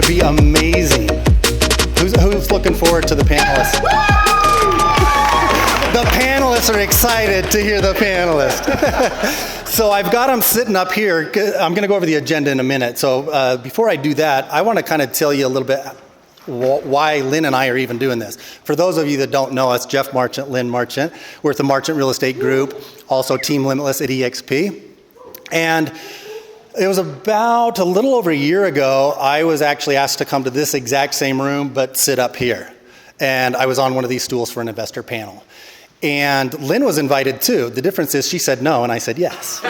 be amazing. Who's looking forward to the panelists? The panelists are excited to hear the panelists. So I've got them sitting up here. I'm going to go over the agenda in a minute. So before I do that, I want to kind of tell you a little bit why Lynn and I are even doing this. For those of you that don't know us, Jeff Marchant, Lynn Marchant, we're at the Marchant Real Estate Group, also Team Limitless at EXP. And it was about a little over a year ago, I was actually asked to come to this exact same room, but sit up here. And I was on one of these stools for an investor panel. And Lynn was invited too. The difference is she said no, and I said yes.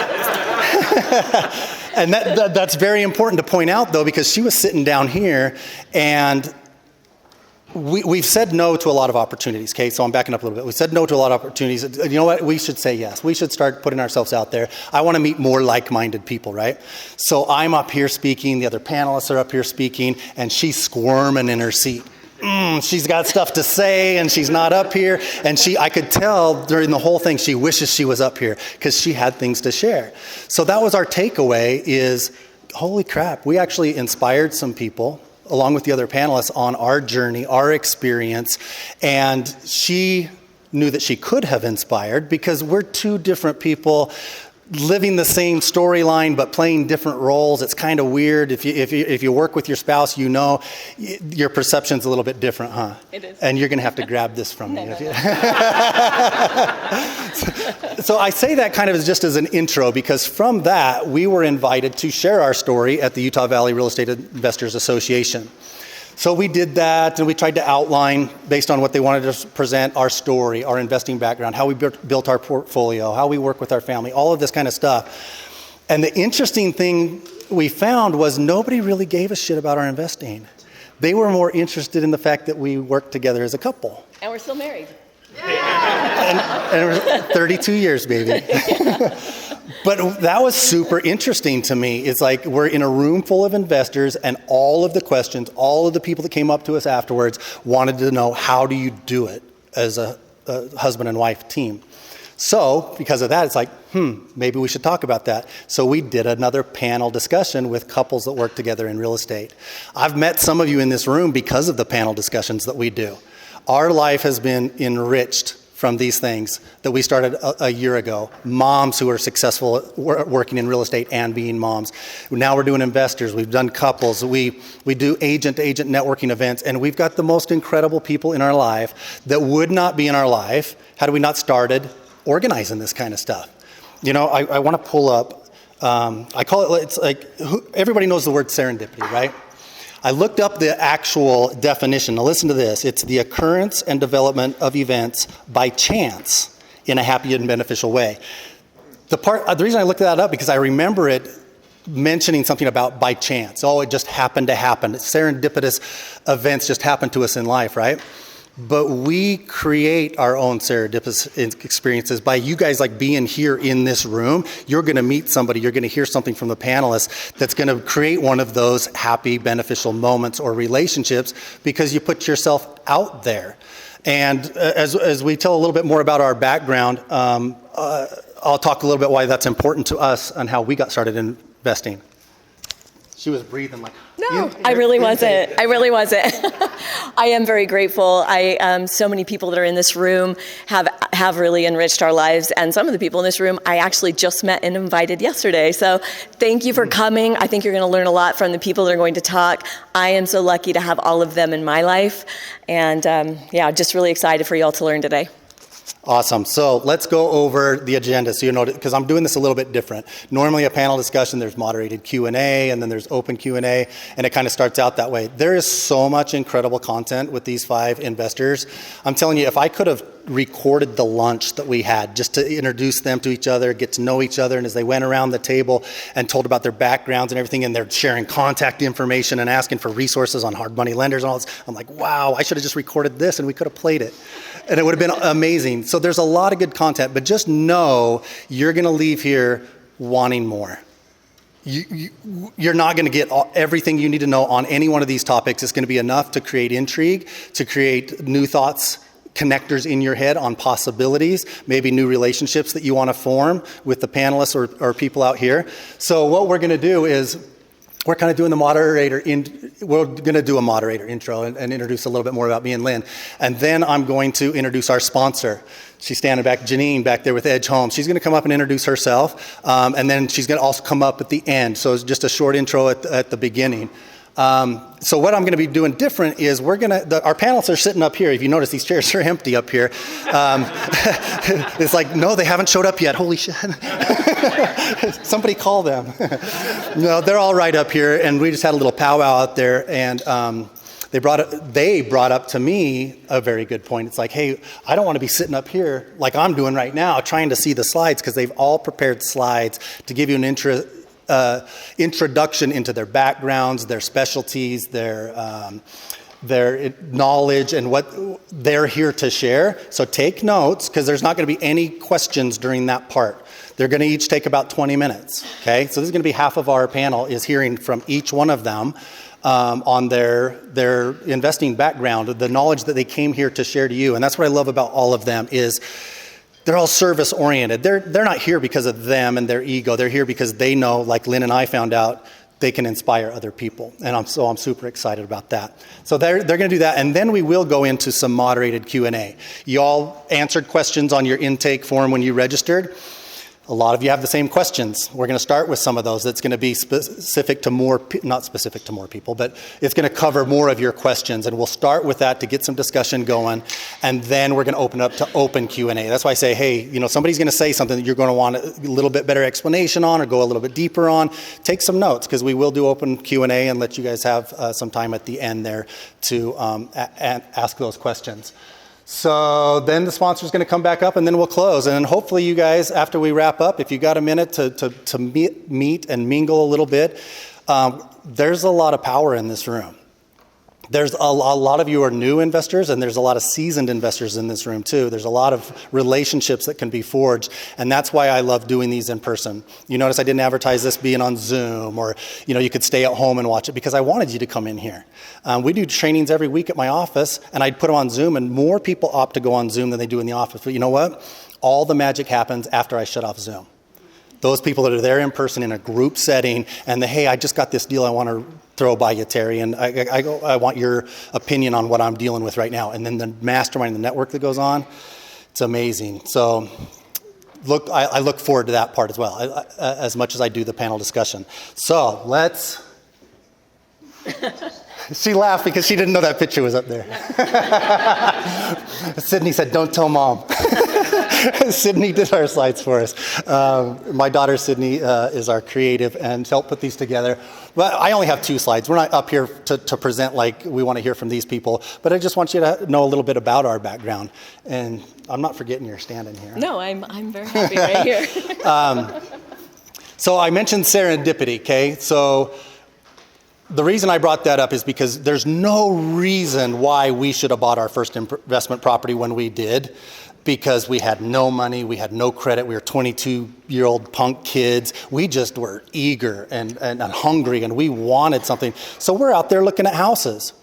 And that's very important to point out, though, because she was sitting down here, and we've said no to a lot of opportunities, okay? So I'm backing up a little bit. We said no to a lot of opportunities. You know what? We should say yes. We should start putting ourselves out there. I want to meet more like-minded people, right? So I'm up here speaking, the other panelists are up here speaking, and she's squirming in her seat. She's got stuff to say, and she's not up here. And I could tell during the whole thing, she wishes she was up here because she had things to share. So that was our takeaway is, holy crap, we actually inspired some people along with the other panelists on our journey, our experience. And she knew that she could have inspired because we're two different people living the same storyline but playing different roles. It's kind of weird. If you work with your spouse, you know your perception's a little bit different, huh? It is. And you're going to have to grab this from me. No. So I say that kind of just as an intro because from that, we were invited to share our story at the Utah Valley Real Estate Investors Association. So we did that, and we tried to outline, based on what they wanted to present, our story, our investing background, how we built our portfolio, how we work with our family, all of this kind of stuff. And the interesting thing we found was nobody really gave a shit about our investing. They were more interested in the fact that we worked together as a couple. And we're still married. And it was 32 years, baby. But that was super interesting to me. It's like we're in a room full of investors, and all of the questions, all of the people that came up to us afterwards wanted to know, how do you do it as a husband and wife team? So because of that, it's like, maybe we should talk about that. So we did another panel discussion with couples that work together in real estate. I've met some of you in this room because of the panel discussions that we do. Our life has been enriched from these things that we started a year ago. Moms who are successful working in real estate and being moms. Now we're doing investors. We've done couples. We do agent-to-agent networking events. And we've got the most incredible people in our life that would not be in our life had we not started organizing this kind of stuff. You know, I want to pull up, I call it, it's like, everybody knows the word serendipity, right? I looked up the actual definition. Now listen to this. It's the occurrence and development of events by chance in a happy and beneficial way. The reason I looked that up because I remember it mentioning something about by chance. Oh, it just happened to happen. Serendipitous events just happen to us in life, right? But we create our own serendipitous experiences by you guys like being here in this room. You're going to meet somebody. You're going to hear something from the panelists that's going to create one of those happy, beneficial moments or relationships because you put yourself out there. And as we tell a little bit more about our background, I'll talk a little bit why that's important to us and how we got started in investing. She was breathing like... No, I really wasn't. I am very grateful. So many people that are in this room have really enriched our lives. And some of the people in this room, I actually just met and invited yesterday. So thank you for coming. I think you're going to learn a lot from the people that are going to talk. I am so lucky to have all of them in my life. And just really excited for you all to learn today. Awesome. So let's go over the agenda. So you know, because I'm doing this a little bit different. Normally a panel discussion, there's moderated Q&A, and then there's open Q&A, and it kind of starts out that way. There is so much incredible content with these 5 investors. I'm telling you, if I could have recorded the lunch that we had just to introduce them to each other, get to know each other, and as they went around the table and told about their backgrounds and everything, and they're sharing contact information and asking for resources on hard money lenders and all this, I'm like, wow, I should have just recorded this and we could have played it. And it would have been amazing. So there's a lot of good content, but just know you're going to leave here wanting more. You're not going to get everything you need to know on any one of these topics. It's going to be enough to create intrigue, to create new thoughts, connectors in your head on possibilities, maybe new relationships that you want to form with the panelists or people out here. So what we're going to do is we're kind of doing the moderator we're going to do a moderator intro and introduce a little bit more about me and Lynn. And then I'm going to introduce our sponsor. She's standing back, Janine, back there with Edge Homes. She's going to come up and introduce herself. And then she's going to also come up at the end. So it's just a short intro at the beginning. So what I'm going to be doing different is our panelists are sitting up here. If you notice, these chairs are empty up here. It's like, no, they haven't showed up yet. Holy shit. Somebody call them. No, they're all right up here. And we just had a little powwow out there. And they brought up to me a very good point. It's like, hey, I don't want to be sitting up here like I'm doing right now trying to see the slides, because they've all prepared slides to give you an introduction into their backgrounds, their specialties, their knowledge, and what they're here to share. So take notes, because there's not going to be any questions during that part. They're going to each take about 20 minutes. Okay, so this is going to be half of our panel is hearing from each one of them on their investing background, the knowledge that they came here to share to you. And that's what I love about all of them is they're all service oriented. They're not here because of them and their ego. They're here because they know, like Lynn and I found out, they can inspire other people. And I'm super excited about that. So they're going to do that. And then we will go into some moderated Q&A. You all answered questions on your intake form when you registered. A lot of you have the same questions. We're going to start with some of those. That's going to be specific to not specific to more people, but it's going to cover more of your questions. And we'll start with that to get some discussion going. And then we're going to open up to open Q&A. That's why I say, hey, somebody's going to say something that you're going to want a little bit better explanation on or go a little bit deeper on. Take some notes, because we will do open Q&A and let you guys have some time at the end there to ask those questions. So then the sponsor's going to come back up, and then we'll close. And hopefully you guys, after we wrap up, if you got a minute to meet and mingle a little bit, there's a lot of power in this room. There's a lot of you are new investors, and there's a lot of seasoned investors in this room too. There's a lot of relationships that can be forged, and that's why I love doing these in person. You notice I didn't advertise this being on Zoom, or you could stay at home and watch it, because I wanted you to come in here. We do trainings every week at my office, and I'd put them on Zoom, and more people opt to go on Zoom than they do in the office. But you know what? All the magic happens after I shut off Zoom. Those people that are there in person in a group setting, and hey, I just got this deal I want to throw by you, Terry, and I want your opinion on what I'm dealing with right now. And then the mastermind, the network that goes on, it's amazing. So I look forward to that part as well, as much as I do the panel discussion. So let's... She laughed because she didn't know that picture was up there. Sydney said, don't tell Mom. Sydney did our slides for us. My daughter, Sydney, is our creative and helped put these together. But I only have 2 slides. We're not up here to present like we want to hear from these people, but I just want you to know a little bit about our background. And I'm not forgetting you're standing here. No, I'm very happy right here. So I mentioned serendipity, okay? So the reason I brought that up is because there's no reason why we should have bought our first investment property when we did, because we had no money, we had no credit, we were 22-year-old punk kids. We just were eager and hungry, and we wanted something. So we're out there looking at houses.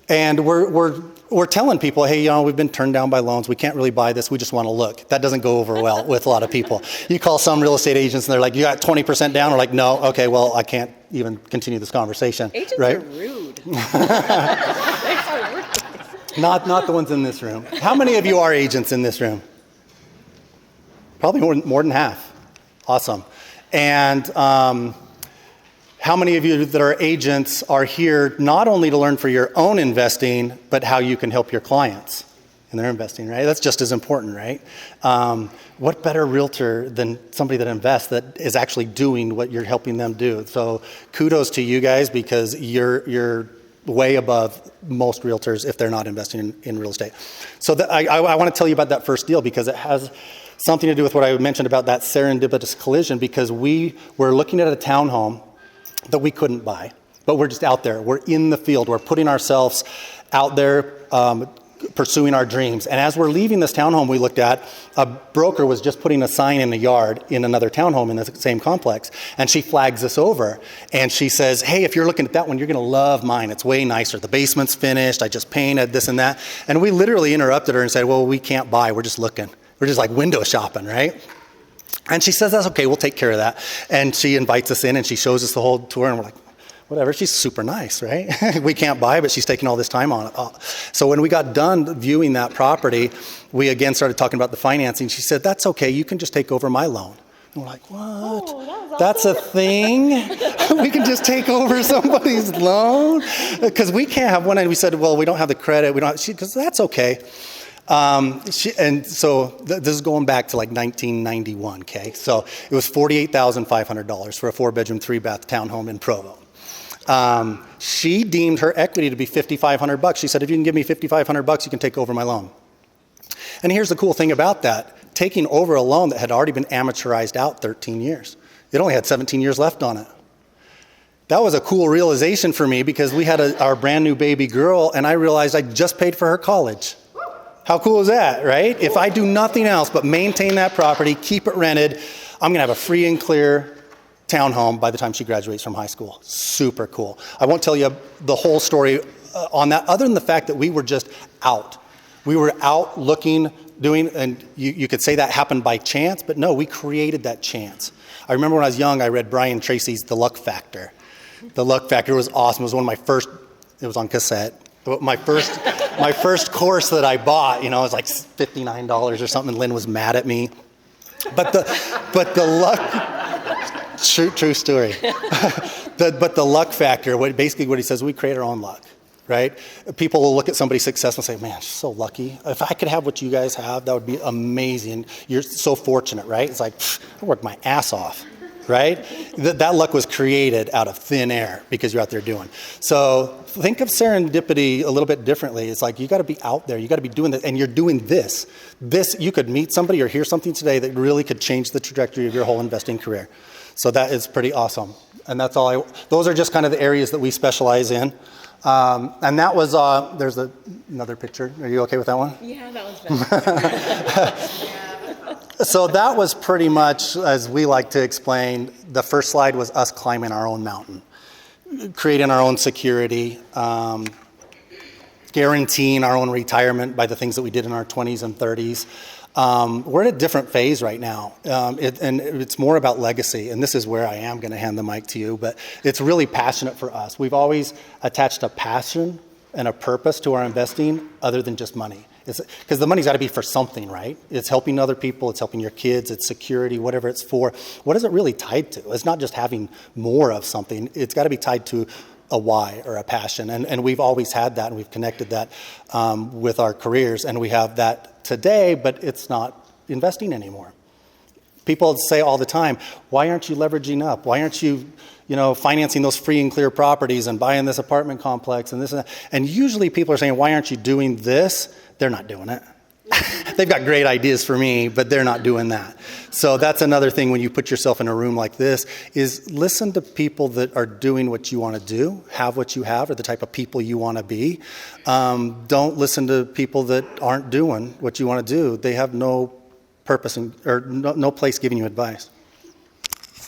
And we're telling people, hey, we've been turned down by loans. We can't really buy this. We just want to look. That doesn't go over well with a lot of people. You call some real estate agents and they're like, you got 20% down? We're like, no. Okay, well, I can't even continue this conversation. Agents right? are rude. Not the ones in this room. How many of you are agents in this room? Probably more than half. Awesome. And how many of you that are agents are here not only to learn for your own investing, but how you can help your clients in their investing, right? That's just as important, right? What better realtor than somebody that invests that is actually doing what you're helping them do? So kudos to you guys, because you're way above most realtors if they're not investing in real estate. So I want to tell you about that first deal, because it has something to do with what I mentioned about that serendipitous collision, because we were looking at a townhome that we couldn't buy, but we're just out there. We're in the field. We're putting ourselves out there, pursuing our dreams. And as we're leaving this townhome we looked at, a broker was just putting a sign in the yard in another townhome in the same complex. And she flags us over. And she says, hey, if you're looking at that one, you're going to love mine. It's way nicer. The basement's finished. I just painted this and that. And we literally interrupted her and said, well, we can't buy. We're just looking. We're just like window shopping, right? And she says, that's okay, we'll take care of that. And she invites us in and she shows us the whole tour, and we're like, whatever, she's super nice, right? We can't buy, but she's taking all this time on it. So when we got done viewing that property, we again started talking about the financing. She said, that's okay, you can just take over my loan. And we're like, what? Oh, that's a thing? We can just take over somebody's loan? Because we can't have one. And we said, well, we don't have the credit. We don't. She goes, that's okay. This is going back to like 1991, okay? So it was $48,500 for a 4-bedroom, 3-bath townhome in Provo. She deemed her equity to be $5,500. She said, if you can give me $5,500, you can take over my loan. And here's the cool thing about that. Taking over a loan that had already been amortized out 13 years. It only had 17 years left on it. That was a cool realization for me because we had our brand new baby girl, and I realized I just paid for her college. How cool is that, right? If I do nothing else but maintain that property, keep it rented, I'm going to have a free and clear townhome by the time she graduates from high school. Super cool. I won't tell you the whole story on that, other than the fact that we were just out. We were out looking, doing, and you could say that happened by chance, but no, we created that chance. I remember when I was young, I read Brian Tracy's The Luck Factor. The Luck Factor was awesome. It was one of my first, it was on cassette. My first course that I bought, it was like $59 or something. Lynn was mad at me. But the luck, true story. But the luck factor, basically what he says, we create our own luck. Right? People will look at somebody successful and say, man, she's so lucky. If I could have what you guys have, that would be amazing. You're so fortunate, right? It's like, I worked my ass off, right? That luck was created out of thin air because you're out there doing. So think of serendipity a little bit differently. It's like, you got to be out there. You got to be doing this. And you're doing this. You could meet somebody or hear something today that really could change the trajectory of your whole investing career. So that is pretty awesome. And that's all those are just kind of the areas that we specialize in. And that was, there's another picture. Are you okay with that one? Yeah, that was better. So that was pretty much, as we like to explain, the first slide was us climbing our own mountain, creating our own security, guaranteeing our own retirement by the things that we did in our 20s and 30s. We're in a different phase right now, and it's more about legacy, and this is where I am going to hand the mic to you, but it's really passionate for us. We've always attached a passion and a purpose to our investing other than just money. Because the money's got to be for something, right? It's helping other people, it's helping your kids, it's security, whatever it's for. What is it really tied to? It's not just having more of something. It's got to be tied to a why or a passion, and we've always had that, and we've connected that with our careers, and we have that today, but it's not investing anymore. People say all the time, why aren't you leveraging up? Why aren't you, financing those free and clear properties and buying this apartment complex and this and that? And usually people are saying, why aren't you doing this? They're not doing it. They've got great ideas for me, but they're not doing that. So that's another thing when you put yourself in a room like this is listen to people that are doing what you want to do, have what you have, or the type of people you want to be. Don't listen to people that aren't doing what you want to do. They have no purpose or no place giving you advice.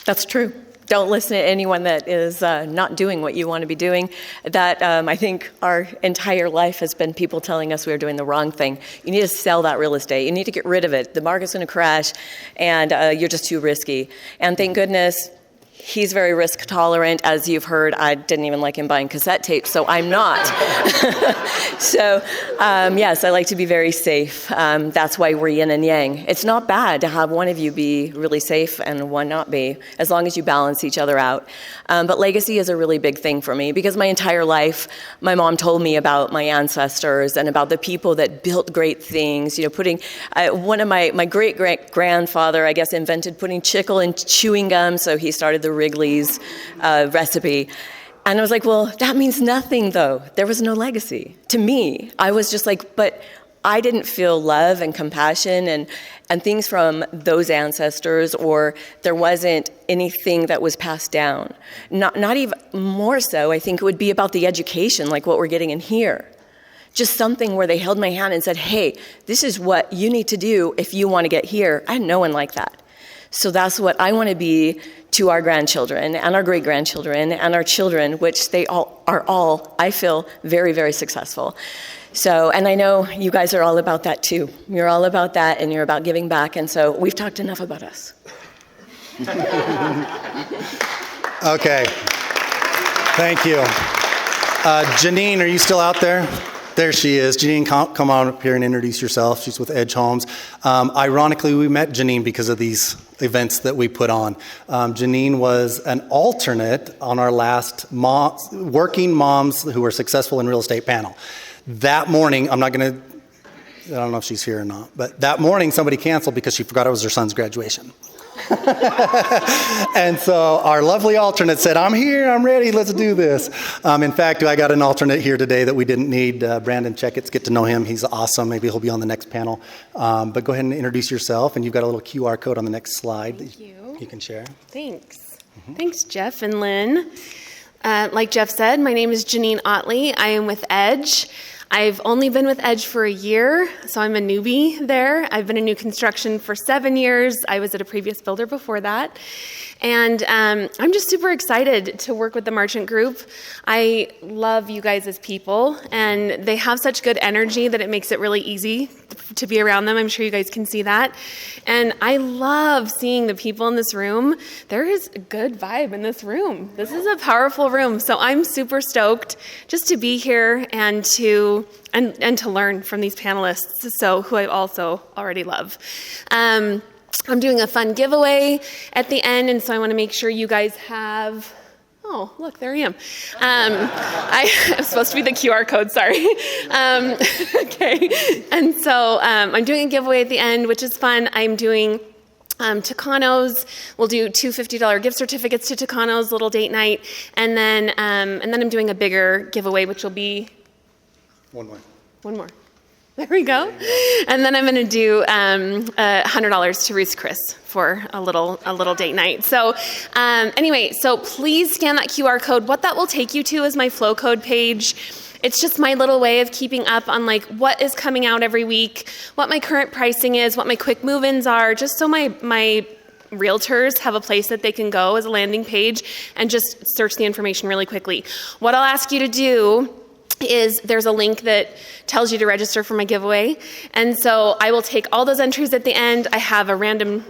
That's true. Don't listen to anyone that is not doing what you want to be doing. That I think our entire life has been people telling us we are doing the wrong thing. You need to sell that real estate. You need to get rid of it. The market's going to crash, and you're just too risky. And thank goodness, he's very risk tolerant. As you've heard, I didn't even like him buying cassette tapes, so I'm not. So, yes, I like to be very safe. That's why we're yin and yang. It's not bad to have one of you be really safe and one not be, as long as you balance each other out. But legacy is a really big thing for me because my entire life, my mom told me about my ancestors and about the people that built great things. Putting one of my great-grandfather, I guess, invented putting chicle in chewing gum, so he started the Wrigley's recipe. And I was like, well, that means nothing, though. There was no legacy. To me, I was just like, but I didn't feel love and compassion and things from those ancestors, or there wasn't anything that was passed down. Not even more so, I think it would be about the education, like what we're getting in here. Just something where they held my hand and said, hey, this is what you need to do if you want to get here. I had no one like that. So that's what I want to be to our grandchildren and our great-grandchildren and our children, which they all are all, I feel, very, very successful. So, and I know you guys are all about that too. You're all about that, and you're about giving back, and so we've talked enough about us. Okay. Thank you. Janine, are you still out there? There she is. Janine, come on up here and introduce yourself. She's with Edge Homes. Ironically, we met Janine because of these events that we put on. Janine was an alternate on our last Working Moms Who Are Successful in Real Estate panel. That morning, I don't know if she's here or not, but that morning somebody canceled because she forgot it was her son's graduation. And so our lovely alternate said, I'm here, I'm ready, let's do this. In fact, I got an alternate here today that we didn't need. Brandon Checketts, get to know him. He's awesome. Maybe he'll be on the next panel. But go ahead and introduce yourself, and you've got a little QR code on the next slide that you can share. Thanks. Thanks, Jeff and Lynn. Like Jeff said, my name is Janine Otley. I am with Edge. I've only been with Edge for a year, so I'm a newbie there. I've been in new construction for 7 years. I was at a previous builder before that. And I'm just super excited to work with the Marchant Group. I love you guys as people, and they have such good energy that it makes it really easy to be around them. I'm sure you guys can see that. And I love seeing the people in this room. There is a good vibe in this room. This is a powerful room. So I'm super stoked just to be here and to learn from these panelists, so who I also already love. I'm doing a fun giveaway at the end, and so I want to make sure you guys have... Oh, look, there I am. I'm supposed to be the QR code, sorry. Okay, and so I'm doing a giveaway at the end, which is fun. I'm doing Tucanos. We'll do two $50 gift certificates to Tucanos, little date night, and then I'm doing a bigger giveaway, which will be... One more. There we go. And then I'm going to do $100 to Ruth's Chris for a little date night. So anyway, so please scan that QR code. What that will take you to is my flow code page. It's just my little way of keeping up on like what is coming out every week, what my current pricing is, what my quick move-ins are, just so my realtors have a place that they can go as a landing page and just search the information really quickly. What I'll ask you to do is there's a link that tells you to register for my giveaway. And so I will take all those entries at the end. I have a random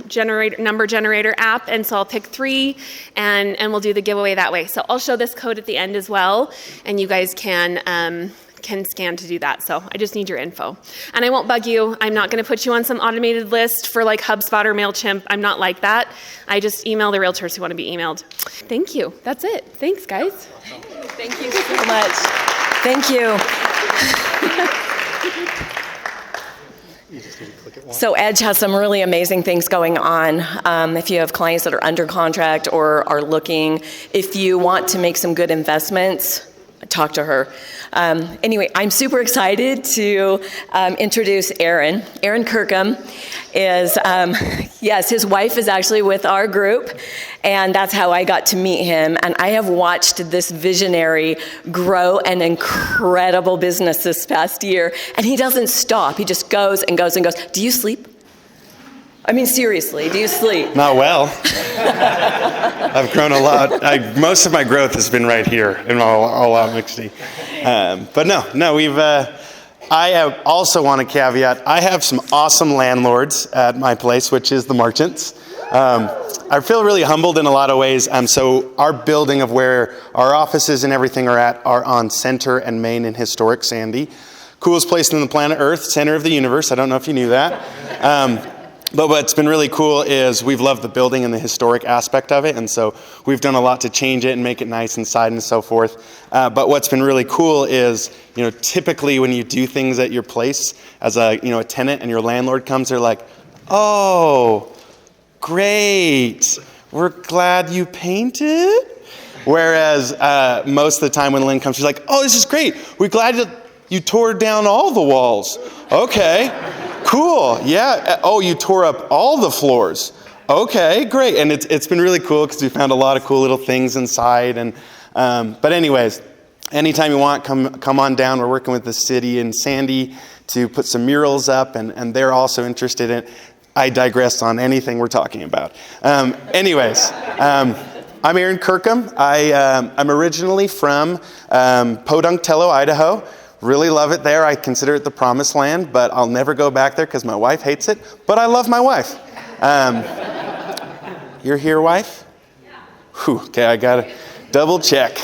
number generator app, and so I'll pick 3 and we'll do the giveaway that way. So I'll show this code at the end as well, and you guys can scan to do that. So I just need your info. And I won't bug you. I'm not going to put you on some automated list for like HubSpot or MailChimp. I'm not like that. I just email the realtors who want to be emailed. Thank you. That's it. Thanks, guys. Thank you so much. Thank you. So Edge has some really amazing things going on. If you have clients that are under contract or are looking, if you want to make some good investments, talk to her. Anyway, I'm super excited to introduce Aaron. Aaron Kirkham is, his wife is actually with our group, and that's how I got to meet him. And I have watched this visionary grow an incredible business this past year, and he doesn't stop. He just goes and goes and goes. Do you sleep? I mean, seriously, do you sleep? Not well. I've grown a lot. Most of my growth has been right here in all out McStee. But no, we've. I also want to caveat. I have some awesome landlords at my place, which is the Marchants. I feel really humbled in a lot of ways. So our building of where our offices and everything are on Center and Main in historic Sandy. Coolest place on the planet Earth, center of the universe. I don't know if you knew that. But what's been really cool is we've loved the building and the historic aspect of it, and so we've done a lot to change it and make it nice inside and so forth. But what's been really cool is, typically when you do things at your place as a tenant and your landlord comes, they're like, "Oh, great, we're glad you painted." Whereas most of the time when Lynn comes, she's like, "Oh, this is great. We're glad that you tore down all the walls." Okay. Cool. Yeah. Oh, you tore up all the floors. Okay, great. And it's been really cool because we found a lot of cool little things inside. And but anyways, anytime you want, come on down. We're working with the city in Sandy to put some murals up, and they're also interested in. I digress on anything we're talking about. I'm Aaron Kirkham. I'm originally from Podunk, Tello, Idaho. Really love it there. I consider it the promised land, but I'll never go back there because my wife hates it. But I love my wife. You're here, wife? Whew, okay, I got to double check.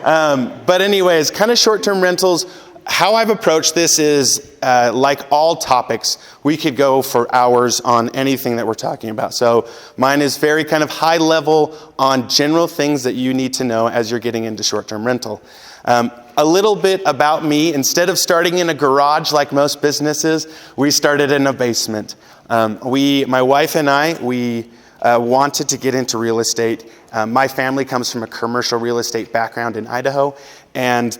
But anyways, kind of short-term rentals. How I've approached this is, like all topics, we could go for hours on anything that we're talking about. So mine is very kind of high level on general things that you need to know as you're getting into short-term rental. A little bit about me. Instead of starting in a garage like most businesses, we started in a basement. My wife and I, we wanted to get into real estate. My family comes from a commercial real estate background in Idaho, and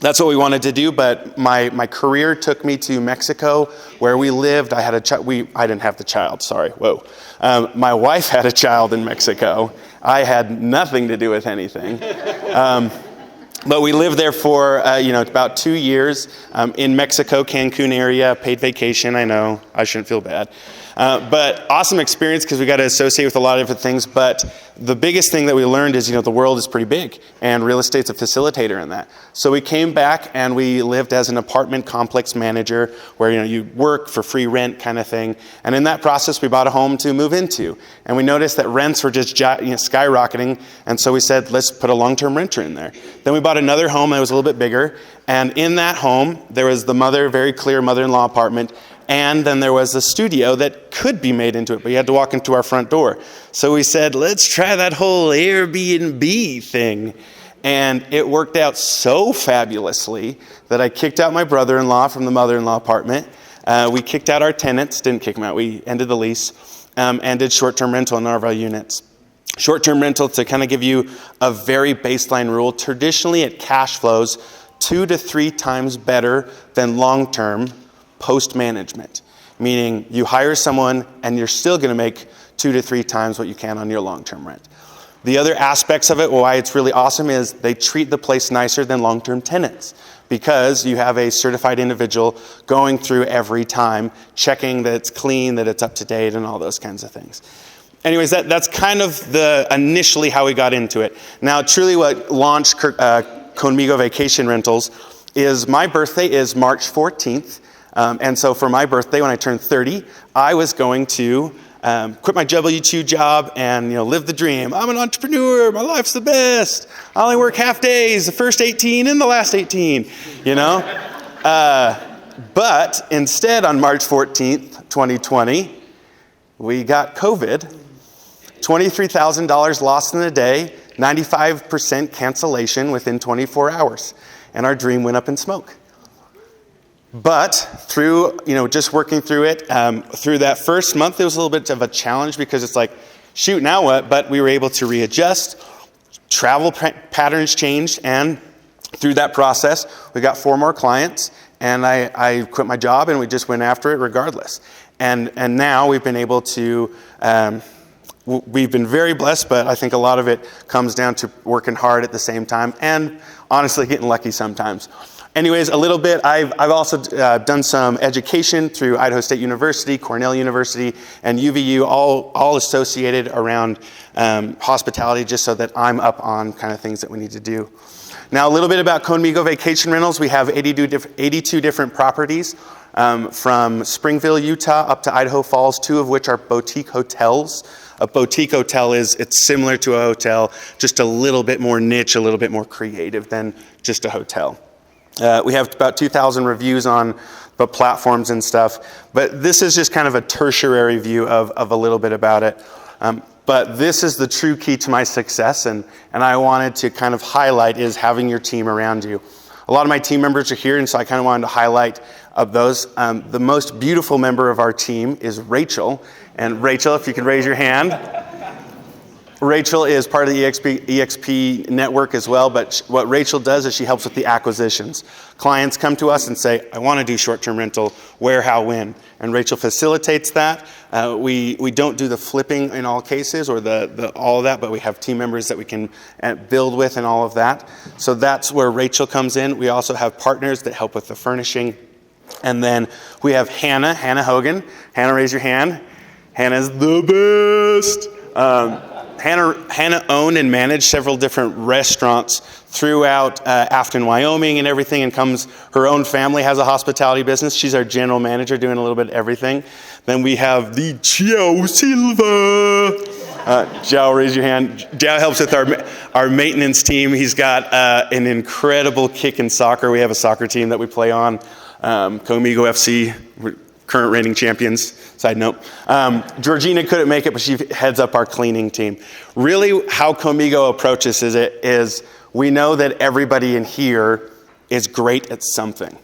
that's what we wanted to do, but my career took me to Mexico, where we lived. I had I didn't have the child, sorry, whoa. My wife had a child in Mexico. I had nothing to do with anything. But we lived there for, about 2 years in Mexico, Cancun area, paid vacation. I know, I shouldn't feel bad. But awesome experience because we got to associate with a lot of different things. But the biggest thing that we learned is, the world is pretty big and real estate's a facilitator in that. So we came back and we lived as an apartment complex manager where, you work for free rent kind of thing. And in that process, we bought a home to move into. And we noticed that rents were just skyrocketing. And so we said, let's put a long-term renter in there. Then we bought another home that was a little bit bigger. And in that home, there was the very clear mother-in-law apartment. And then there was a studio that could be made into it, but you had to walk into our front door. So we said, let's try that whole Airbnb thing. And it worked out so fabulously that I kicked out my brother-in-law from the mother-in-law apartment. We kicked out our tenants, didn't kick them out, we ended the lease, and did short-term rental in our units. Short-term rental, to kind of give you a very baseline rule, traditionally it cash flows 2 to 3 times better than long-term post-management, meaning you hire someone and you're still going to make 2 to 3 times what you can on your long-term rent. The other aspects of it, why it's really awesome, is they treat the place nicer than long-term tenants because you have a certified individual going through every time, checking that it's clean, that it's up to date, and all those kinds of things. Anyways, that's kind of initially how we got into it. Now, truly what launched Conmigo Vacation Rentals is my birthday is March 14th. And so for my birthday, when I turned 30, I was going to quit my W-2 job and live the dream. I'm an entrepreneur. My life's the best. I only work half days, the first 18 and the last 18, But instead, on March 14th, 2020, we got COVID. $23,000 lost in a day, 95% cancellation within 24 hours. And our dream went up in smoke. But through, just working through it, through that first month, it was a little bit of a challenge because it's like, shoot, now what? But we were able to readjust, travel patterns changed, and through that process, we got 4 more clients, and I quit my job, and we just went after it regardless. And now we've been able to, we've been very blessed, but I think a lot of it comes down to working hard at the same time, and honestly getting lucky sometimes. Anyways, a little bit, I've also done some education through Idaho State University, Cornell University, and UVU, all associated around hospitality, just so that I'm up on kind of things that we need to do. Now, a little bit about Conmigo Vacation Rentals. We have 82 different properties from Springville, Utah, up to Idaho Falls, 2 of which are boutique hotels. A boutique hotel it's similar to a hotel, just a little bit more niche, a little bit more creative than just a hotel. We have about 2,000 reviews on the platforms and stuff, but this is just kind of a tertiary view of a little bit about it. But this is the true key to my success, and I wanted to kind of highlight is having your team around you. A lot of my team members are here, and so I kind of wanted to highlight of those. The most beautiful member of our team is Rachel, and Rachel, if you can raise your hand. Rachel is part of the EXP network as well, but what Rachel does is she helps with the acquisitions. Clients come to us and say, I want to do short-term rental, where, how, when? And Rachel facilitates that. We don't do the flipping in all cases or the all of that, but we have team members that we can build with and all of that. So that's where Rachel comes in. We also have partners that help with the furnishing. And then we have Hannah Hogan. Hannah, raise your hand. Hannah's the best. Hannah owned and managed several different restaurants throughout Afton, Wyoming and everything, and her own family has a hospitality business. She's our general manager doing a little bit of everything. Then we have the Chio Silva. Joe, raise your hand. Joe helps with our maintenance team. He's got an incredible kick in soccer. We have a soccer team that we play on, Comigo FC. We're current reigning champions, side note. Georgina couldn't make it, but she heads up our cleaning team. Really, how Comigo approaches is we know that everybody in here is great at something.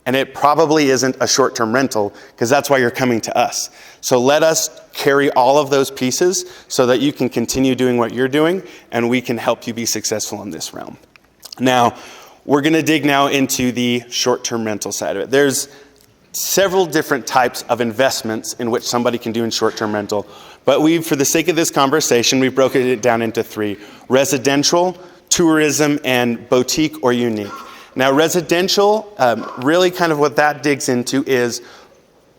And it probably isn't a short-term rental, because that's why you're coming to us. So let us carry all of those pieces so that you can continue doing what you're doing, and we can help you be successful in this realm. Now, we're going to dig now into the short-term rental side of it. There's several different types of investments in which somebody can do in short-term rental, but for the sake of this conversation, we've broken it down into three: residential, tourism, and boutique or unique. Now, residential, really kind of what that digs into is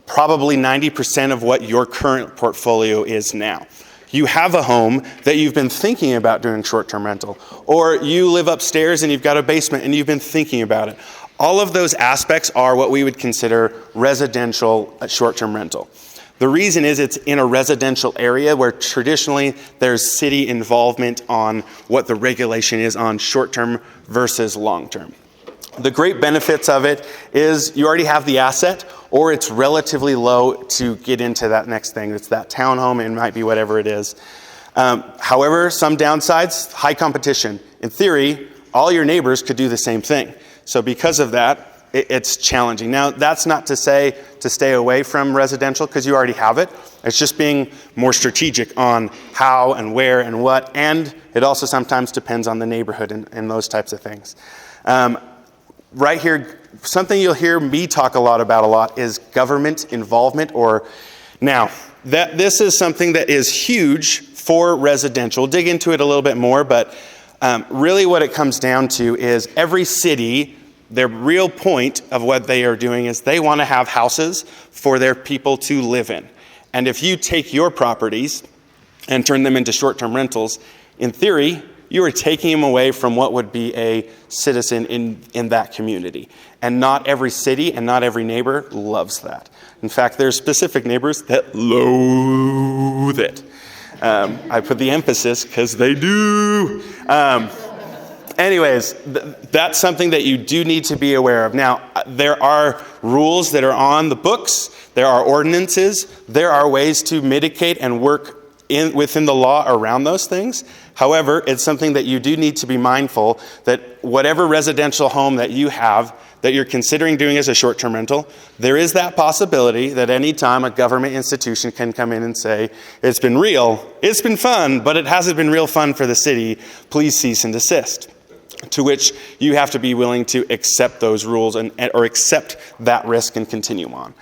probably 90% of what your current portfolio is now. You have a home that you've been thinking about doing short-term rental, or you live upstairs and you've got a basement and you've been thinking about it. All of those aspects are what we would consider residential short-term rental. The reason is it's in a residential area where traditionally there's city involvement on what the regulation is on short-term versus long-term. The great benefits of it is you already have the asset, or it's relatively low to get into that next thing. It's that townhome, it might be whatever it is. However, some downsides: high competition. In theory, all your neighbors could do the same thing. So because of that, it's challenging. Now, that's not to say to stay away from residential, because you already have it. It's just being more strategic on how and where and what, and it also sometimes depends on the neighborhood and those types of things. Right here, something you'll hear me talk a lot is government involvement. Now, this is something that is huge for residential. Dig into it a little bit more, but really what it comes down to is every city, their real point of what they are doing is they want to have houses for their people to live in. And if you take your properties and turn them into short-term rentals, in theory, you are taking them away from what would be a citizen in that community. And not every city and not every neighbor loves that. In fact, there's specific neighbors that loathe it. I put the emphasis because they do. Anyways, that's something that you do need to be aware of. Now, there are rules that are on the books. There are ordinances. There are ways to mitigate and work within the law around those things. However, it's something that you do need to be mindful that whatever residential home that you have that you're considering doing as a short-term rental, there is that possibility that any time a government institution can come in and say, it's been real, it's been fun, but it hasn't been real fun for the city, please cease and desist. To which you have to be willing to accept those rules or accept that risk and continue on.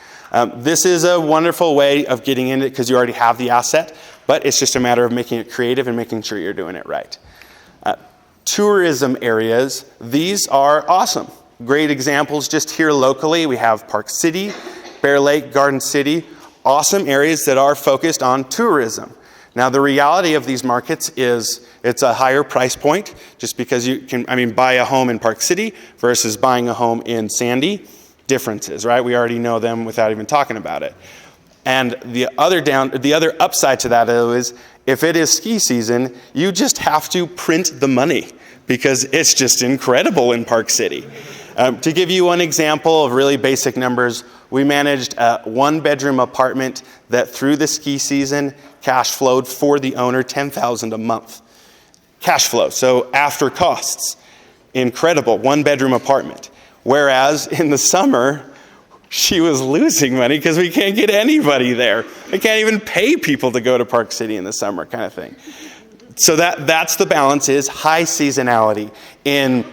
This is a wonderful way of getting in it because you already have the asset, but it's just a matter of making it creative and making sure you're doing it right. Tourism areas, these are awesome. Great examples just here locally. We have Park City, Bear Lake, Garden City, awesome areas that are focused on tourism. Now, the reality of these markets is it's a higher price point just because you can, buy a home in Park City versus buying a home in Sandy. Differences, right? We already know them without even talking about it. And the other upside to that is if it is ski season, you just have to print the money because it's just incredible in Park City. To give you one example of really basic numbers, we managed a one-bedroom apartment that through the ski season cash flowed for the owner $10,000 a month. Cash flow, so after costs. Incredible, one-bedroom apartment. Whereas in the summer, she was losing money because we can't get anybody there. We can't even pay people to go to Park City in the summer kind of thing. So that's the balance, is high seasonality. In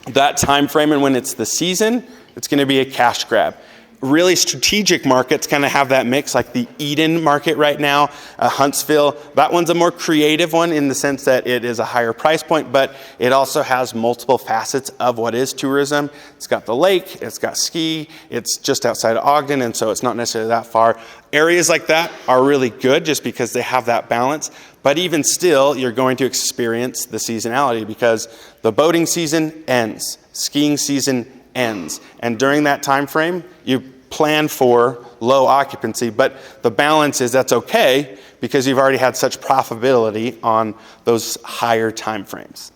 that time frame and when it's the season, it's going to be a cash grab. Really strategic markets kind of have that mix, like the Eden market right now, Huntsville. That one's a more creative one in the sense that it is a higher price point, but it also has multiple facets of what is tourism. It's got the lake, it's got ski, it's just outside of Ogden, and so it's not necessarily that far. Areas like that are really good just because they have that balance, but even still, you're going to experience the seasonality because the boating season ends, skiing season ends. And during that time frame, you plan for low occupancy, but the balance is that's okay because you've already had such profitability on those higher time frames.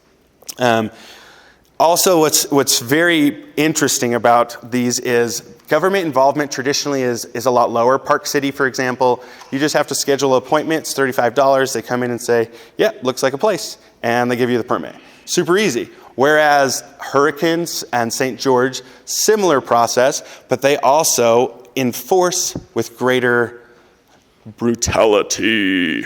Also, what's very interesting about these is government involvement traditionally is a lot lower. Park City, for example, you just have to schedule an appointment. It's $35. They come in and say, yeah, looks like a place, and they give you the permit. Super easy. Whereas Hurricanes and St. George, similar process, but they also enforce with greater brutality.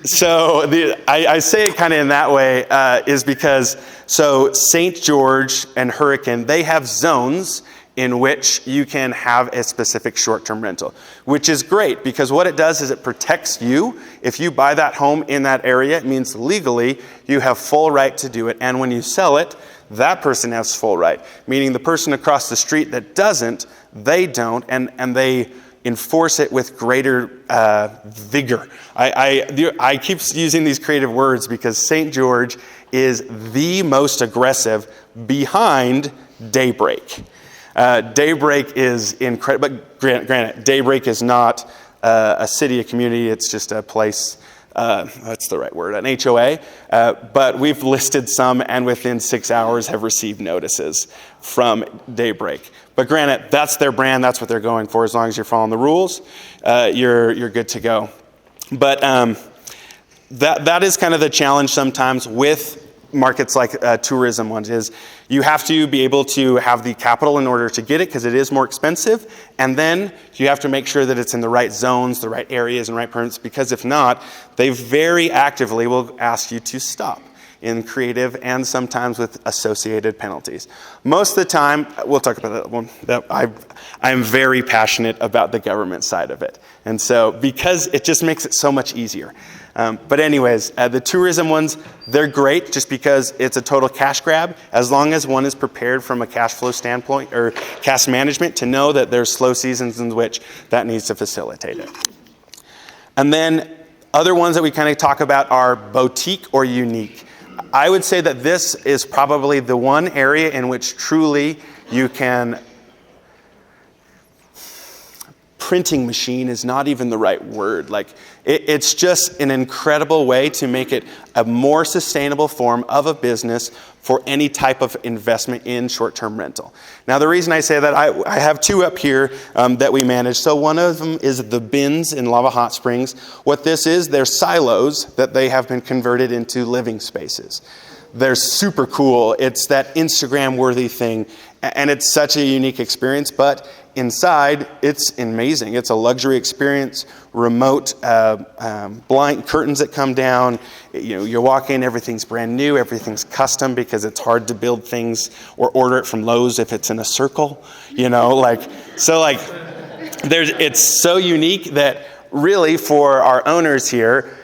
So I say it kind of in that way is because, so St. George and Hurricane, they have zones in which you can have a specific short-term rental, which is great because what it does is it protects you. If you buy that home in that area, it means legally you have full right to do it. And when you sell it, that person has full right, meaning the person across the street that doesn't, they don't, and they enforce it with greater vigor. I keep using these creative words because St. George is the most aggressive behind Daybreak. Daybreak is incredible, but granted, Daybreak is not a city, a community, it's just a place, that's the right word, an HOA, but we've listed some and within 6 hours have received notices from Daybreak. But granted, that's their brand, that's what they're going for. As long as you're following the rules, you're good to go. But that is kind of the challenge sometimes with markets like tourism ones is you have to be able to have the capital in order to get it because it is more expensive. And then you have to make sure that it's in the right zones, the right areas, and right permits, because if not, they very actively will ask you to stop in creative and sometimes with associated penalties. Most of the time, we'll talk about that one, that I'm very passionate about the government side of it. And so, because it just makes it so much easier. But anyways, the tourism ones, they're great just because it's a total cash grab, as long as one is prepared from a cash flow standpoint or cash management to know that there's slow seasons in which that needs to facilitate it. And then other ones that we kind of talk about are boutique or unique. I would say that this is probably the one area in which truly you can, printing machine is not even the right word. Like it's just an incredible way to make it a more sustainable form of a business for any type of investment in short-term rental. Now, the reason I say that, I have two up here that we manage. So one of them is the bins in Lava Hot Springs. What this is, they're silos that they have been converted into living spaces. They're super cool. It's that Instagram-worthy thing, and it's such a unique experience, but inside, it's amazing. It's a luxury experience, remote blind curtains that come down. You walk in, everything's brand new, everything's custom because it's hard to build things or order it from Lowe's if it's in a circle. It's so unique that really for our owners here,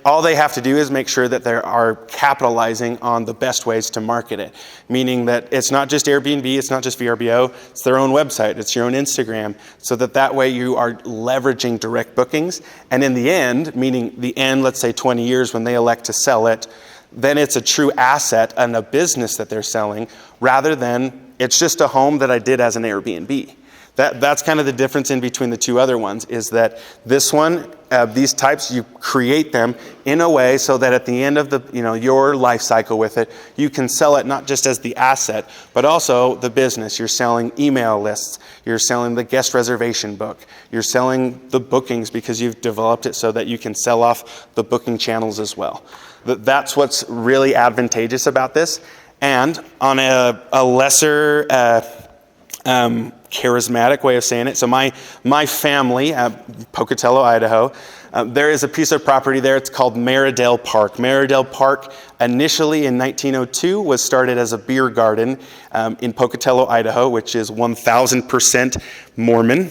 all they have to do is make sure that they are capitalizing on the best ways to market it. Meaning that it's not just Airbnb, it's not just VRBO, it's their own website, it's your own Instagram, so that way you are leveraging direct bookings. And in the end, meaning the end, let's say 20 years when they elect to sell it, then it's a true asset and a business that they're selling, rather than it's just a home that I did as an Airbnb. That's kind of the difference in between the two other ones, is that this one, these types, you create them in a way so that at the end of your life cycle with it, you can sell it not just as the asset, but also the business. You're selling email lists, you're selling the guest reservation book, you're selling the bookings because you've developed it so that you can sell off the booking channels as well. That's what's really advantageous about this. And on a lesser charismatic way of saying it. So my family, Pocatello, Idaho, there is a piece of property there. It's called Maridale Park. Maridale Park initially in 1902 was started as a beer garden in Pocatello, Idaho, which is 1,000% Mormon.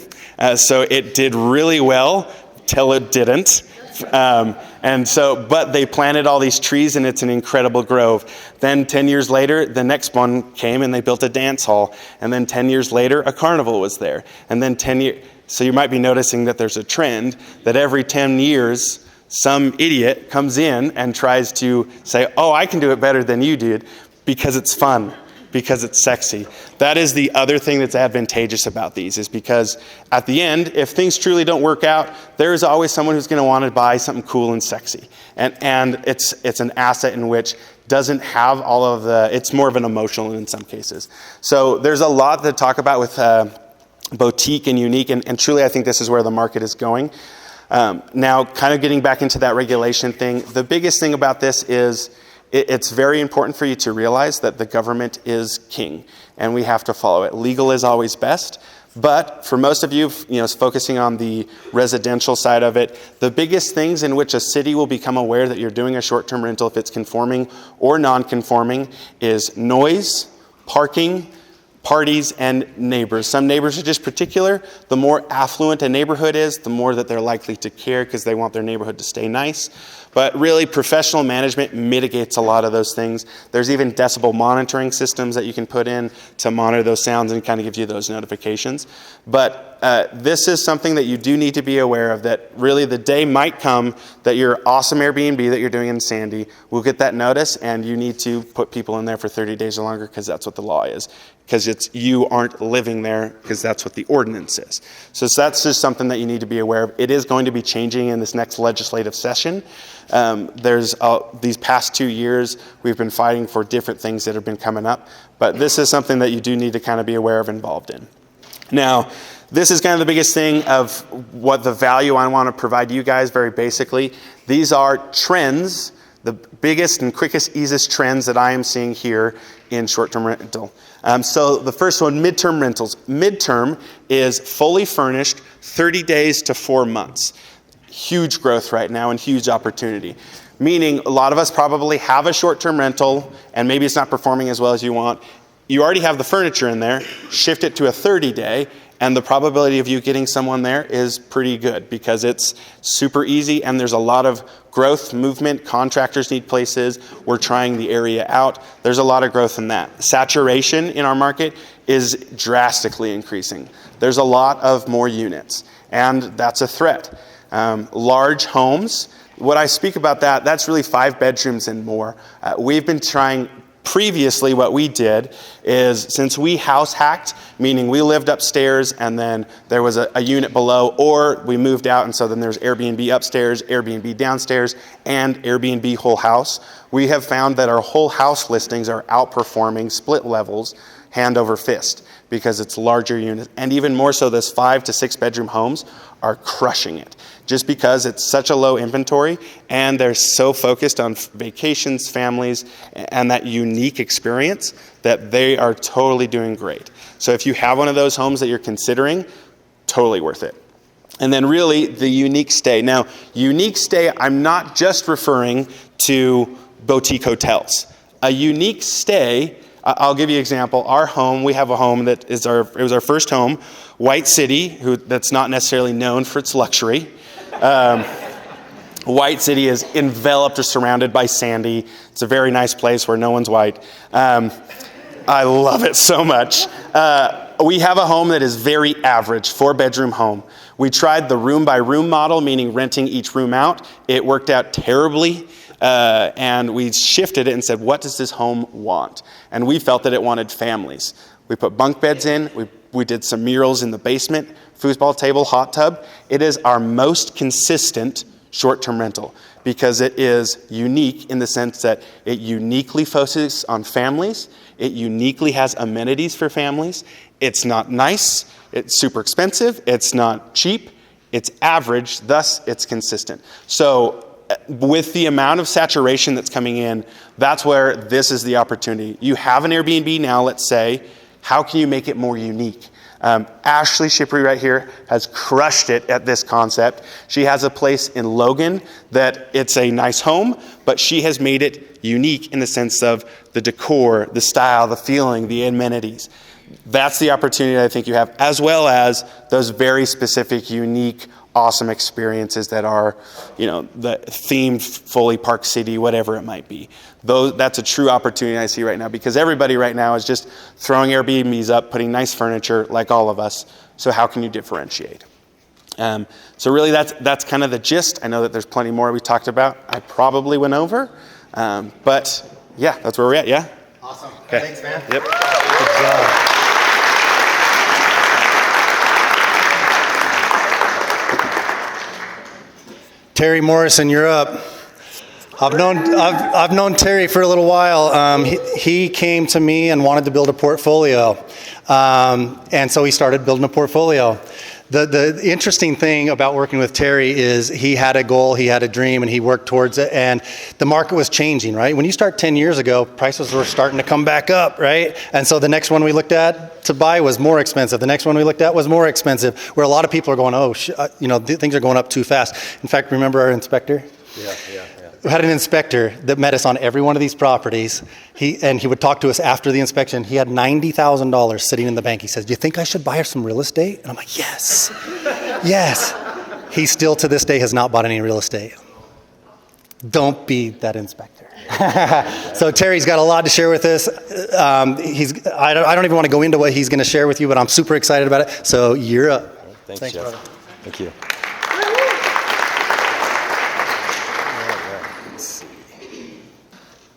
So it did really well till it didn't. But they planted all these trees and it's an incredible grove. Then 10 years later, the next one came and they built a dance hall. And then 10 years later, a carnival was there. And then 10 years, so you might be noticing that there's a trend that every 10 years, some idiot comes in and tries to say, oh, I can do it better than you did because it's fun. because it's sexy. That is the other thing that's advantageous about these, is because at the end, if things truly don't work out, there is always someone who's going to want to buy something cool and sexy. And it's an asset in which doesn't have all of it's more of an emotional in some cases. So there's a lot to talk about with boutique and unique, and truly I think this is where the market is going. Now, kind of getting back into that regulation thing, the biggest thing about this is it's very important for you to realize that the government is king, and we have to follow it. Legal is always best, but for most of you, focusing on the residential side of it, the biggest things in which a city will become aware that you're doing a short-term rental, if it's conforming or non-conforming, is noise, parking, parties, and neighbors. Some neighbors are just particular. The more affluent a neighborhood is, the more that they're likely to care because they want their neighborhood to stay nice. But really, professional management mitigates a lot of those things. There's even decibel monitoring systems that you can put in to monitor those sounds and kind of give you those notifications. But this is something that you do need to be aware of, that really the day might come that your awesome Airbnb that you're doing in Sandy will get that notice, and you need to put people in there for 30 days or longer because that's what the law is. Because you aren't living there, because that's what the ordinance is. So that's just something that you need to be aware of. It is going to be changing in this next legislative session. There's these past 2 years, we've been fighting for different things that have been coming up, but this is something that you do need to kind of be aware of, involved in. Now, this is kind of the biggest thing of what the value I want to provide you guys very basically. These are trends, the biggest and quickest, easiest trends that I am seeing here in short-term rental. So the first one, midterm rentals. Midterm is fully furnished, 30 days to 4 months. Huge growth right now and huge opportunity. Meaning a lot of us probably have a short-term rental and maybe it's not performing as well as you want. You already have the furniture in there, shift it to a 30-day, and the probability of you getting someone there is pretty good because it's super easy and there's a lot of growth, movement, contractors need places, we're trying the area out. There's a lot of growth in that. Saturation in our market is drastically increasing. There's a lot of more units, and that's a threat. Large homes, what I speak about that's really 5 bedrooms and more. We've been trying. Previously, what we did is, since we house hacked, meaning we lived upstairs and then there was a unit below, or we moved out and so then there's Airbnb upstairs, Airbnb downstairs, and Airbnb whole house, we have found that our whole house listings are outperforming split levels hand over fist because it's larger units. And even more so, those 5 to 6 bedroom homes are crushing it just because it's such a low inventory and they're so focused on vacations, families, and that unique experience that they are totally doing great. So if you have one of those homes that you're considering, totally worth it. And then really the unique stay. Now, unique stay, I'm not just referring to boutique hotels. A unique stay, I'll give you an example. Our home, we have a home that it was our first home, White City, that's not necessarily known for its luxury. White City is enveloped or surrounded by Sandy. It's a very nice place where no one's white. I love it so much. We have a home that is very average, 4-bedroom home. We tried the room-by-room model, meaning renting each room out. It worked out terribly. And we shifted it and said, what does this home want? And we felt that it wanted families. We put bunk beds in. We did some murals in the basement, foosball table, hot tub. It is our most consistent short-term rental because it is unique in the sense that it uniquely focuses on families. It uniquely has amenities for families. It's not nice. It's super expensive. It's not cheap. It's average. Thus, it's consistent. So with the amount of saturation that's coming in, that's where this is the opportunity. You have an Airbnb now, let's say. How can you make it more unique? Ashley Shipley right here has crushed it at this concept. She has a place in Logan that it's a nice home, but she has made it unique in the sense of the decor, the style, the feeling, the amenities. That's the opportunity I think you have, as well as those very specific, unique, awesome experiences that are, the themed fully Park City, whatever it might be. That's a true opportunity I see right now because everybody right now is just throwing Airbnbs up, putting nice furniture like all of us. So how can you differentiate? So really that's kind of the gist. I know that there's plenty more we talked about. I probably went over, but yeah, that's where we're at, yeah? Awesome. Okay. Thanks, man. Yep. Good job. Terry Morrison, you're up. I've known Terry for a little while. He came to me and wanted to build a portfolio, and so he started building a portfolio. The interesting thing about working with Terry is he had a goal, he had a dream, and he worked towards it, and the market was changing, right? When you start 10 years ago, prices were starting to come back up, right? And so the next one we looked at to buy was more expensive. The next one we looked at was more expensive, where a lot of people are going, things are going up too fast. In fact, remember our inspector? Yeah. We had an inspector that met us on every one of these properties. He would talk to us after the inspection. He had $90,000 sitting in the bank. He says, "Do you think I should buy some real estate?" And I'm like, "Yes, yes." He still to this day has not bought any real estate. Don't be that inspector. So Terry's got a lot to share with us. I don't even want to go into what he's going to share with you, but I'm super excited about it. So you're up. Thanks, Jeff. brother. Thank you.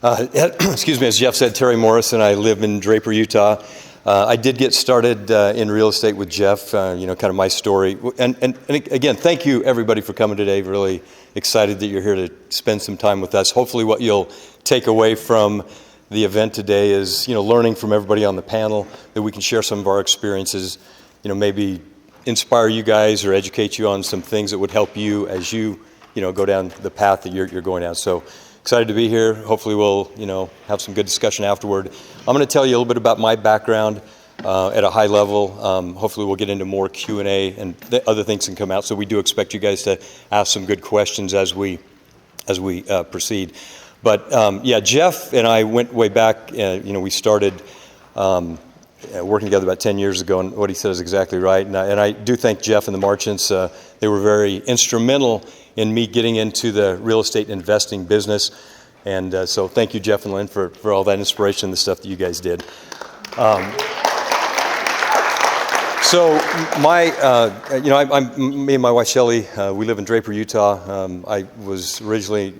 Excuse me, as Jeff said, Terry Morrison. I live in Draper, Utah. I did get started in real estate with Jeff, kind of my story. And again, thank you everybody for coming today. Really excited that you're here to spend some time with us. Hopefully what you'll take away from the event today is, learning from everybody on the panel, that we can share some of our experiences, maybe inspire you guys or educate you on some things that would help you as you, go down the path that you're going down. So excited to be here. Hopefully we'll, have some good discussion afterward. I'm going to tell you a little bit about my background at a high level. Hopefully we'll get into more Q&A and other things can come out. So we do expect you guys to ask some good questions as we proceed. But Jeff and I went way back. We started working together about 10 years ago, and what he said is exactly right. And I do thank Jeff and the Marchants. They were very instrumental in me getting into the real estate investing business. And so thank you, Jeff and Lynn, for all that inspiration and the stuff that you guys did. So me and my wife, Shelly, we live in Draper, Utah. I was originally,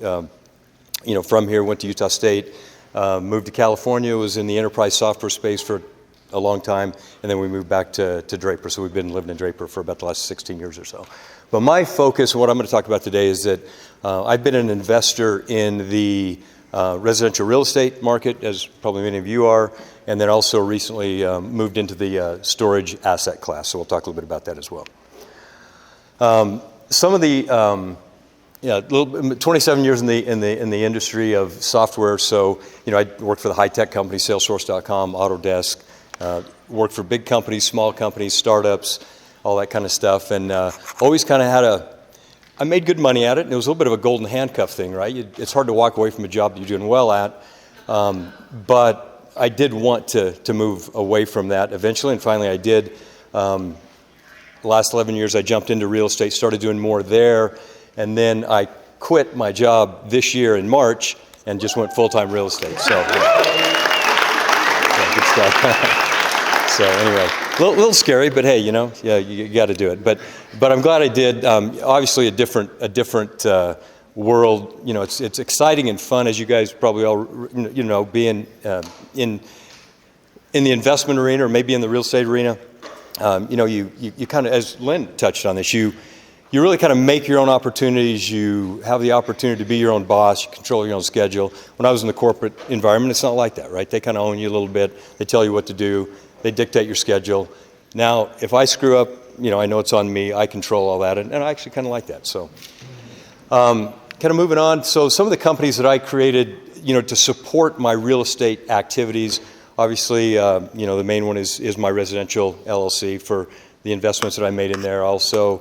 from here, went to Utah State, moved to California, was in the enterprise software space for a long time, and then we moved back to Draper. So we've been living in Draper for about the last 16 years or so. But my focus, and what I'm going to talk about today, is that I've been an investor in the residential real estate market, as probably many of you are, and then also recently moved into the storage asset class. So we'll talk a little bit about that as well. Some of the 27 years in the industry of software. So I worked for the high tech companies, Salesforce.com, Autodesk. Worked for big companies, small companies, startups, all that kind of stuff, and always kind of I made good money at it, and it was a little bit of a golden handcuff thing, right? It's hard to walk away from a job that you're doing well at, but I did want to move away from that eventually, and finally I did. The last 11 years I jumped into real estate, started doing more there, and then I quit my job this year in March and just went full-time real estate. So, yeah, good stuff. So anyway, a little scary, but hey, you got to do it. But I'm glad I did. Obviously, a different world. It's exciting and fun, as you guys probably all being in the investment arena or maybe in the real estate arena. You kind of, as Lynn touched on this, you really kind of make your own opportunities. You have the opportunity to be your own boss. You control your own schedule. When I was in the corporate environment, it's not like that, right? They kind of own you a little bit. They tell you what to do. They dictate your schedule. Now, if I screw up, I know it's on me. I control all that, and I actually kind of like that. So, kind of moving on. So, some of the companies that I created, to support my real estate activities. Obviously, the main one is my residential LLC for the investments that I made in there. I also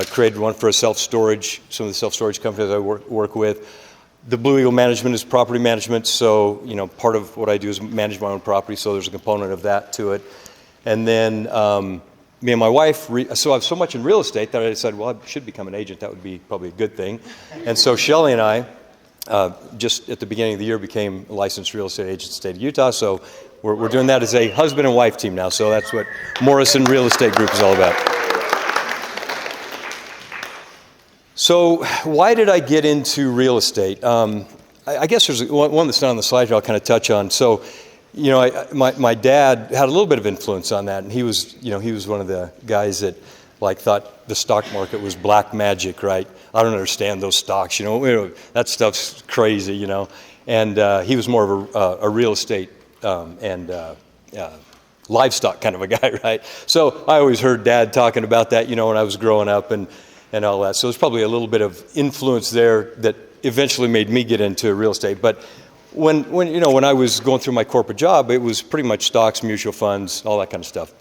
created one for some of the self-storage companies I work with. The Blue Eagle Management is property management, so part of what I do is manage my own property, so there's a component of that to it. And then me and my wife, so I have so much in real estate that I decided, well, I should become an agent. That would be probably a good thing. And so Shelly and I, just at the beginning of the year, became licensed real estate agents in the state of Utah. So we're doing that as a husband and wife team now. So that's what Morrison Real Estate Group is all about. So why did I get into real estate? I guess there's one that's not on the slide here I'll kind of touch on. So, my dad had a little bit of influence on that, and he was one of the guys that like thought the stock market was black magic, right? I don't understand those stocks, that stuff's crazy, And he was more of a real estate and livestock kind of a guy, right? So I always heard Dad talking about that, when I was growing up and all that. So there's probably a little bit of influence there that eventually made me get into real estate. But when I was going through my corporate job, it was pretty much stocks, mutual funds, all that kind of stuff,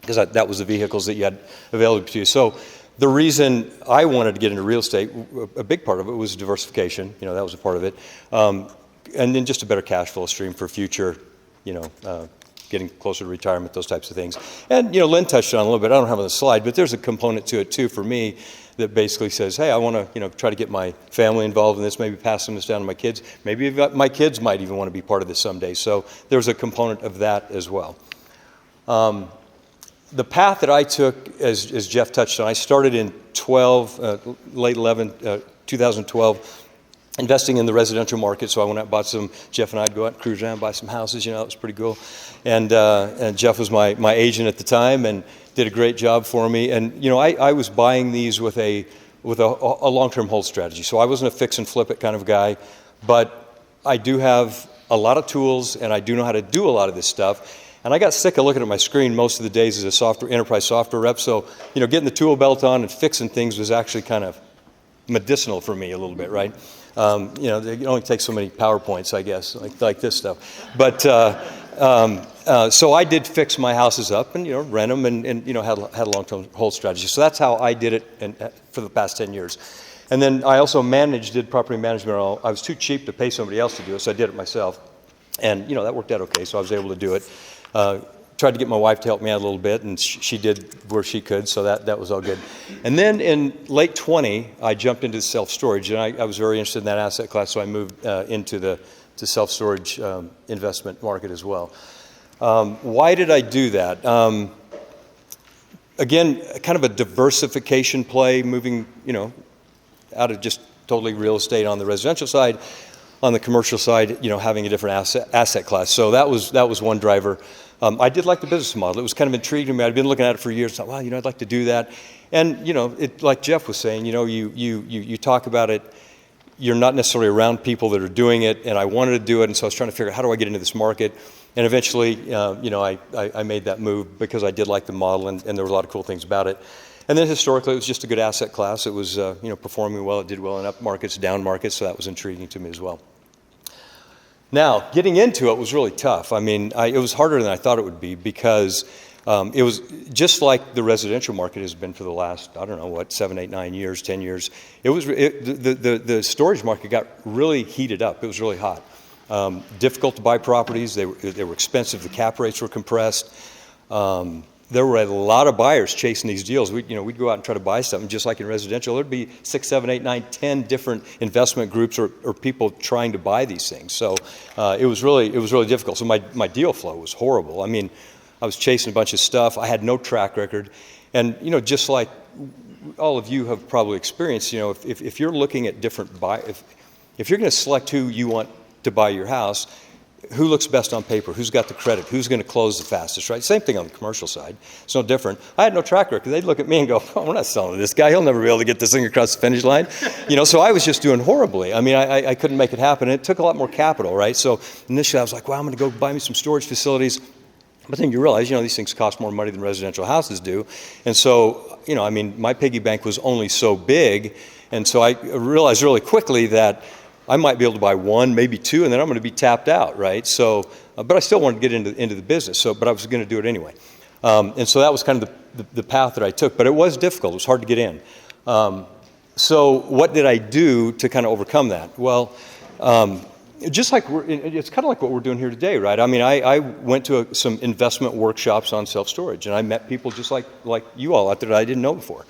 because that was the vehicles that you had available to you. So the reason I wanted to get into real estate, a big part of it was diversification. That was a part of it. And then just a better cash flow stream for future, getting closer to retirement, those types of things. And, Lynn touched on it a little bit. I don't have it on the slide, but there's a component to it, too, for me that basically says, hey, I want to, try to get my family involved in this, maybe passing this down to my kids. Maybe my kids might even want to be part of this someday. So there's a component of that as well. The path that I took, as Jeff touched on, I started in 2012, investing in the residential market. So I went out and bought some, Jeff and I'd go out and cruise around and buy some houses, that was pretty cool. And Jeff was my agent at the time and did a great job for me. And, I was buying these with a long-term hold strategy. So I wasn't a fix and flip it kind of guy, but I do have a lot of tools and I do know how to do a lot of this stuff. And I got sick of looking at my screen most of the days as a enterprise software rep. So, getting the tool belt on and fixing things was actually kind of medicinal for me a little bit, right? It only takes so many PowerPoints, I guess, like this stuff. But so I did fix my houses up and rent them and had a long-term hold strategy. So that's how I did it for the past 10 years. And then I also did property management. I was too cheap to pay somebody else to do it, so I did it myself. And that worked out okay. So I was able to do it. Tried to get my wife to help me out a little bit, and she did where she could, so that was all good. And then in late 20, I jumped into self-storage, and I was very interested in that asset class, so I moved into the self-storage investment market as well. Why did I do that? Again, kind of a diversification play, moving, out of just totally real estate on the residential side. On the commercial side, having a different asset class. So that was one driver. I did like the business model. It was kind of intriguing to me. I'd been looking at it for years. Thought, wow, I'd like to do that. And it, like Jeff was saying, you talk about it. You're not necessarily around people that are doing it, and I wanted to do it, and so I was trying to figure out how do I get into this market. And eventually, I made that move because I did like the model, and there were a lot of cool things about it. And then historically, it was just a good asset class. It was performing well. It did well in up markets, down markets, so that was intriguing to me as well. Now, getting into it was really tough. I mean, it was harder than I thought it would be because it was just like the residential market has been for the last, 7, 8, 9 years, 10 years. The storage market got really heated up. It was really hot. Difficult to buy properties. They were expensive. The cap rates were compressed. There were a lot of buyers chasing these deals. We'd go out and try to buy something, just like in residential. There'd be 6, 7, 8, 9, 10 different investment groups or people trying to buy these things. So it was really difficult. So my deal flow was horrible. I mean, I was chasing a bunch of stuff. I had no track record, and just like all of you have probably experienced, if you're looking at different if you're going to select who you want to buy your house. Who looks best on paper? Who's got the credit? Who's going to close the fastest, right? Same thing on the commercial side. It's no different. I had no track record. They'd look at me and go, oh, we're not selling to this guy. He'll never be able to get this thing across the finish line. So I was just doing horribly. I mean, I couldn't make it happen. And it took a lot more capital, right? So initially I was like, well, I'm going to go buy me some storage facilities. But then you realize, these things cost more money than residential houses do. And so, my piggy bank was only so big. And so I realized really quickly that I might be able to buy one, maybe two, and then I'm going to be tapped out, right? So, but I still wanted to get into the business. But I was going to do it anyway, and so that was kind of the path that I took. But it was difficult; it was hard to get in. So, what did I do to kind of overcome that? Well, just like it's kind of like what we're doing here today, right? I mean, I went to some investment workshops on self-storage, and I met people just like you all out there that I didn't know before,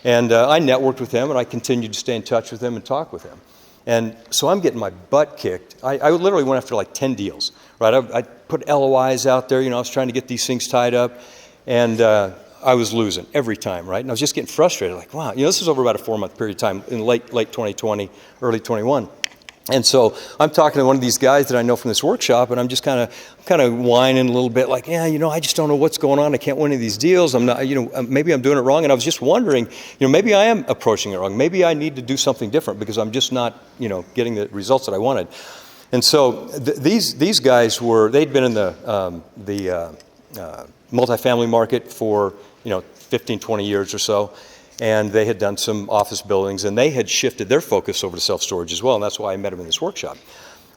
and I networked with them, and I continued to stay in touch with them and talk with them. And so I'm getting my butt kicked. I literally went after like 10 deals, right? I put LOIs out there, I was trying to get these things tied up, and I was losing every time, right? And I was just getting frustrated, like, wow, this was over about a 4-month period of time in late 2020, early 21. And so I'm talking to one of these guys that I know from this workshop, and I'm just kind of whining a little bit, like, yeah, I just don't know what's going on. I can't win any of these deals. I'm not, maybe I'm doing it wrong. And I was just wondering, maybe I am approaching it wrong. Maybe I need to do something different because I'm just not, getting the results that I wanted. And so these guys they'd been in the multifamily market for 15, 20 years or so. And they had done some office buildings, and they had shifted their focus over to self-storage as well, and that's why I met them in this workshop.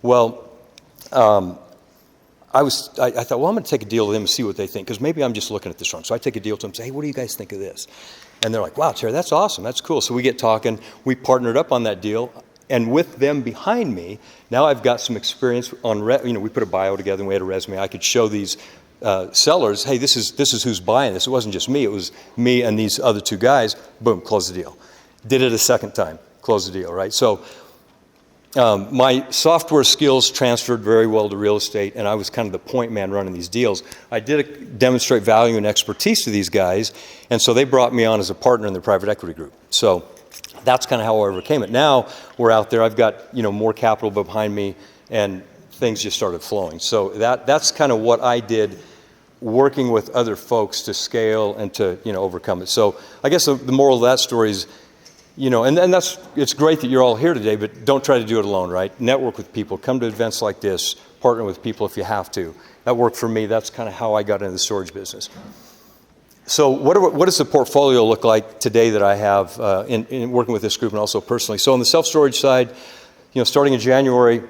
Well, I thought, well, I'm going to take a deal with them and see what they think, because maybe I'm just looking at this wrong. So I take a deal to them and say, hey, what do you guys think of this? And they're like, wow, Terry, that's awesome. That's cool. So we get talking. We partnered up on that deal, and with them behind me, now I've got some experience on, we put a bio together, and we had a resume. I could show these sellers, hey, this is who's buying this. It wasn't just me. It was me and these other two guys. Boom, close the deal. Did it a second time. Close the deal, right? So my software skills transferred very well to real estate, and I was kind of the point man running these deals. I did demonstrate value and expertise to these guys, and so they brought me on as a partner in their private equity group. So that's kind of how I overcame it. Now we're out there. I've got more capital behind me, and things just started flowing. So that's kind of what I did, working with other folks to scale and to overcome it. So I guess the moral of that story is, and it's great that you're all here today, but don't try to do it alone, right? Network with people, come to events like this, partner with people if you have to. That worked for me. That's kind of how I got into the storage business. So what does the portfolio look like today that I have in working with this group and also personally? So on the self-storage side, starting in January,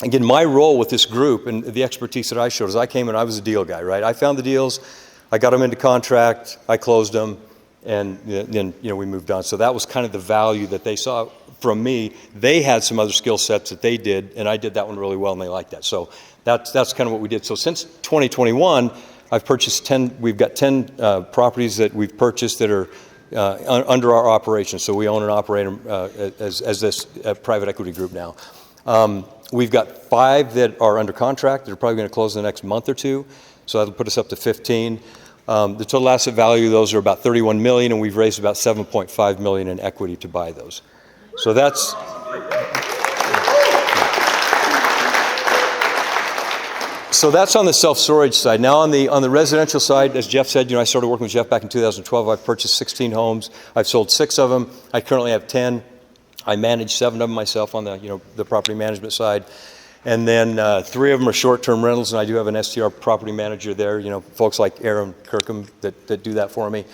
again, my role with this group and the expertise that I showed is I came in, I was a deal guy, right? I found the deals, I got them into contract, I closed them, and then we moved on. So that was kind of the value that they saw from me. They had some other skill sets that they did, and I did that one really well, and they liked that. So that's kind of what we did. So since 2021, I've purchased we've got 10 properties that we've purchased that are under our operation. So we own and operate them as this private equity group now. We've got 5 that are under contract that are probably going to close in the next month or two. So that'll put us up to 15. The total asset value of those are about $31 million, and we've raised about $7.5 million in equity to buy those. So that's on the self-storage side. Now on the residential side, as Jeff said, I started working with Jeff back in 2012. I've purchased 16 homes. I've sold 6 of them. I currently have 10. I manage 7 of them myself on the property management side. And then 3 of them are short-term rentals, and I do have an STR property manager there, folks like Aaron Kirkham that do that for me.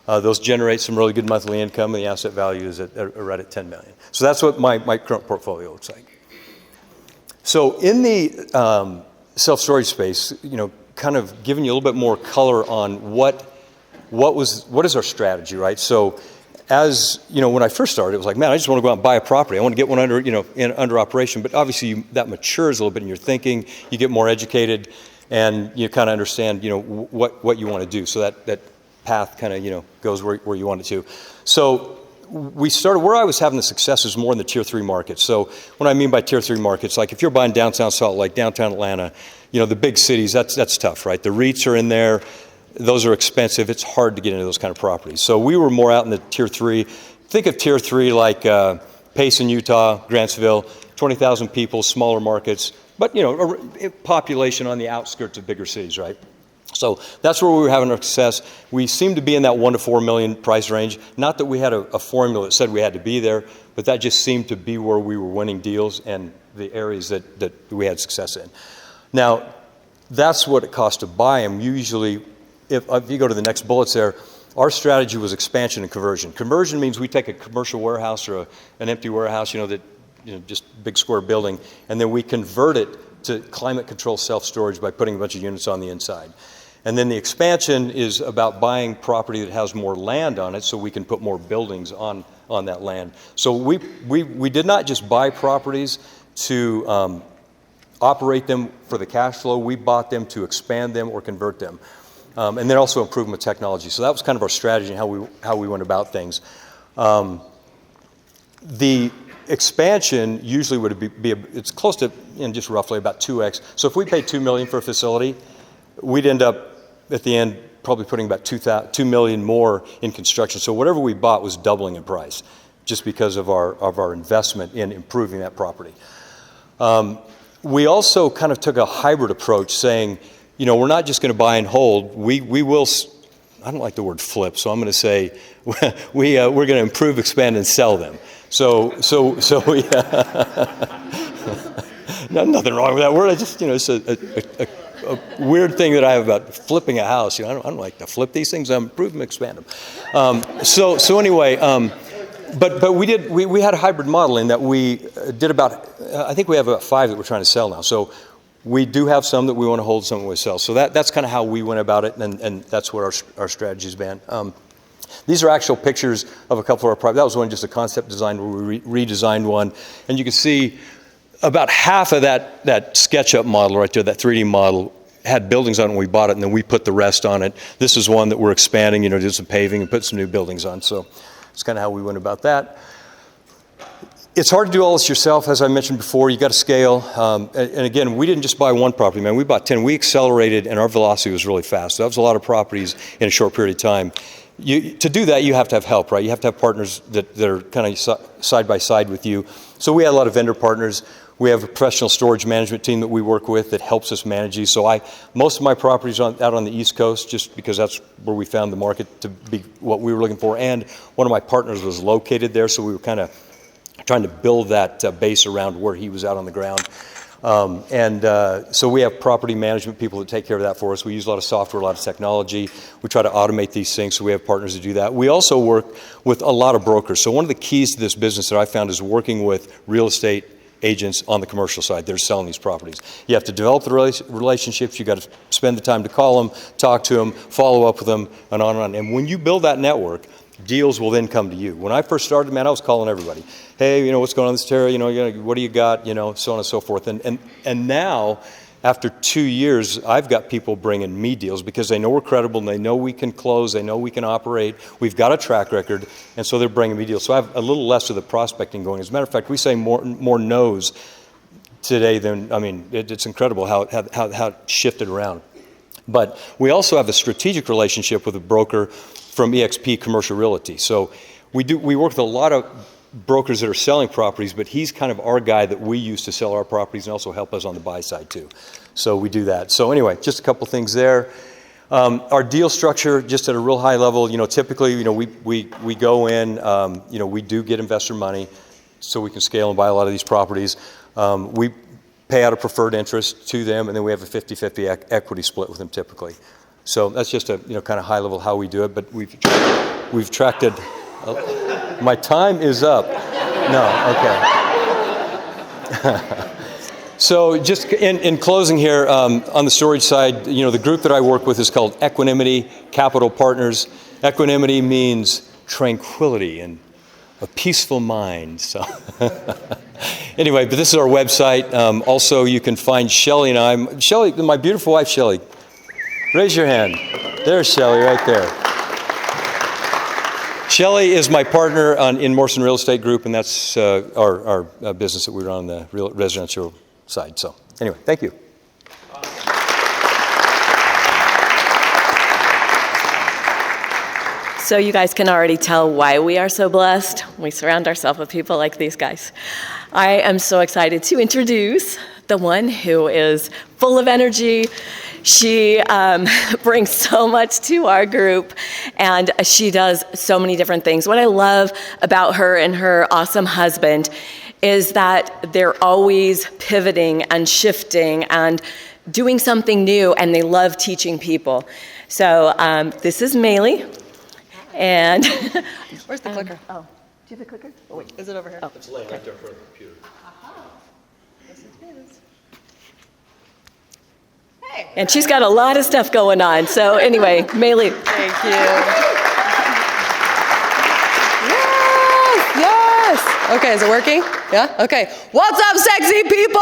Those generate some really good monthly income, and the asset value is right at $10 million. So that's what my current portfolio looks like. So in the self-storage space, kind of giving you a little bit more color on what is our strategy, right? So as when I first started, it was like, man, I just want to go out and buy a property. I want to get one under operation. But obviously that matures a little bit in your thinking. You get more educated, and you kind of understand, what you want to do. So that path kind of, goes where you want it to. So we started where I was having the success is more in the tier 3 markets. So what I mean by tier 3 markets, like if you're buying downtown Salt Lake, downtown Atlanta, the big cities, that's tough, right? The REITs are in there. Those are expensive. It's hard to get into those kind of properties. So we were more out in the tier 3. Think of tier 3 like Payson, Utah, Grantsville, 20,000 people, smaller markets, but a population on the outskirts of bigger cities, right? So that's where we were having our success. We seemed to be in that $1 to $4 million price range. Not that we had a formula that said we had to be there, but that just seemed to be where we were winning deals and the areas that we had success in. Now, that's what it costs to buy them. Usually, if you go to the next bullets there, our strategy was expansion and conversion. Conversion means we take a commercial warehouse or an empty warehouse, just big square building, and then we convert it to climate control self-storage by putting a bunch of units on the inside. And then the expansion is about buying property that has more land on it so we can put more buildings on that land. So we did not just buy properties to operate them for the cash flow. We bought them to expand them or convert them. And then also improve them with technology. So that was kind of our strategy and how we went about things. The expansion usually would be it's close to just roughly about 2x. So if we paid $2 million for a facility, we'd end up at the end probably putting about $2 million more in construction. So whatever we bought was doubling in price, just because of our investment in improving that property. We also kind of took a hybrid approach, saying, you know, we're not just going to buy and hold. We will. I don't like the word flip, so I'm going to say we're going to improve, expand, and sell them. So we. Nothing wrong with that word. I just, you know, it's a weird thing that I have about flipping a house. You know, I don't like to flip these things. I'm improve them, expand them. So anyway. But we had a hybrid model in that we did about, I think we have about 5 that we're trying to sell now. So we do have some that we want to hold, some that we sell. So that's kind of how we went about it, and that's what our strategy's been. These are actual pictures of a couple of our properties. That was one, just a concept design where we redesigned one. And you can see about half of that SketchUp model right there, that 3D model, had buildings on it when we bought it, and then we put the rest on it. This is one that we're expanding, you know, did some paving and put some new buildings on. So it's kind of how we went about that. It's hard to do all this yourself, as I mentioned before. You got to scale. And again, we didn't just buy one property, man. We bought 10. We accelerated, and our velocity was really fast. So that was a lot of properties in a short period of time. To do that, you have to have help, right? You have to have partners that are kind of side by side with you. So we had a lot of vendor partners. We have a professional storage management team that we work with that helps us manage these. So most of my properties out on the East Coast, just because that's where we found the market to be what we were looking for. And one of my partners was located there, so we were kind of trying to build that base around where he was out on the ground. So we have property management people that take care of that for us. We use a lot of software, a lot of technology. We try to automate these things, so we have partners that do that. We also work with a lot of brokers. So one of the keys to this business that I found is working with real estate agents on the commercial side that are selling these properties. You have to develop the relationships. You got to spend the time to call them, talk to them, follow up with them, and on and on. And when you build that network, deals will then come to you. When I first started, man, I was calling everybody. Hey, you know, what's going on in this area? You know, what do you got? You know, so on and so forth. And now, after 2 years, I've got people bringing me deals because they know we're credible and they know we can close, they know we can operate. We've got a track record, and so they're bringing me deals. So I have a little less of the prospecting going. As a matter of fact, we say more no's today than, I mean, it's incredible how it shifted around. But we also have a strategic relationship with a broker from eXp Commercial Realty. So we work with a lot of brokers that are selling properties, but he's kind of our guy that we use to sell our properties and also help us on the buy side too. So we do that. So anyway, just a couple things there. Our deal structure, just at a real high level, you know, typically, you know, we go in, you know, we do get investor money so we can scale and buy a lot of these properties. We pay out a preferred interest to them, and then we have a 50-50 equity split with them typically. So that's just a, you know, kind of high level how we do it, but we've attracted. My time is up. No, okay. So just in closing here, on the storage side, you know, the group that I work with is called Equanimity Capital Partners. Equanimity means tranquility and a peaceful mind. So anyway, but this is our website. Also, you can find Shelly and I. Shelly, my beautiful wife, Shelly. Raise your hand. There's Shelly right there. Shelly is my partner in Morrison Real Estate Group, and that's our business that we run on the residential side. So anyway, thank you. So you guys can already tell why we are so blessed. We surround ourselves with people like these guys. I am so excited to introduce the one who is full of energy. She brings so much to our group, and she does so many different things. What I love about her and her awesome husband is that they're always pivoting and shifting and doing something new, and they love teaching people. So this is Maylee. And where's the clicker? Oh, do you have the clicker? Oh, wait, is it over here? Oh. It's laying right there in front of the computer. Yes, it is. And she's got a lot of stuff going on. So anyway, Maylee. Thank you. Yes. Okay, is it working? Yeah? Okay. What's up, sexy people?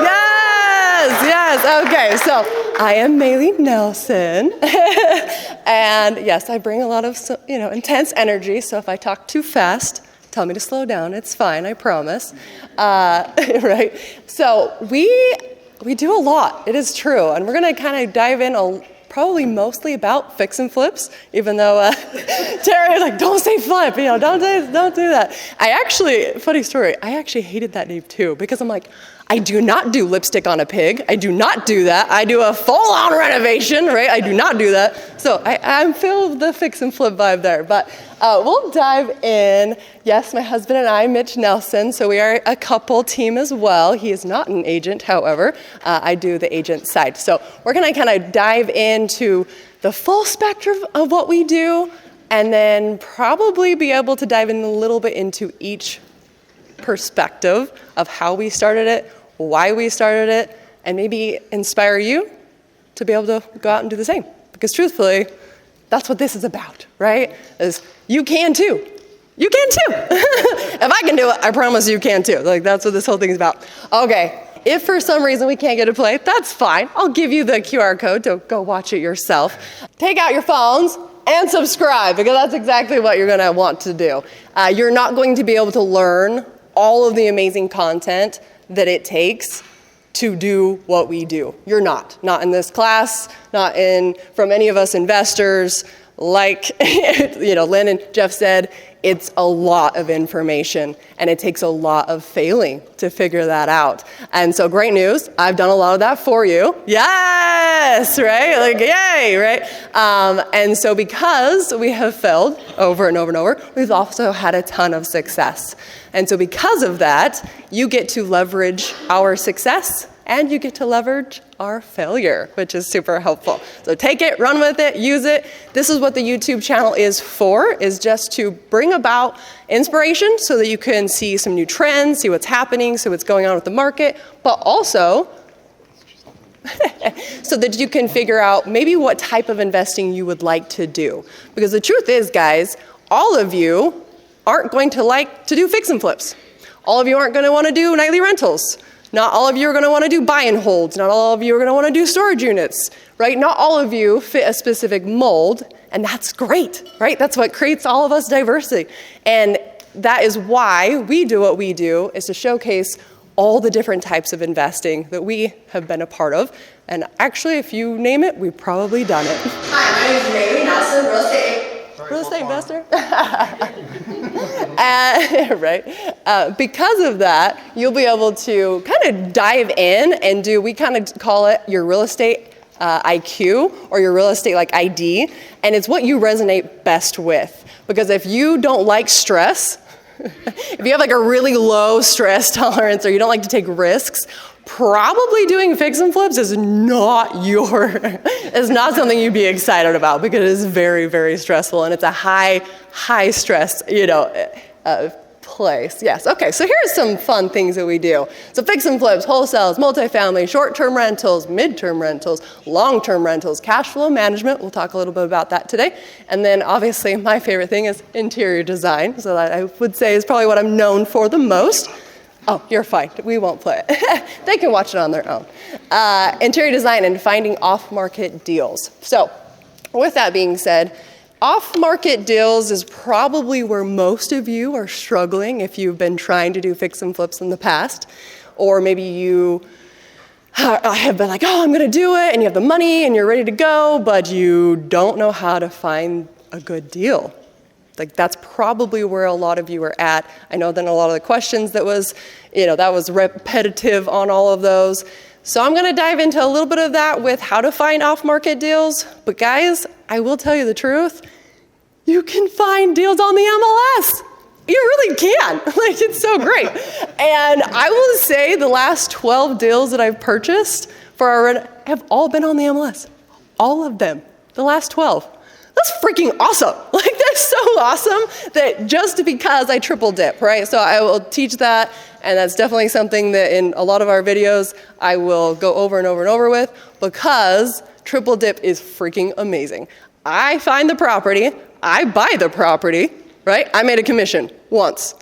Yes. Okay, so I am Maylee Nelson. And yes, I bring a lot of, intense energy. So if I talk too fast, tell me to slow down. It's fine, I promise. Right? So we do a lot. It is true. And we're going to kind of dive in probably mostly about fix and flips, even though Terry was like, don't say flip, don't do that. Funny story, I actually hated that name too, because I'm like, I do not do lipstick on a pig. I do not do that. I do a full-on renovation, right? I do not do that. So I'm filled with the fix and flip vibe there. But we'll dive in. Yes, my husband and I, Mitch Nelson, so we are a couple team as well. He is not an agent, however. I do the agent side. So we're going to kind of dive into the full spectrum of what we do, and then probably be able to dive in a little bit into each perspective of how we started it, why we started it, and maybe inspire you to be able to go out and do the same. Because truthfully, that's what this is about, right? Is you can too. You can too. If I can do it, I promise you can too. Like, that's what this whole thing is about. Okay, if for some reason we can't get to play, that's fine. I'll give you the QR code to go watch it yourself. Take out your phones and subscribe, because that's exactly what you're gonna want to do. You're not going to be able to learn all of the amazing content that it takes to do what we do. You're not in this class, not from any of us investors. Like Lynn and Jeff said, it's a lot of information, and it takes a lot of failing to figure that out. And so great news, I've done a lot of that for you. Yes, right? Like, yay, right? And so because we have failed over and over and over, we've also had a ton of success. And so because of that, you get to leverage our success, and you get to leverage our failure, which is super helpful. So take it, run with it, use it. This is what the YouTube channel is for, is just to bring about inspiration so that you can see some new trends, see what's happening, see what's going on with the market, but also so that you can figure out maybe what type of investing you would like to do. Because the truth is, guys, all of you aren't going to like to do fix and flips. All of you aren't going to want to do nightly rentals. Not all of you are going to want to do buy and holds. Not all of you are going to want to do storage units, right? Not all of you fit a specific mold, and that's great, right? That's what creates all of us diversity. And that is why we do what we do, is to showcase all the different types of investing that we have been a part of. And actually, if you name it, we've probably done it. Hi, my name is Mary Nelson, real estate investor. Right? Because of that, you'll be able to kind of dive in and we kind of call it your real estate IQ, or your real estate ID, and it's what you resonate best with. Because if you don't like stress, if you have like a really low stress tolerance, or you don't like to take risks, probably doing fix and flips is not something you'd be excited about, because it is very, very stressful, and it's a high stress, place. Yes. Okay. So here's some fun things that we do. So fix and flips, wholesales, multifamily, short-term rentals, mid-term rentals, long-term rentals, cash flow management. We'll talk a little bit about that today. And then obviously my favorite thing is interior design. So that I would say is probably what I'm known for the most. Oh, you're fine. We won't play it. They can watch it on their own. Interior design and finding off-market deals. So with that being said, off-market deals is probably where most of you are struggling if you've been trying to do fix and flips in the past. Or maybe you have been like, oh, I'm going to do it, and you have the money and you're ready to go, but you don't know how to find a good deal. Like, that's probably where a lot of you are at. I know then a lot of the questions that was repetitive on all of those. So I'm going to dive into a little bit of that with how to find off-market deals. But guys, I will tell you the truth. You can find deals on the MLS. You really can. Like, it's so great. And I will say the last 12 deals that I've purchased for our rent have all been on the MLS. All of them. The last 12. That's freaking awesome. Like, that's so awesome that just because I triple dip, right? So I will teach that, and that's definitely something that in a lot of our videos I will go over and over and over with, because triple dip is freaking amazing. I find the property, I buy the property, right? I made a commission once.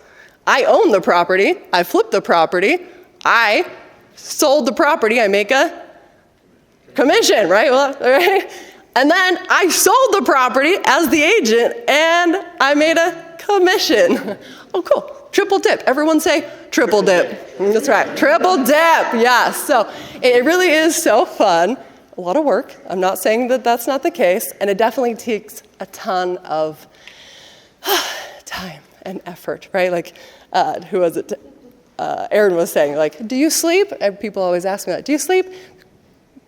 I own the property, I flip the property, I sold the property, I make a commission, right? Well, right? And then I sold the property as the agent, and I made a commission. Oh, cool. Triple dip. Everyone say triple dip. That's right. Triple dip. Yes. So it really is so fun. A lot of work. I'm not saying that that's not the case. And it definitely takes a ton of time and effort, right? Like, who was it? Aaron was saying, like, do you sleep? And people always ask me that. Do you sleep?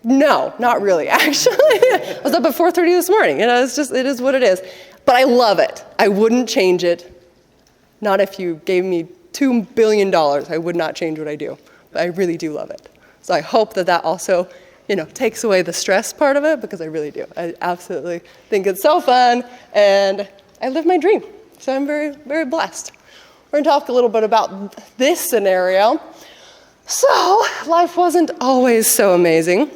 No, not really, actually. I was up at 4:30 this morning. You know, it is what it is. But I love it. I wouldn't change it. Not if you gave me $2 billion. I would not change what I do. But I really do love it. So I hope that also, takes away the stress part of it, because I really do. I absolutely think it's so fun, and I live my dream. So I'm very, very blessed. We're gonna talk a little bit about this scenario. So life wasn't always so amazing.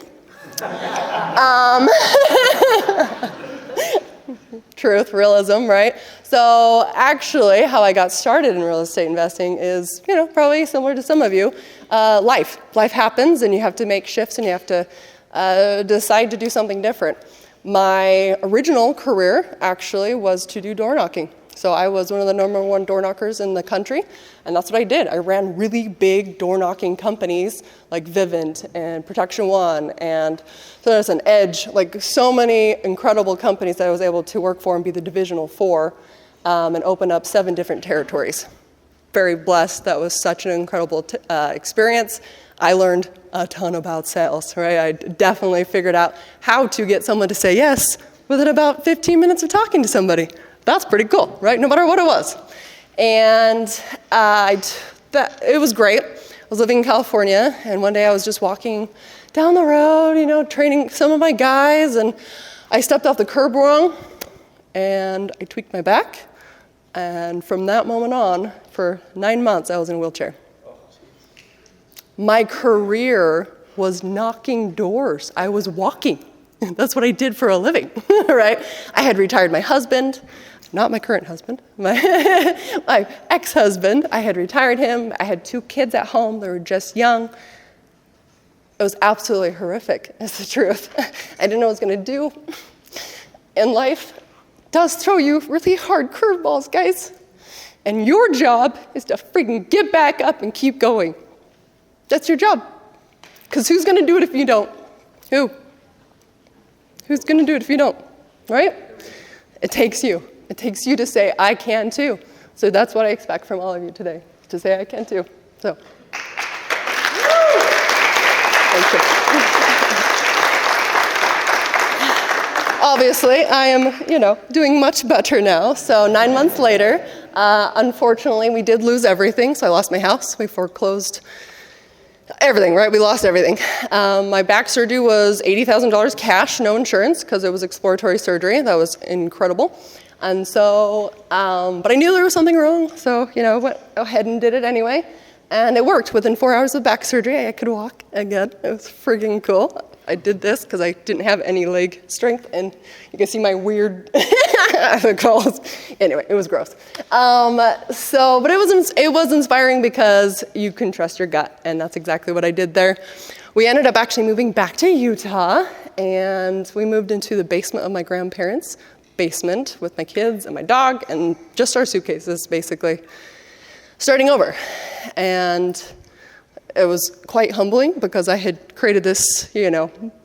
Truth, realism, right? So actually, how I got started in real estate investing is, probably similar to some of you. Life happens, and you have to make shifts, and you have to decide to do something different. My original career actually was to do door knocking. So I was one of the #1 door knockers in the country, and that's what I did. I ran really big door knocking companies like Vivint and Protection One and an Edge, like so many incredible companies that I was able to work for and be the divisional for, and open up 7 different territories. Very blessed. That was such an incredible experience. I learned a ton about sales, right? I definitely figured out how to get someone to say yes within about 15 minutes of talking to somebody. That's pretty cool, right? No matter what it was. And it was great. I was living in California, and one day I was just walking down the road, training some of my guys, and I stepped off the curb wrong, and I tweaked my back. And from that moment on, for 9 months, I was in a wheelchair. My career was knocking doors. I was walking. That's what I did for a living, right? I had retired my husband, not my current husband, my ex-husband. I had retired him. I had 2 kids at home. They were just young. It was absolutely horrific, is the truth. I didn't know what I was going to do. And life does throw you really hard curveballs, guys. And your job is to freaking get back up and keep going. That's your job. Because who's going to do it if you don't? Who? Who's going to do it if you don't, right? It takes you. It takes you to say, I can too. So that's what I expect from all of you today, to say I can too. So, thank you. Obviously, I am, doing much better now. So 9 months later, unfortunately, we did lose everything. So I lost my house. We foreclosed everything, right? We lost everything. My back surgery was $80,000 cash, no insurance, because it was exploratory surgery. That was incredible. And so, but I knew there was something wrong. So, went ahead and did it anyway. And it worked. Within 4 hours of back surgery, I could walk again. It was friggin' cool. I did this because I didn't have any leg strength. And you can see my weird calls. Anyway, it was gross. But it was inspiring because you can trust your gut. And that's exactly what I did there. We ended up actually moving back to Utah. And we moved into the basement of my grandparents' basement with my kids and my dog and just our suitcases, basically, starting over. And it was quite humbling because I had created this,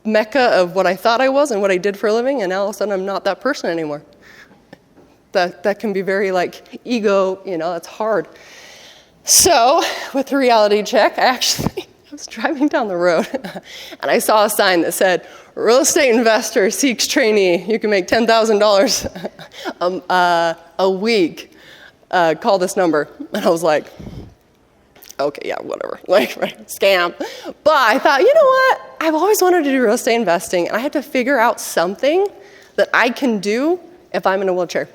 mecca of what I thought I was and what I did for a living, and now all of a sudden I'm not that person anymore. That can be very ego, it's hard. So with the reality check, I was driving down the road and I saw a sign that said, real estate investor seeks trainee. You can make $10,000 a week. Call this number. And I was like, okay, yeah, whatever, right, scam. But I thought, you know what? I've always wanted to do real estate investing, and I had to figure out something that I can do if I'm in a wheelchair.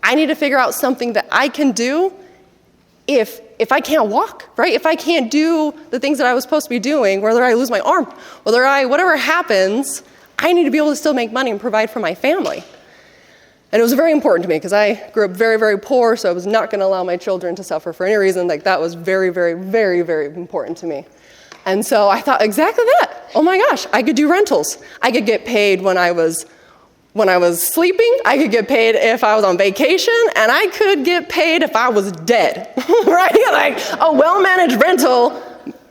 I need to figure out something that I can do if I can't walk, right? If I can't do the things that I was supposed to be doing, whether I lose my arm, whatever happens, I need to be able to still make money and provide for my family. And it was very important to me because I grew up very, very poor, so I was not going to allow my children to suffer for any reason. That was very, very, very, very important to me. And so I thought exactly that. Oh my gosh, I could do rentals. I could get paid when I was sleeping. I could get paid if I was on vacation, and I could get paid if I was dead, right? A well-managed rental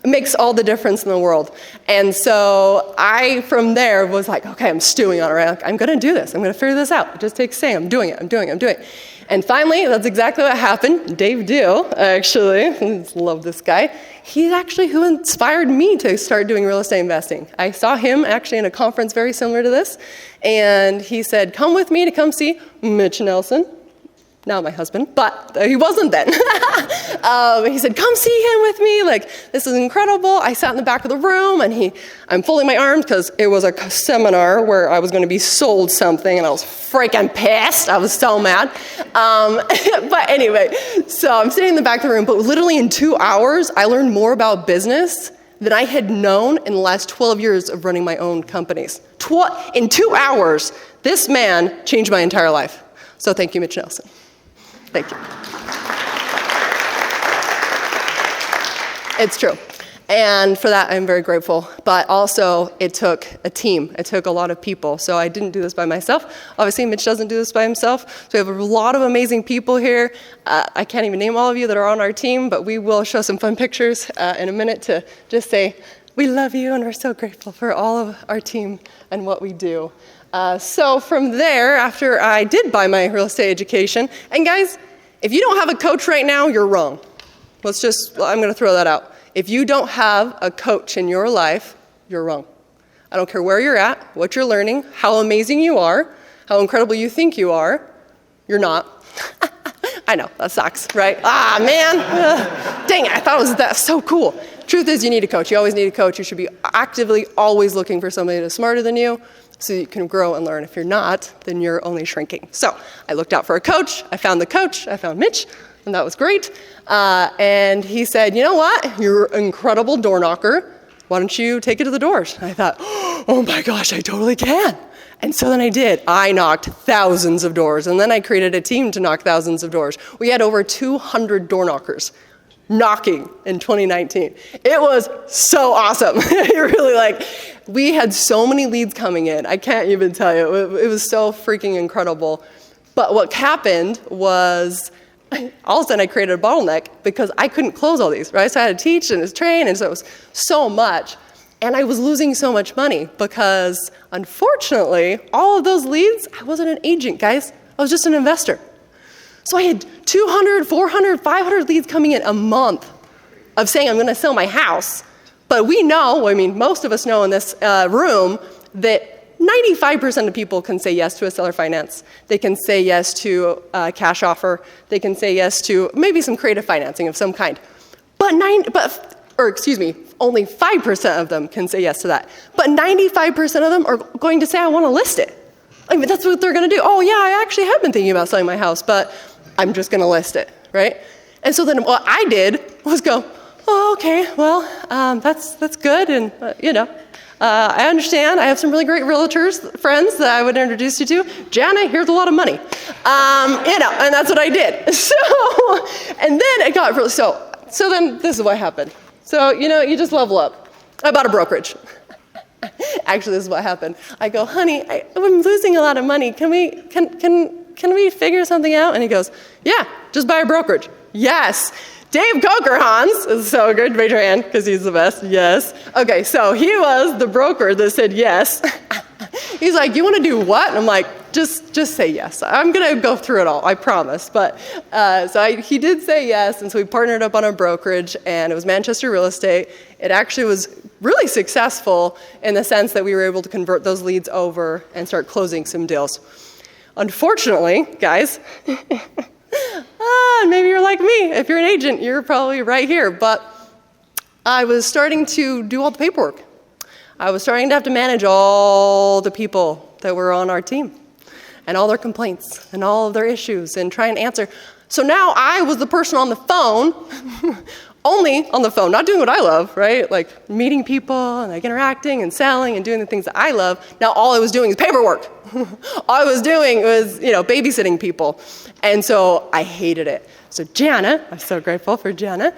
makes all the difference in the world. And so I, from there, was like, okay, I'm stewing on it, right? I'm going to do this. I'm going to figure this out. It just takes saying, I'm doing it. And finally, that's exactly what happened. Dave Deal, actually, love this guy. He's actually who inspired me to start doing real estate investing. I saw him actually in a conference very similar to this, and he said, come with me to come see Mitch Nelson. Now my husband, but he wasn't then. He said, come see him with me. Like, this is incredible. I sat in the back of the room, and I'm folding my arms because it was a seminar where I was going to be sold something, and I was freaking pissed. I was so mad. But anyway, so I'm sitting in the back of the room, but literally in 2 hours, I learned more about business than I had known in the last 12 years of running my own companies. In 2 hours, this man changed my entire life. So thank you, Mitch Nelson. Thank you. It's true. And for that, I'm very grateful. But also, it took a team. It took a lot of people. So I didn't do this by myself. Obviously, Mitch doesn't do this by himself. So we have a lot of amazing people here. I can't even name all of you that are on our team, but we will show some fun pictures in a minute to just say, we love you, and we're so grateful for all of our team and what we do. So from there, after I did buy my real estate education, and guys, if you don't have a coach right now, you're wrong. I'm going to throw that out. If you don't have a coach in your life, you're wrong. I don't care where you're at, what you're learning, how amazing you are, how incredible you think you are, you're not. I know, that sucks, right? Man, dang it, I thought it was that so cool. Truth is, you need a coach. You always need a coach. You should be actively always looking for somebody that's smarter than you, so you can grow and learn. If you're not, then you're only shrinking. So I looked out for a coach. I found the coach. I found Mitch, and that was great. And he said, you know what? You're an incredible door knocker. Why don't you take it to the doors? And I thought, oh my gosh, I totally can. And so then I did. I knocked thousands of doors, and then I created a team to knock thousands of doors. We had over 200 door knockers knocking in 2019. It was so awesome. We had so many leads coming in. I can't even tell you. It was so freaking incredible. But what happened was all of a sudden I created a bottleneck because I couldn't close all these, right? So I had to teach and train, and so it was so much. And I was losing so much money because, unfortunately, all of those leads, I wasn't an agent, guys. I was just an investor. So I had 200, 400, 500 leads coming in a month of saying I'm going to sell my house. But we know, most of us know in this room that 95% of people can say yes to a seller finance. They can say yes to a cash offer. They can say yes to maybe some creative financing of some kind. Only 5% of them can say yes to that. But 95% of them are going to say, I want to list it. That's what they're going to do. Oh, yeah, I actually have been thinking about selling my house, but I'm just going to list it, right? And so then what I did was go, oh, okay, well, that's good, and, I understand. I have some really great realtors, friends that I would introduce you to. Jana, here's a lot of money. And that's what I did. And then it got really, so then this is what happened. So, you just level up. I bought a brokerage. Actually, this is what happened. I go, honey, I'm losing a lot of money. Can we figure something out? And he goes, yeah, just buy a brokerage. Yes. Dave Coker-Hans is so good. Raise your hand because he's the best. Yes. Okay, so he was the broker that said yes. He's like, you want to do what? And I'm like, just say yes. I'm going to go through it all, I promise. But he did say yes, and so we partnered up on a brokerage, and it was Manchester Real Estate. It actually was really successful in the sense that we were able to convert those leads over and start closing some deals. Unfortunately, guys, maybe you're like me. If you're an agent, you're probably right here. But I was starting to do all the paperwork. I was starting to have to manage all the people that were on our team and all their complaints and all of their issues and try and answer. So now I was the person on the phone, only on the phone, not doing what I love, right? Like meeting people and like interacting and selling and doing the things that I love. Now all I was doing is paperwork. All I was doing was, babysitting people. And so I hated it. So Jana, I'm so grateful for Jana,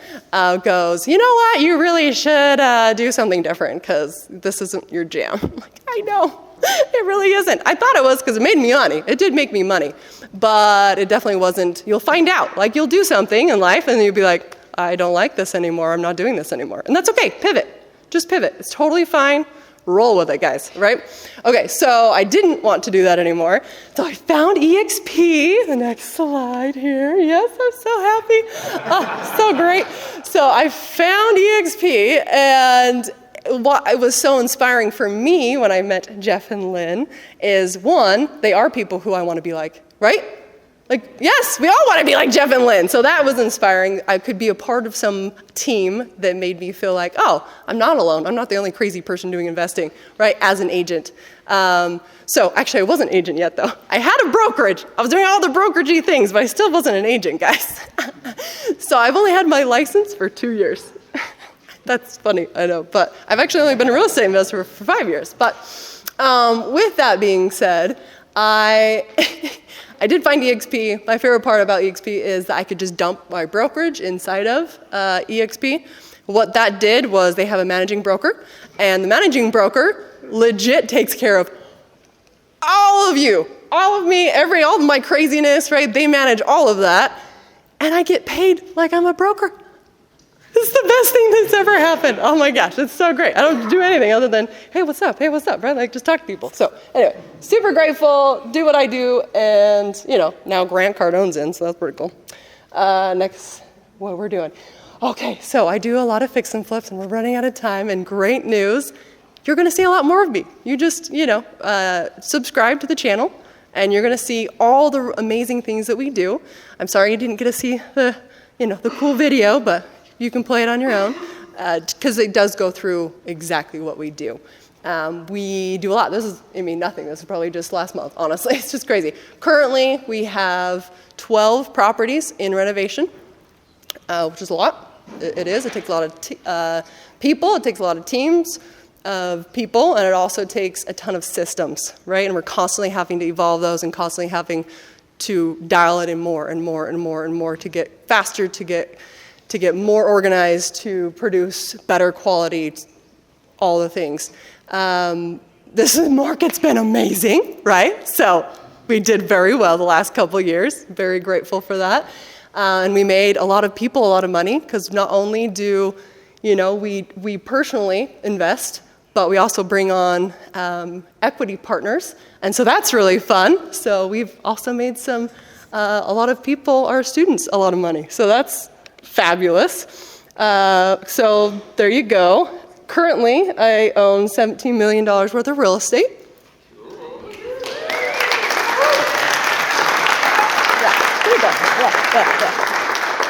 goes, you know what? You really should do something different because this isn't your jam. I'm like, I know. It really isn't. I thought it was because it made me money. It did make me money. But it definitely wasn't. You'll find out. Like you'll do something in life and you'll be like, I don't like this anymore. I'm not doing this anymore. And that's okay. Pivot. Just pivot. It's totally fine. roll with it, guys, right? Okay, so I didn't want to do that anymore. So I found EXP, the next slide here. Yes, I'm so happy. Oh, so great. So I found EXP, and what was so inspiring for me when I met Jeff and Lynn is, one, they are people who I want to be like, right? Like, yes, we all want to be like Jeff and Lynn. So that was inspiring. I could be a part of some team that made me feel like, oh, I'm not alone. I'm not the only crazy person doing investing, right, as an agent. So actually, I wasn't an agent yet, though. I had a brokerage. I was doing all the brokeragey things, but I still wasn't an agent, guys. So I've only had my license for 2 years. That's funny, I know. But I've actually only been a real estate investor for 5 years. But with that being said, I did find EXP. My favorite part about EXP is that I could just dump my brokerage inside of EXP. What that did was they have a managing broker, and the managing broker legit takes care of all of you, all of me, all of my craziness, right? They manage all of that, and I get paid like I'm a broker. This is the best thing that's ever happened. Oh my gosh, it's so great. I don't do anything other than, hey, what's up? Hey, what's up, right? Like, just talk to people. So anyway, super grateful, do what I do, and now Grant Cardone's in, so that's pretty cool. Next, what we're doing. Okay, so I do a lot of fix and flips, and we're running out of time, and great news, you're gonna see a lot more of me. You just, subscribe to the channel, and you're gonna see all the amazing things that we do. I'm sorry you didn't get to see the cool video, but you can play it on your own, because it does go through exactly what we do. We do a lot. This is nothing. This is probably just last month, honestly. It's just crazy. Currently, we have 12 properties in renovation, which is a lot. It is. It takes a lot of people. It takes a lot of teams of people, and it also takes a ton of systems, right? And we're constantly having to evolve those and constantly having to dial it in more and more and more and more to get faster, to get more organized, to produce better quality, all the things. This market's been amazing, right? So we did very well the last couple of years. Very grateful for that. And we made a lot of people a lot of money, because not only do we personally invest, but we also bring on equity partners. And so that's really fun. So we've also made a lot of people, our students, a lot of money. So that's fabulous. So there you go. Currently, I own $17 million worth of real estate. Yeah, there you go. Yeah.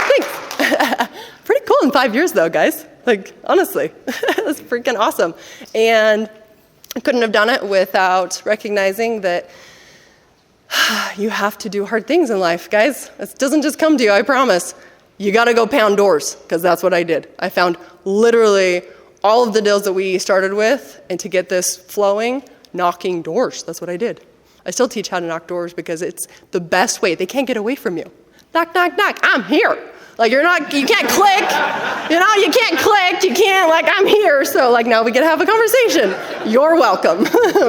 Thanks. Pretty cool in 5 years, though, guys. Like, honestly, that's freaking awesome. And I couldn't have done it without recognizing that you have to do hard things in life, guys. It doesn't just come to you, I promise. You got to go pound doors, because that's what I did. I found literally all of the deals that we started with, and to get this flowing, knocking doors. That's what I did. I still teach how to knock doors, because it's the best way. They can't get away from you. Knock, knock, knock. I'm here. Like, you can't click. You can't click. You can't, I'm here. So, now we get to have a conversation. You're welcome,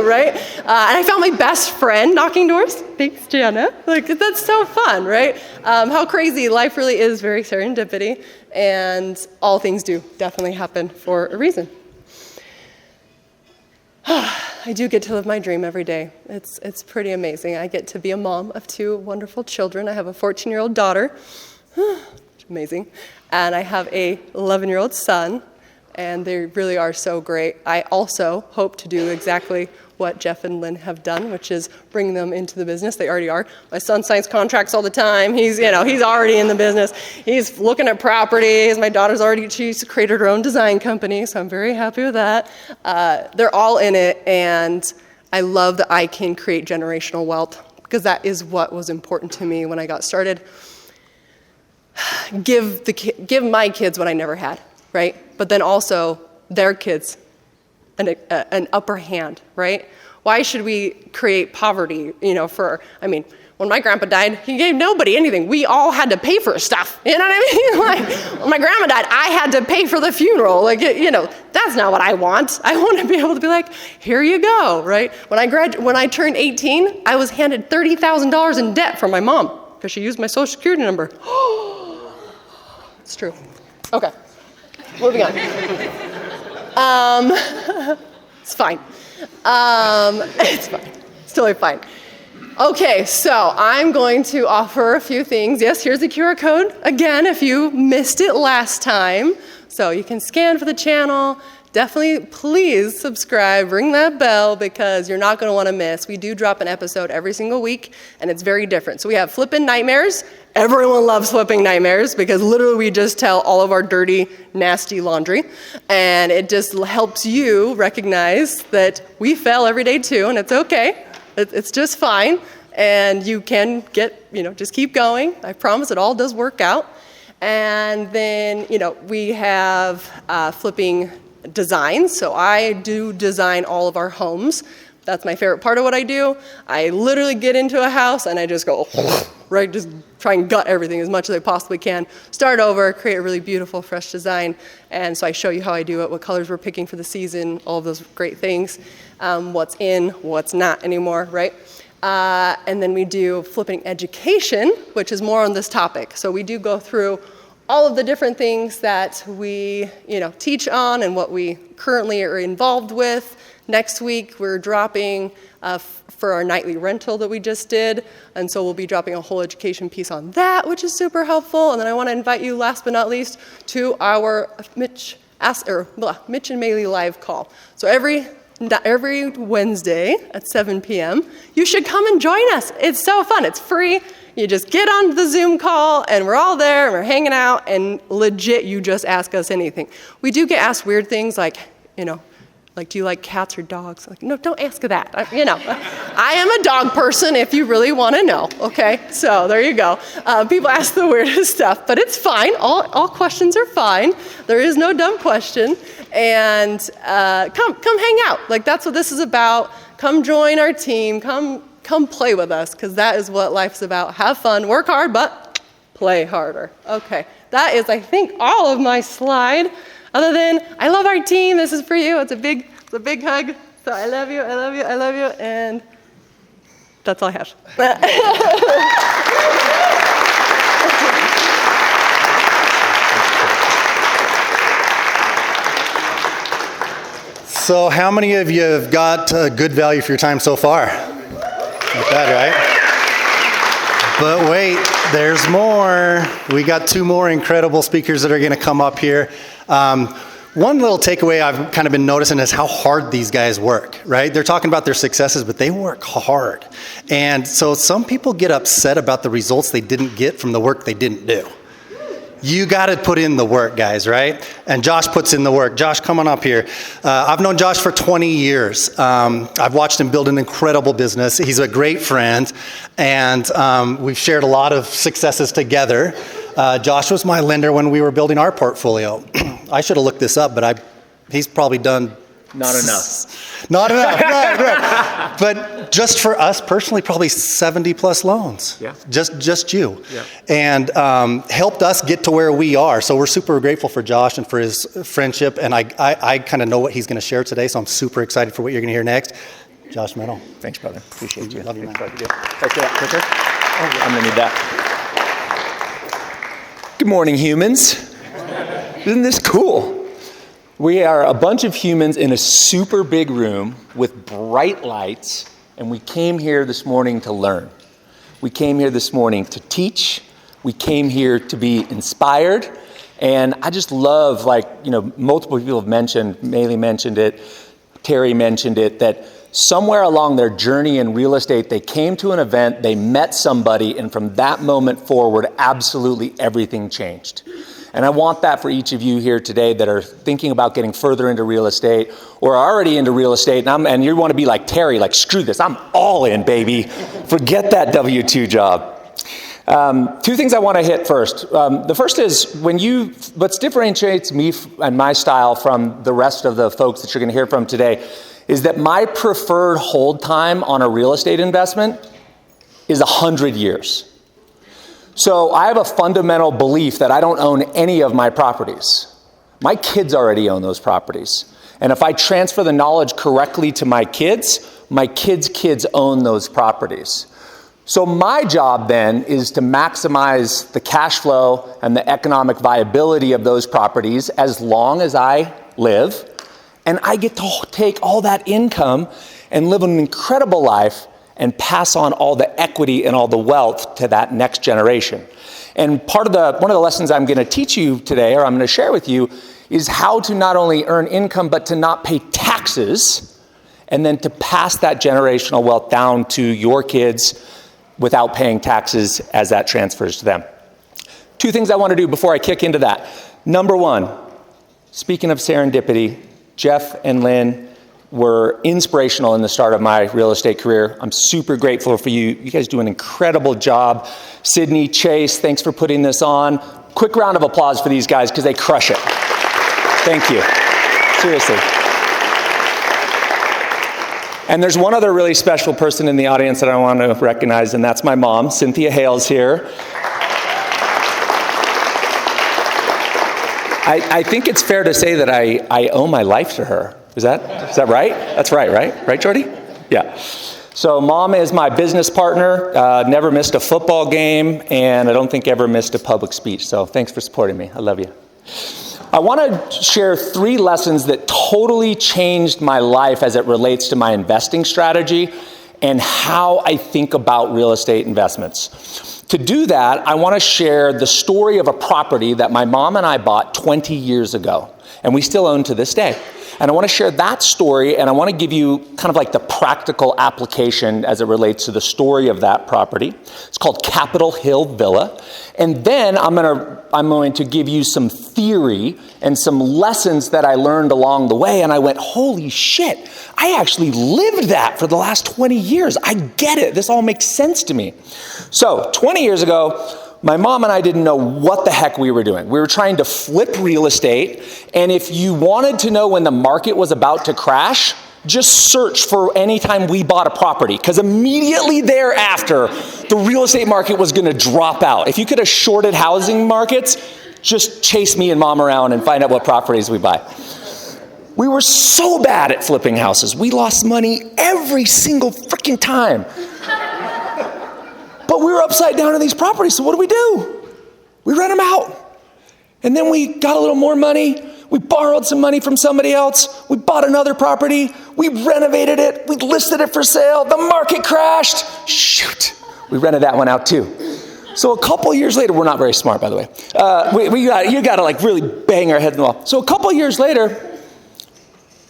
right? And I found my best friend knocking doors. Thanks, Jana. That's so fun, right? How crazy. Life really is very serendipity, and all things do definitely happen for a reason. I do get to live my dream every day. It's pretty amazing. I get to be a mom of 2 wonderful children. I have a 14-year-old daughter. Amazing. And I have a 11-year-old son, and they really are so great. I also hope to do exactly what Jeff and Lynn have done, which is bring them into the business. They already are. My son signs contracts all the time. He's already in the business. He's looking at properties. My daughter's she's created her own design company, so I'm very happy with that. They're all in it, and I love that I can create generational wealth, because that is what was important to me when I got started. Give my kids what I never had, right? But then also their kids an upper hand, right? Why should we create poverty, when my grandpa died, he gave nobody anything. We all had to pay for stuff, you know what I mean? When my grandma died, I had to pay for the funeral. That's not what I want. I want to be able to be like, here you go, right? When I turned 18, I was handed $30,000 in debt from my mom, because she used my social security number. It's true. Okay, moving on. It's fine. It's fine. It's totally fine. Okay, so I'm going to offer a few things. Yes, here's the QR code. Again, if you missed it last time. So you can scan for the channel. Definitely, please subscribe, ring that bell, because you're not going to want to miss. We do drop an episode every single week, and it's very different. So we have Flippin' Nightmares. Everyone loves Flipping Nightmares because literally we just tell all of our dirty, nasty laundry. And it just helps you recognize that we fail every day too, and it's okay. It's just fine. And you can just keep going. I promise it all does work out. And then, we have flipping designs. So I do design all of our homes. That's my favorite part of what I do. I literally get into a house and I just go, right, just try and gut everything as much as I possibly can. Start over, create a really beautiful, fresh design. And so I show you how I do it, what colors we're picking for the season, all of those great things, what's in, what's not anymore, right? And then we do flipping education, which is more on this topic. So we do go through all of the different things that we, teach on and what we currently are involved with. Next week, we're dropping for our nightly rental that we just did. And so we'll be dropping a whole education piece on that, which is super helpful. And then I want to invite you, last but not least, to our Mitch and Maylee live call. So every Wednesday at 7 p.m., you should come and join us. It's so fun. It's free. You just get on the Zoom call, and we're all there, and we're hanging out, and legit, you just ask us anything. We do get asked weird things like, do you like cats or dogs? Like, no, don't ask that. I am a dog person if you really want to know, okay? So there you go. People ask the weirdest stuff, but it's fine. All questions are fine. There is no dumb question. And come hang out. Like, that's what this is about. Come join our team. Come play with us, because that is what life's about. Have fun, work hard, but play harder. Okay, that is, I think, all of my slide. Other than, I love our team. This is for you. It's a big hug. So I love you, and that's all I have. So how many of you have got good value for your time so far? Not bad, right? But wait, there's more. We got 2 more incredible speakers that are going to come up here. One little takeaway I've kind of been noticing is how hard these guys work, right? They're talking about their successes, but they work hard. And so some people get upset about the results they didn't get from the work they didn't do. You got to put in the work, guys, right? And Josh puts in the work. Josh, come on up here. I've known Josh for 20 years. I've watched him build an incredible business. He's a great friend, and we've shared a lot of successes together. Josh was my lender when we were building our portfolio. I should have looked this up, but he's probably done... Not enough. Not enough, right. But just for us personally, probably 70 plus loans. Yeah. Just you. Yeah. And helped us get to where we are. So we're super grateful for Josh and for his friendship. And I kind of know what he's going to share today, so I'm super excited for what you're going to hear next. Josh Meadow. Thanks, brother. Appreciate you. Love you, man. Thanks for that, Richard. I'm going to need that. Good morning, humans. Isn't this cool? We are a bunch of humans in a super big room with bright lights, and we came here this morning to learn. We came here this morning to teach. We came here to be inspired. And I just love, multiple people have mentioned, Maylee mentioned it, Terry mentioned it, that somewhere along their journey in real estate, they came to an event, they met somebody, and from that moment forward, absolutely everything changed. And I want that for each of you here today that are thinking about getting further into real estate or are already into real estate, and you want to be like Terry, like, screw this, I'm all in, baby. Forget that W-2 job. 2 things I want to hit first. The first is what differentiates me and my style from the rest of the folks that you're going to hear from today is that my preferred hold time on a real estate investment is 100 years. So I have a fundamental belief that I don't own any of my properties. My kids already own those properties. And if I transfer the knowledge correctly to my kids' kids own those properties. So my job then is to maximize the cash flow and the economic viability of those properties as long as I live, and I get to take all that income and live an incredible life and pass on all the equity and all the wealth to that next generation. And one of the lessons I'm going to teach you today, or I'm going to share with you, is how to not only earn income, but to not pay taxes, and then to pass that generational wealth down to your kids without paying taxes as that transfers to them. 2 things I want to do before I kick into that. Number 1, speaking of serendipity, Jeff and Lynn were inspirational in the start of my real estate career. I'm super grateful for you. You guys do an incredible job. Sydney, Chase, thanks for putting this on. Quick round of applause for these guys because they crush it. Thank you. Seriously. And there's one other really special person in the audience that I want to recognize, and that's my mom, Cynthia Hales here. I think it's fair to say that I owe my life to her. Is that right? That's right? Right, Jordy? Yeah. So Mom is my business partner, never missed a football game, and I don't think ever missed a public speech. So thanks for supporting me. I love you. I want to share 3 lessons that totally changed my life as it relates to my investing strategy and how I think about real estate investments. To do that, I want to share the story of a property that my mom and I bought 20 years ago, and we still own to this day. And I want to share that story, and I want to give you kind of like the practical application as it relates to the story of that property. It's called Capitol Hill Villa. And then I'm going to give you some theory and some lessons that I learned along the way. And I went, holy shit, I actually lived that for the last 20 years. I get it. This all makes sense to me. So 20 years ago, my mom and I didn't know what the heck we were doing. We were trying to flip real estate, and if you wanted to know when the market was about to crash, just search for any time we bought a property, because immediately thereafter, the real estate market was going to drop out. If you could have shorted housing markets, just chase me and Mom around and find out what properties we buy. We were so bad at flipping houses. We lost money every single freaking time. But we were upside down in these properties, so what do? We rent them out. And then we got a little more money. We borrowed some money from somebody else. We bought another property. We renovated it. We listed it for sale. The market crashed. Shoot. We rented that one out too. So a couple years later, we're not very smart, by the way. You got to like really bang our head in the wall. So a couple years later,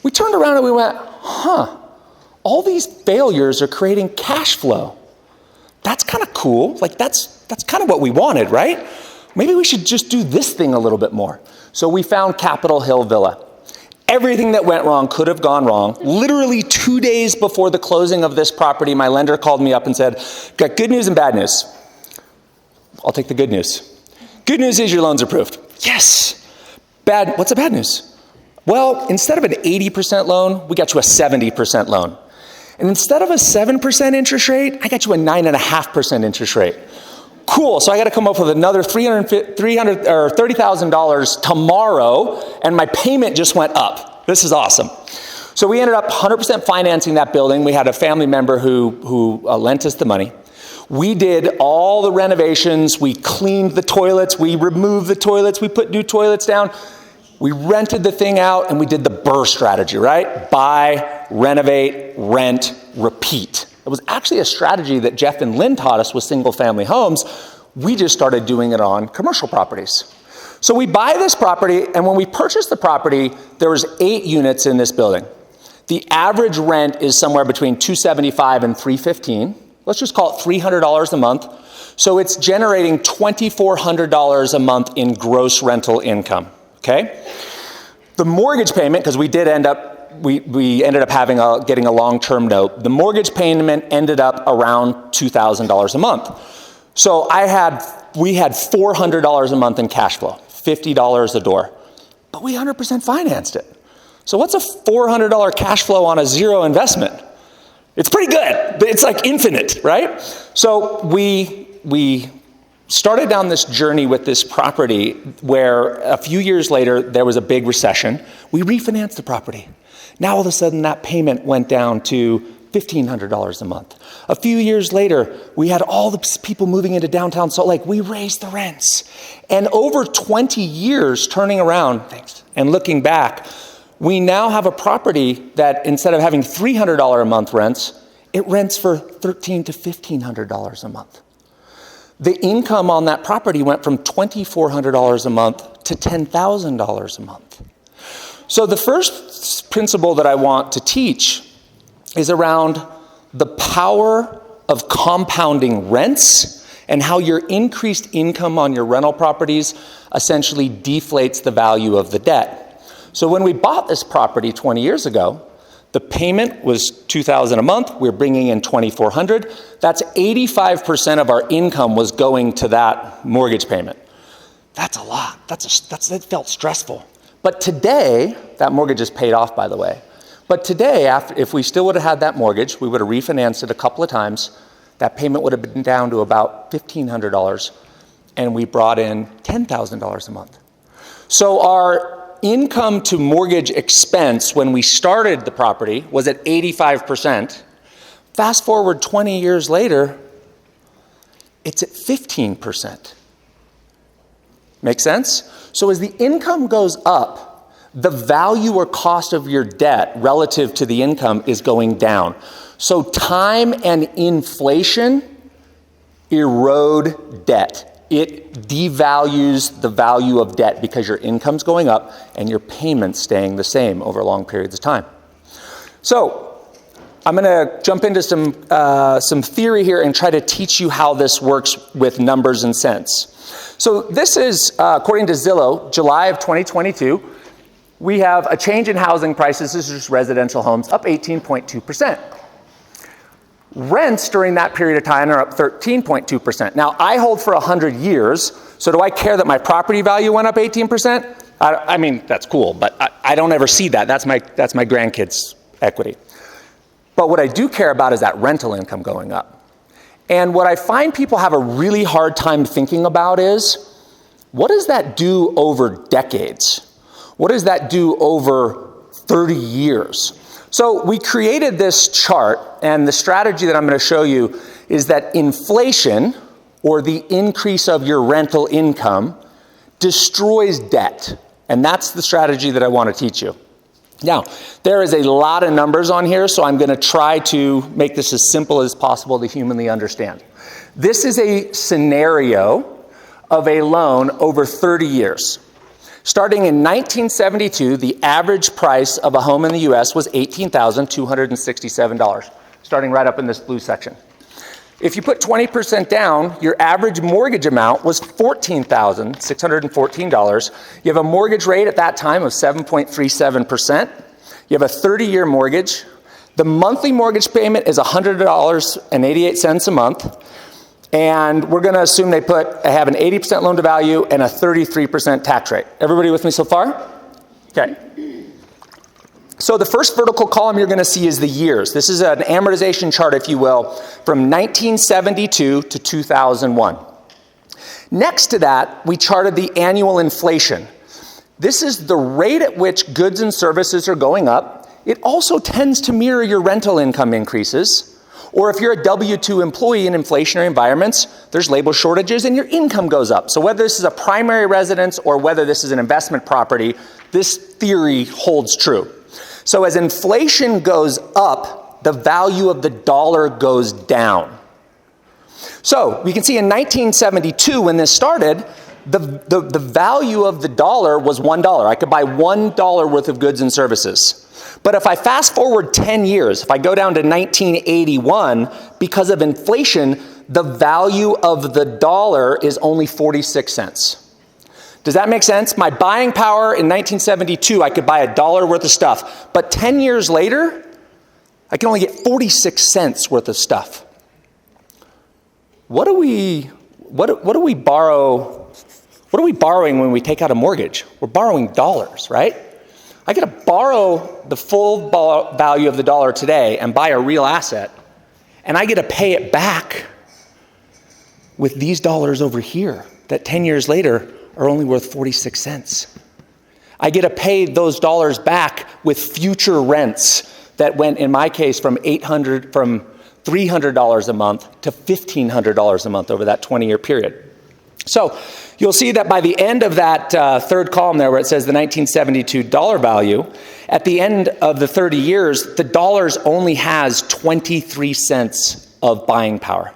we turned around and we went, all these failures are creating cash flow. That's kind of cool. Like that's kind of what we wanted, right? Maybe we should just do this thing a little bit more. So we found Capitol Hill Villa. Everything that went wrong could have gone wrong. Literally 2 days before the closing of this property, my lender called me up and said, got good news and bad news. I'll take the good news. Good news is your loan's approved. Yes. What's the bad news? Well, instead of an 80% loan, we got you a 70% loan. And instead of a 7% interest rate, I got you a 9.5% interest rate. Cool, so I got to come up with another $30,000 tomorrow, and my payment just went up. This is awesome. So we ended up 100% financing that building. We had a family member who lent us the money. We did all the renovations. We cleaned the toilets. We removed the toilets. We put new toilets down. We rented the thing out, and we did the BRRRR strategy, right? Buy, renovate, rent, repeat. It was actually a strategy that Jeff and Lynn taught us with single-family homes. We just started doing it on commercial properties. So we buy this property, and when we purchased the property, there was 8 units in this building. The average rent is somewhere between $275 and $315. Let's just call it $300 a month. So it's generating $2,400 a month in gross rental income. Okay? The mortgage payment, because we ended up getting a long-term note. The mortgage payment ended up around $2,000 a month. So we had $400 a month in cash flow, $50 a door. But we 100% financed it. So what's a $400 cash flow on a zero investment? It's pretty good, but it's like infinite, right? So we started down this journey with this property where a few years later, there was a big recession. We refinanced the property. Now, all of a sudden, that payment went down to $1,500 a month. A few years later, we had all the people moving into downtown Salt Lake. We raised the rents. And over 20 years turning around and looking back, we now have a property that instead of having $300 a month rents, it rents for $1,300 to $1,500 a month. The income on that property went from $2,400 a month to $10,000 a month. So the first principle that I want to teach is around the power of compounding rents and how your increased income on your rental properties essentially deflates the value of the debt. So when we bought this property 20 years ago, the payment was $2,000 a month. We were bringing in $2,400. That's 85% of our income was going to that mortgage payment. That's a lot. That felt stressful. But today, that mortgage is paid off, by the way. But today, if we still would have had that mortgage, we would have refinanced it a couple of times. That payment would have been down to about $1,500, and we brought in $10,000 a month. So our income to mortgage expense when we started the property was at 85%. Fast forward 20 years later, it's at 15%. Make sense? So as the income goes up, the value or cost of your debt relative to the income is going down. So time and inflation erode debt. It devalues the value of debt because your income's going up and your payments staying the same over long periods of time. So I'm going to jump into some theory here and try to teach you how this works with numbers and cents. So this is, according to Zillow, July of 2022. We have a change in housing prices, this is just residential homes, up 18.2%. Rents during that period of time are up 13.2%. Now, I hold for 100 years, so do I care that my property value went up 18%? I mean, that's cool, but I don't ever see that. That's my grandkids' equity. But what I do care about is that rental income going up. And what I find people have a really hard time thinking about is, what does that do over decades? What does that do over 30 years? So we created this chart, and the strategy that I'm going to show you is that inflation, or the increase of your rental income, destroys debt. And that's the strategy that I want to teach you. Now, there is a lot of numbers on here, so I'm going to try to make this as simple as possible to humanly understand. This is a scenario of a loan over 30 years. Starting in 1972, the average price of a home in the U.S. was $18,267, starting right up in this blue section. If you put 20% down, your average mortgage amount was $14,614. You have a mortgage rate at that time of 7.37%. You have a 30-year mortgage. The monthly mortgage payment is $100.88 a month. And we're going to assume they have an 80% loan to value and a 33% tax rate. Everybody with me so far? Okay. So the first vertical column you're going to see is the years. This is an amortization chart, if you will, from 1972 to 2001. Next to that, we charted the annual inflation. This is the rate at which goods and services are going up. It also tends to mirror your rental income increases. Or if you're a W-2 employee in inflationary environments, there's labor shortages and your income goes up. So whether this is a primary residence or whether this is an investment property, this theory holds true. So as inflation goes up, the value of the dollar goes down. So we can see in 1972, when this started, the value of the dollar was $1. I could buy $1 worth of goods and services. But if I fast forward 10 years, if I go down to 1981, because of inflation, the value of the dollar is only 46 cents. Does that make sense? My buying power in 1972, I could buy $1 worth of stuff. But 10 years later, I can only get 46 cents worth of stuff. What do we borrow? What are we borrowing when we take out a mortgage? We're borrowing dollars, right? I get to borrow the full value of the dollar today and buy a real asset, and I get to pay it back with these dollars over here that 10 years later are only worth 46 cents. I get to pay those dollars back with future rents that went, in my case, from $300 a month to $1,500 a month over that 20-year period. So you'll see that by the end of that third column there where it says the 1972 dollar value, at the end of the 30 years, the dollars only has 23 cents of buying power.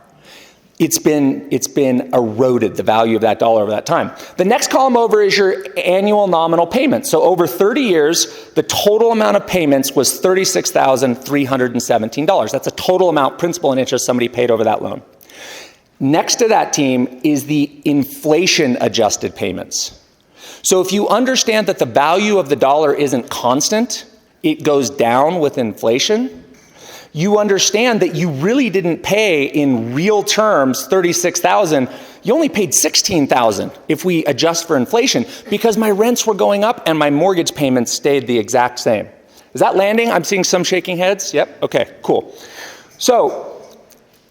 It's been eroded, the value of that dollar over that time. The next column over is your annual nominal payments. So over 30 years, the total amount of payments was $36,317. That's a total amount, principal and interest, somebody paid over that loan. Next to that team is the inflation-adjusted payments. So if you understand that the value of the dollar isn't constant, it goes down with inflation, you understand that you really didn't pay in real terms $36,000. You only paid $16,000 if we adjust for inflation because my rents were going up and my mortgage payments stayed the exact same. Is that landing? I'm seeing some shaking heads. Yep. Okay, cool.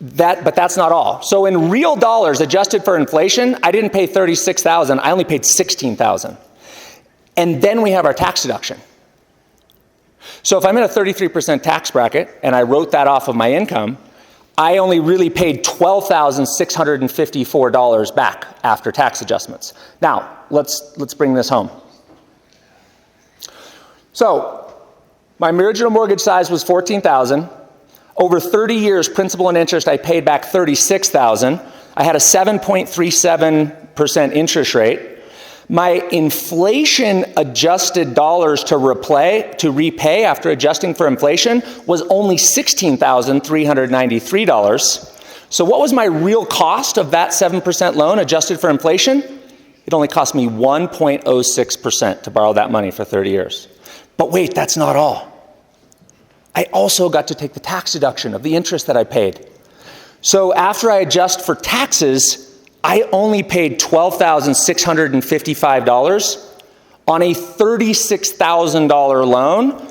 But that's not all. So in real dollars adjusted for inflation, I didn't pay $36,000. I only paid $16,000. And then we have our tax deduction. So if I'm in a 33% tax bracket and I wrote that off of my income, I only really paid $12,654 back after tax adjustments. Now, let's bring this home. So my original mortgage size was $14,000. Over 30 years, principal and interest, I paid back $36,000. I had a 7.37% interest rate. My inflation-adjusted dollars to repay after adjusting for inflation was only $16,393. So what was my real cost of that 7% loan adjusted for inflation? It only cost me 1.06% to borrow that money for 30 years. But wait, that's not all. I also got to take the tax deduction of the interest that I paid. So after I adjust for taxes, I only paid $12,655 on a $36,000 loan.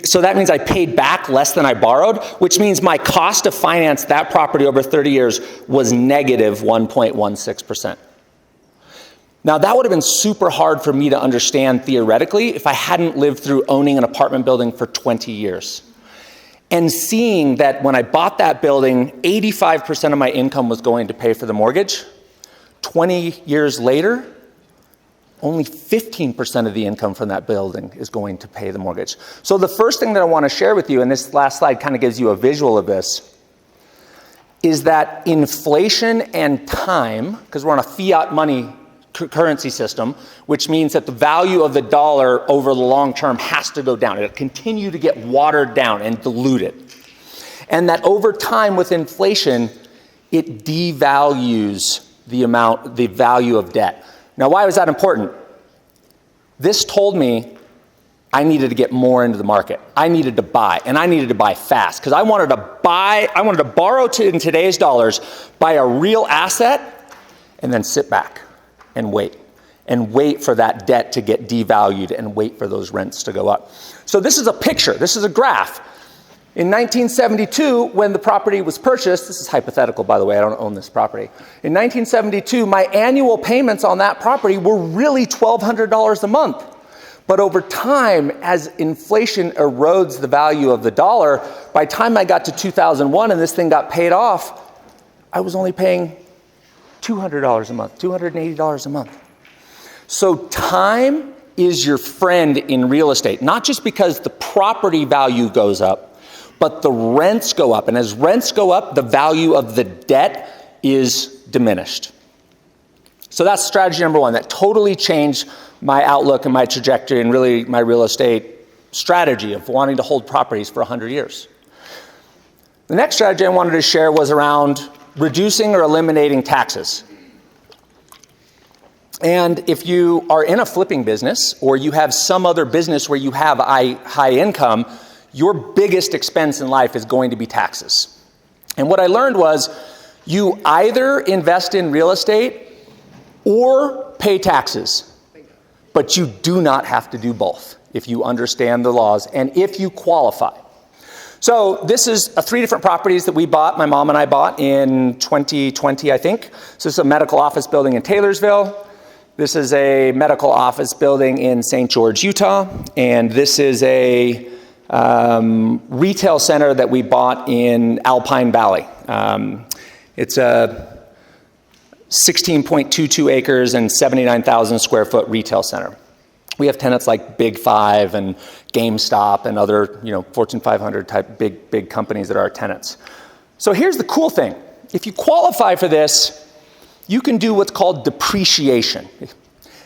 So that means I paid back less than I borrowed, which means my cost to finance that property over 30 years was negative 1.16%. Now, that would have been super hard for me to understand theoretically if I hadn't lived through owning an apartment building for 20 years. And seeing that when I bought that building, 85% of my income was going to pay for the mortgage. 20 years later, only 15% of the income from that building is going to pay the mortgage. So the first thing that I want to share with you, and this last slide kind of gives you a visual of this, is that inflation and time, because we're on a fiat money currency system, which means that the value of the dollar over the long term has to go down. It'll continue to get watered down and diluted. And that over time with inflation, it devalues the value of debt. Now, why was that important? This told me I needed to get more into the market. I needed to buy, and I needed to buy fast because I wanted to borrow in today's dollars, buy a real asset, and then sit back and wait for that debt to get devalued and wait for those rents to go up. So this is a picture. This is a graph. In 1972, when the property was purchased, this is hypothetical, by the way, I don't own this property. In 1972, my annual payments on that property were really $1,200 a month. But over time, as inflation erodes the value of the dollar, by the time I got to 2001 and this thing got paid off, I was only paying $200 a month, $280 a month. So time is your friend in real estate, not just because the property value goes up, but the rents go up. And as rents go up, the value of the debt is diminished. So that's strategy number one. That totally changed my outlook and my trajectory and really my real estate strategy of wanting to hold properties for 100 years. The next strategy I wanted to share was around reducing or eliminating taxes. And if you are in a flipping business or you have some other business where you have high income, your biggest expense in life is going to be taxes. And what I learned was you either invest in real estate or pay taxes, but you do not have to do both if you understand the laws and if you qualify. So this is 3 different properties that we bought, my mom and I bought in 2020, I think. So this is a medical office building in Taylorsville. This is a medical office building in St. George, Utah. And this is a retail center that we bought in Alpine Valley. It's a 16.22 acres and 79,000 square foot retail center. We have tenants like Big Five and GameStop and other, Fortune 500 type big companies that are our tenants. So here's the cool thing. If you qualify for this, you can do what's called depreciation.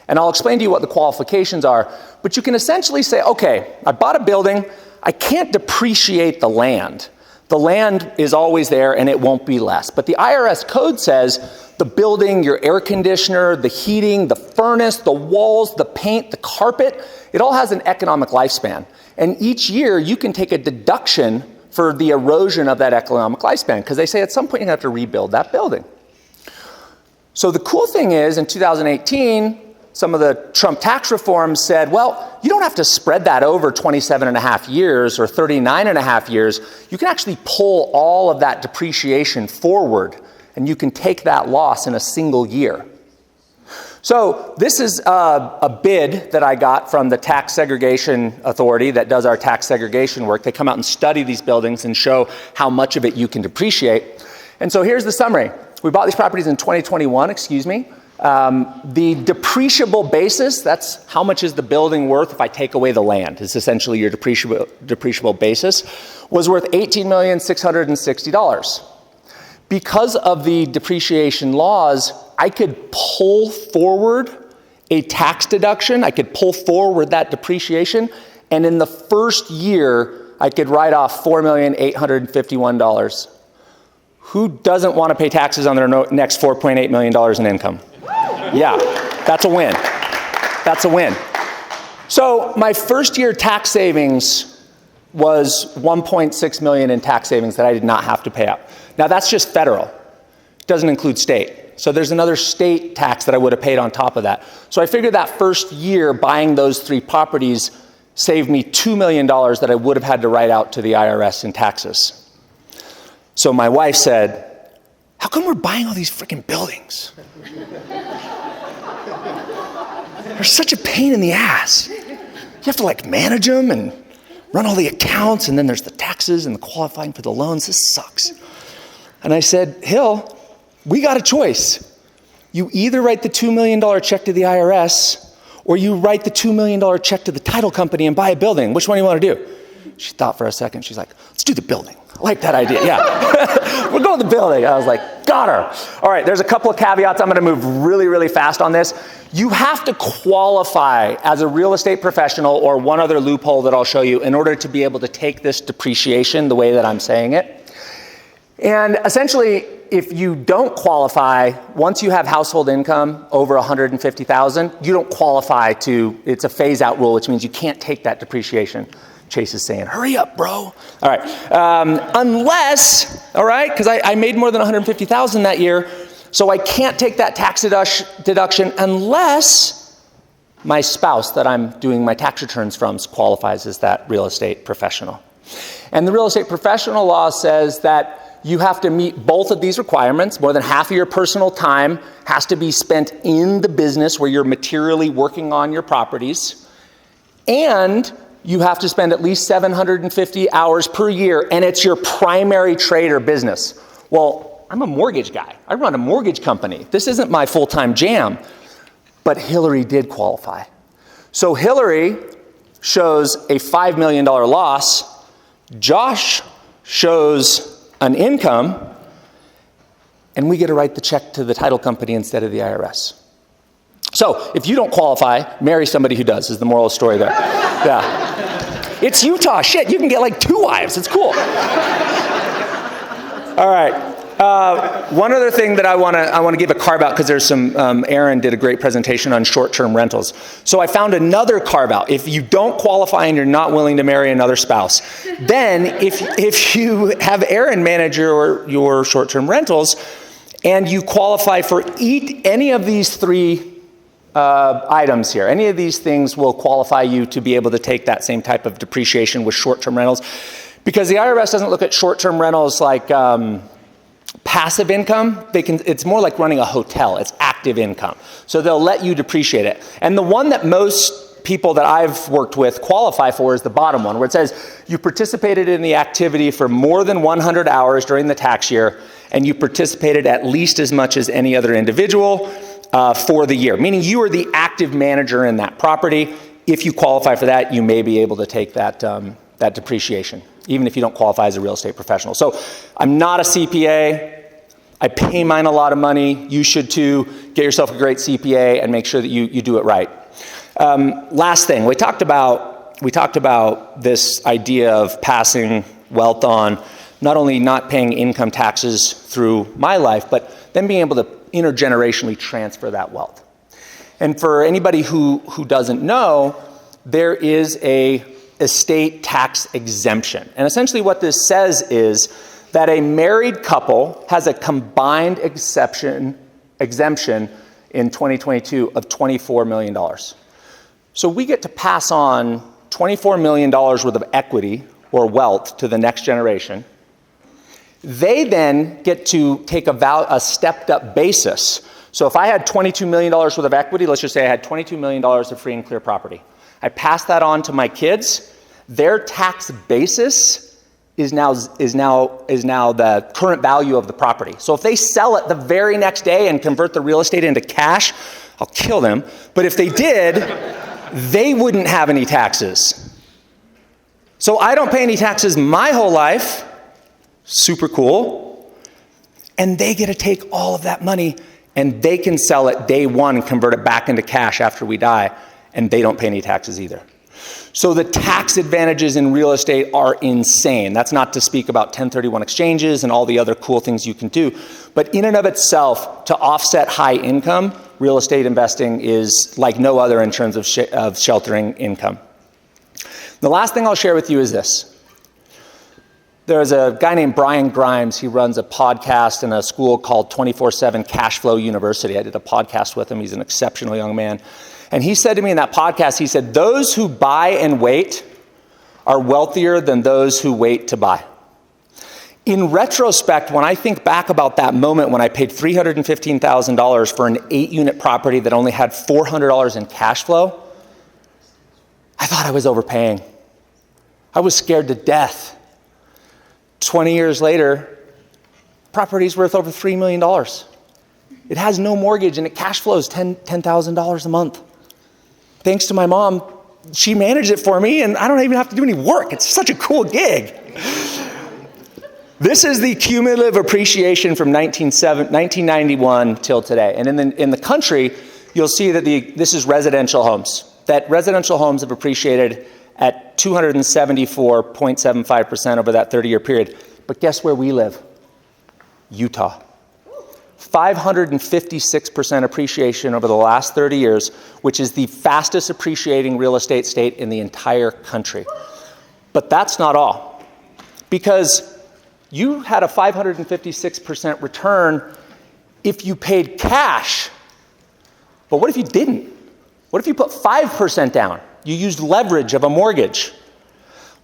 And I'll explain to you what the qualifications are, but you can essentially say, okay, I bought a building, I can't depreciate the land. The land is always there and it won't be less. But the IRS code says the building, your air conditioner, the heating, the furnace, the walls, the paint, the carpet, it all has an economic lifespan. And each year you can take a deduction for the erosion of that economic lifespan, because they say at some point you have to rebuild that building. So the cool thing is, in 2018, some of the Trump tax reforms said, well, you don't have to spread that over 27 and a half years or 39 and a half years. You can actually pull all of that depreciation forward, and you can take that loss in a single year. So this is a bid that I got from the Tax Segregation Authority that does our tax segregation work. They come out and study these buildings and show how much of it you can depreciate. And so here's the summary. We bought these properties in 2021, The depreciable basis, that's how much is the building worth if I take away the land. It's essentially your depreciable basis, was worth $18,660,000. Because of the depreciation laws, I could pull forward a tax deduction. I could pull forward that depreciation. And in the first year, I could write off $4,851,000. Who doesn't want to pay taxes on their next $4.8 million in income? Yeah, that's a win. That's a win. So my first year tax savings was $1.6 million in tax savings that I did not have to pay out. Now that's just federal. It doesn't include state. So there's another state tax that I would have paid on top of that. So I figured that first year buying those 3 properties saved me $2 million that I would have had to write out to the IRS in taxes. So my wife said, how come we're buying all these freaking buildings? They're such a pain in the ass. You have to manage them and run all the accounts, and then there's the taxes and the qualifying for the loans. This sucks. And I said, Hill, we got a choice. You either write the $2 million check to the IRS, or you write the $2 million check to the title company and buy a building. Which one do you want to do? She thought for a second. She's like, let's do the building. I like that idea, yeah. We're going to the building. I was like, got her. All right, there's a couple of caveats. I'm going to move really, really fast on this. You have to qualify as a real estate professional, or one other loophole that I'll show you, in order to be able to take this depreciation the way that I'm saying it. And essentially, if you don't qualify, once you have household income over $150,000, you don't qualify to, it's a phase-out rule, which means you can't take that depreciation. Chase is saying, hurry up, bro. All right. Unless, all right, because I made more than $150,000 that year, so I can't take that tax deduction unless my spouse that I'm doing my tax returns from qualifies as that real estate professional. And the real estate professional law says that you have to meet both of these requirements. More than half of your personal time has to be spent in the business where you're materially working on your properties. And you have to spend at least 750 hours per year, and it's your primary trade or business. Well, I'm a mortgage guy. I run a mortgage company. This isn't my full-time jam. But Hillary did qualify. So Hillary shows a $5 million loss. Josh shows an income, and we get to write the check to the title company instead of the IRS. So if you don't qualify, marry somebody who does, is the moral story there. Yeah. It's Utah. Shit, you can get 2 wives. It's cool. All right. One other thing that I want to give a carve out, because there's some, Aaron did a great presentation on short-term rentals. So I found another carve out. If you don't qualify and you're not willing to marry another spouse, then if you have Aaron manage your short-term rentals and you qualify for any of these 3 items here, any of these things will qualify you to be able to take that same type of depreciation with short-term rentals, because the IRS doesn't look at short-term rentals like passive income. It's more like running a hotel. It's active income. So they'll let you depreciate it. And the one that most people that I've worked with qualify for is the bottom one, where it says you participated in the activity for more than 100 hours during the tax year, and you participated at least as much as any other individual for the year, meaning you are the active manager in that property. If you qualify for that, you may be able to take that, that depreciation, even if you don't qualify as a real estate professional. So I'm not a CPA. I pay mine a lot of money. You should too. Get yourself a great CPA and make sure that you do it right. Last thing, we talked about this idea of passing wealth on, not only not paying income taxes through my life, but then being able to intergenerationally transfer that wealth. And for anybody who doesn't know, there is a estate tax exemption. And essentially what this says is that a married couple has a combined exemption in 2022 of $24 million. So we get to pass on $24 million worth of equity or wealth to the next generation. They then get to take a stepped up basis. So if I had $22 million worth of equity, let's just say I had $22 million of free and clear property. I pass that on to my kids. Their tax basis is now the current value of the property. So if they sell it the very next day and convert the real estate into cash, I'll kill them. But if they did, they wouldn't have any taxes. So I don't pay any taxes my whole life. Super cool. And they get to take all of that money and they can sell it day one and convert it back into cash after we die, and they don't pay any taxes either. So the tax advantages in real estate are insane. That's not to speak about 1031 exchanges and all the other cool things you can do. But in and of itself, to offset high income, real estate investing is like no other in terms of sheltering income. The last thing I'll share with you is this. There's a guy named Brian Grimes. He runs a podcast in a school called 24/7 Cashflow University. I did a podcast with him. He's an exceptional young man. And he said to me in that podcast, he said, those who buy and wait are wealthier than those who wait to buy. In retrospect, when I think back about that moment when I paid $315,000 for an 8-unit property that only had $400 in cash flow, I thought I was overpaying. I was scared to death. 20 years later, property's worth over $3 million. It has no mortgage and it cash flows $10,000 a month. Thanks to my mom, she managed it for me and I don't even have to do any work. It's such a cool gig. This is the cumulative appreciation from 1991 till today. And in the country, you'll see that this is residential homes. That residential homes have appreciated at 274.75% over that 30-year period. But guess where we live? Utah. 556% appreciation over the last 30 years, which is the fastest appreciating real estate state in the entire country. But that's not all. Because you had a 556% return if you paid cash. But what if you didn't? What if you put 5% down? You used leverage of a mortgage.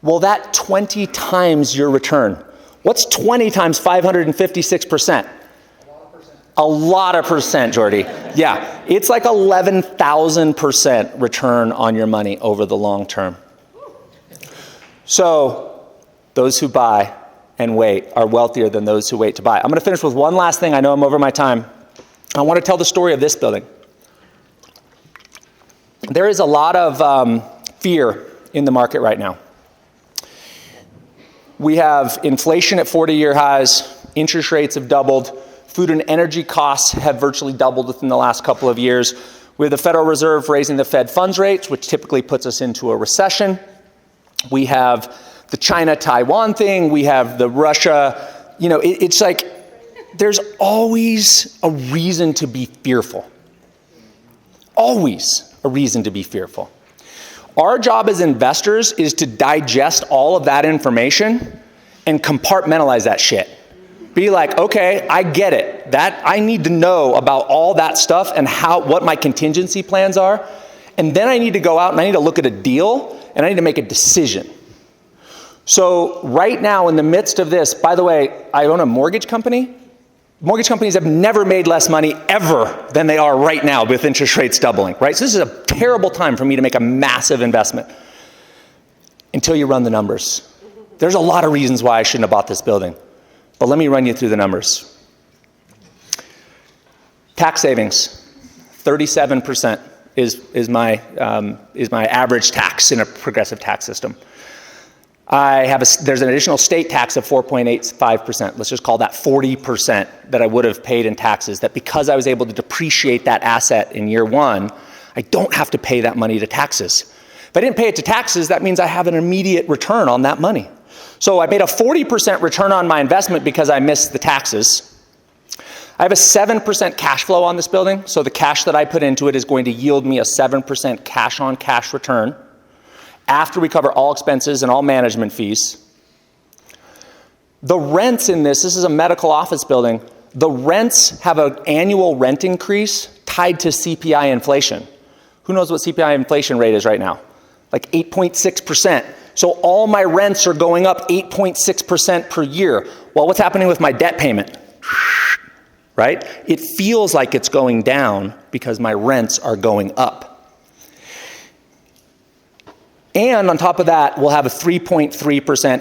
Well, that 20 times your return. What's 20 times 556%? A lot of percent, Jordy. Yeah, it's like 11,000% return on your money over the long term. So those who buy and wait are wealthier than those who wait to buy. I'm going to finish with one last thing. I know I'm over my time. I want to tell the story of this building. There is a lot of fear in the market right now. We have inflation at 40-year highs, interest rates have doubled, food and energy costs have virtually doubled within the last couple of years, with the Federal Reserve raising the Fed funds rates, which typically puts us into a recession. We have the China-Taiwan thing, we have the Russia, it's like there's always a reason to be fearful. Always a reason to be fearful. Our job as investors is to digest all of that information and compartmentalize that shit. Be like, okay, I get it. That I need to know about all that stuff and what my contingency plans are. And then I need to go out and I need to look at a deal and I need to make a decision. So right now in the midst of this, by the way, I own a mortgage company. Mortgage companies have never made less money ever than they are right now with interest rates doubling, right? So this is a terrible time for me to make a massive investment until you run the numbers. There's a lot of reasons why I shouldn't have bought this building, but let me run you through the numbers. Tax savings, 37% is my average tax in a progressive tax system. There's an additional state tax of 4.85%. Let's just call that 40% that I would have paid in taxes, that because I was able to depreciate that asset in year one, I don't have to pay that money to taxes. If I didn't pay it to taxes, that means I have an immediate return on that money. So I made a 40% return on my investment because I missed the taxes. I have a 7% cash flow on this building, so the cash that I put into it is going to yield me a 7% cash on cash return after we cover all expenses and all management fees. The rents in this is a medical office building, the rents have an annual rent increase tied to CPI inflation. Who knows what CPI inflation rate is right now? Like 8.6%. So all my rents are going up 8.6% per year. Well, what's happening with my debt payment? Right? It feels like it's going down because my rents are going up. And on top of that, we'll have a 3.3%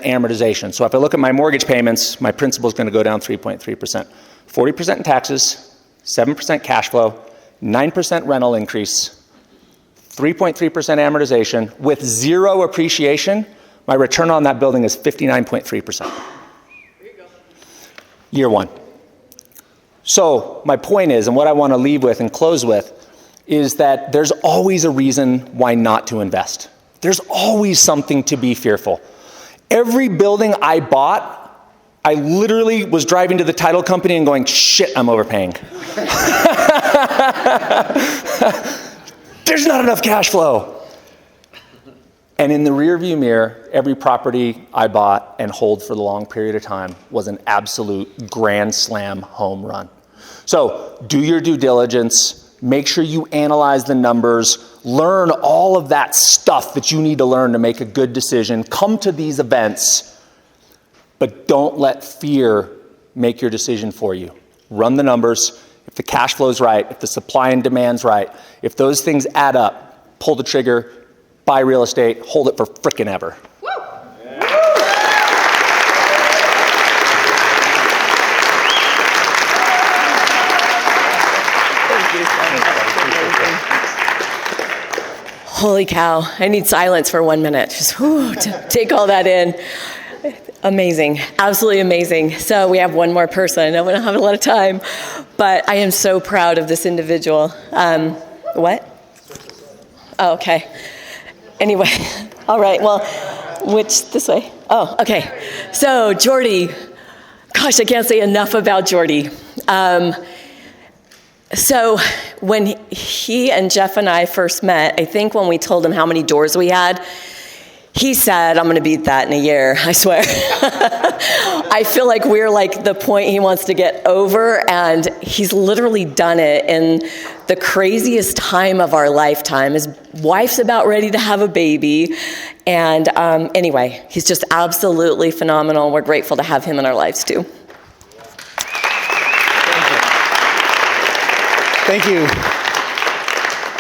amortization. So if I look at my mortgage payments, my principal is going to go down 3.3%. 40% in taxes, 7% cash flow, 9% rental increase, 3.3% amortization. With zero appreciation, my return on that building is 59.3%. Year one. So my point is, and what I want to leave with and close with, is that there's always a reason why not to invest. There's always something to be fearful. Every building I bought, I literally was driving to the title company and going, shit, I'm overpaying. There's not enough cash flow. And in the rearview mirror, every property I bought and hold for the long period of time was an absolute grand slam home run. So do your due diligence. Make sure you analyze the numbers, learn all of that stuff that you need to learn to make a good decision. Come to these events, but don't let fear make your decision for you. Run the numbers. If the cash flow's right, if the supply and demand's right, if those things add up, pull the trigger, buy real estate, hold it for frickin' ever. Holy cow, I need silence for 1 minute. Just take all that in. Amazing, absolutely amazing. So we have one more person. I know we don't have a lot of time, but I am so proud of this individual. What? Oh, okay. Anyway, all right, well, this way? Oh, okay. So Jordy, gosh, I can't say enough about Jordy. So when he and Jeff and I first met, I think when we told him how many doors we had, he said, I'm going to beat that in a year, I swear. I feel like we're like the point he wants to get over, and he's literally done it in the craziest time of our lifetime. His wife's about ready to have a baby. And anyway, he's just absolutely phenomenal. We're grateful to have him in our lives too. Thank you.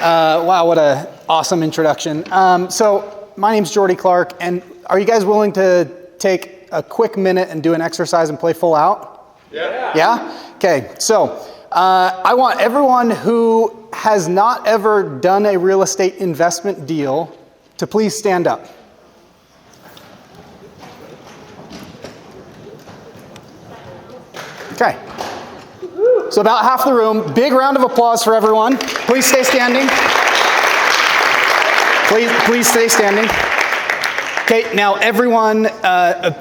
Wow, what an awesome introduction. So my name's Jordy Clark, and are you guys willing to take a quick minute and do an exercise and play full out? Yeah. Yeah? Okay, so I want everyone who has not ever done a real estate investment deal to please stand up. Okay. So about half the room. Big round of applause for everyone. Please stay standing. Please stay standing. Okay, now everyone,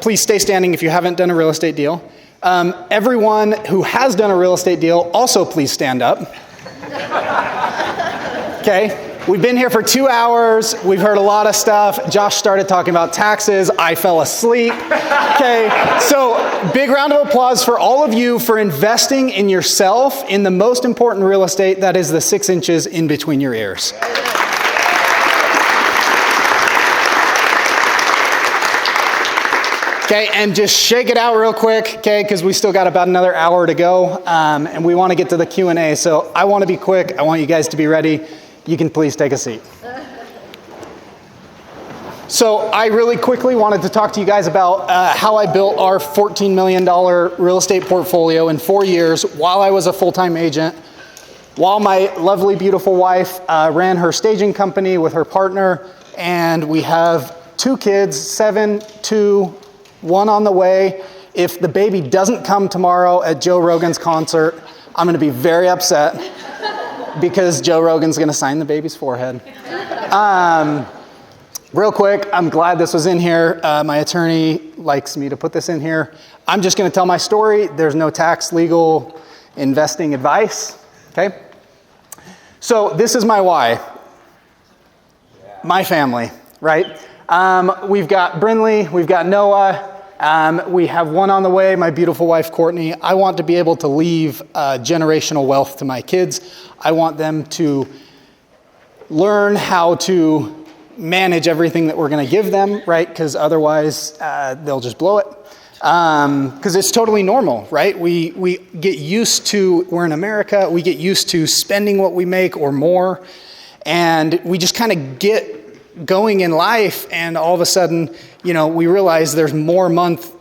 please stay standing if you haven't done a real estate deal. Everyone who has done a real estate deal, also please stand up. Okay. We've been here for 2 hours. We've heard a lot of stuff. Josh started talking about taxes. I fell asleep. Okay, so big round of applause for all of you for investing in yourself in the most important real estate, that is the 6 inches in between your ears. Okay, and just shake it out real quick, okay, because we still got about another hour to go, and we want to get to the Q&A. So I want to be quick. I want you guys to be ready. You can please take a seat. So I really quickly wanted to talk to you guys about how I built our $14 million real estate portfolio in 4 years while I was a full-time agent while my lovely, beautiful wife ran her staging company with her partner, and we have 2 kids, 7, 2, 1 on the way. If the baby doesn't come tomorrow at Joe Rogan's concert, I'm going to be very upset because Joe Rogan's going to sign the baby's forehead. Real quick, I'm glad this was in here. My attorney likes me to put this in here. I'm just going to tell my story. There's no tax, legal, investing advice. Okay? So this is my why. My family, right? We've got Brinley, we've got Noah, we have 1 on the way, my beautiful wife, Courtney. I want to be able to leave generational wealth to my kids. I want them to learn how to manage everything that we're going to give them, right? Because otherwise they'll just blow it. Because it's totally normal, right? We get used to, we're in America, we get used to spending what we make or more, and we just kind of get going in life, and all of a sudden, we realize there's more month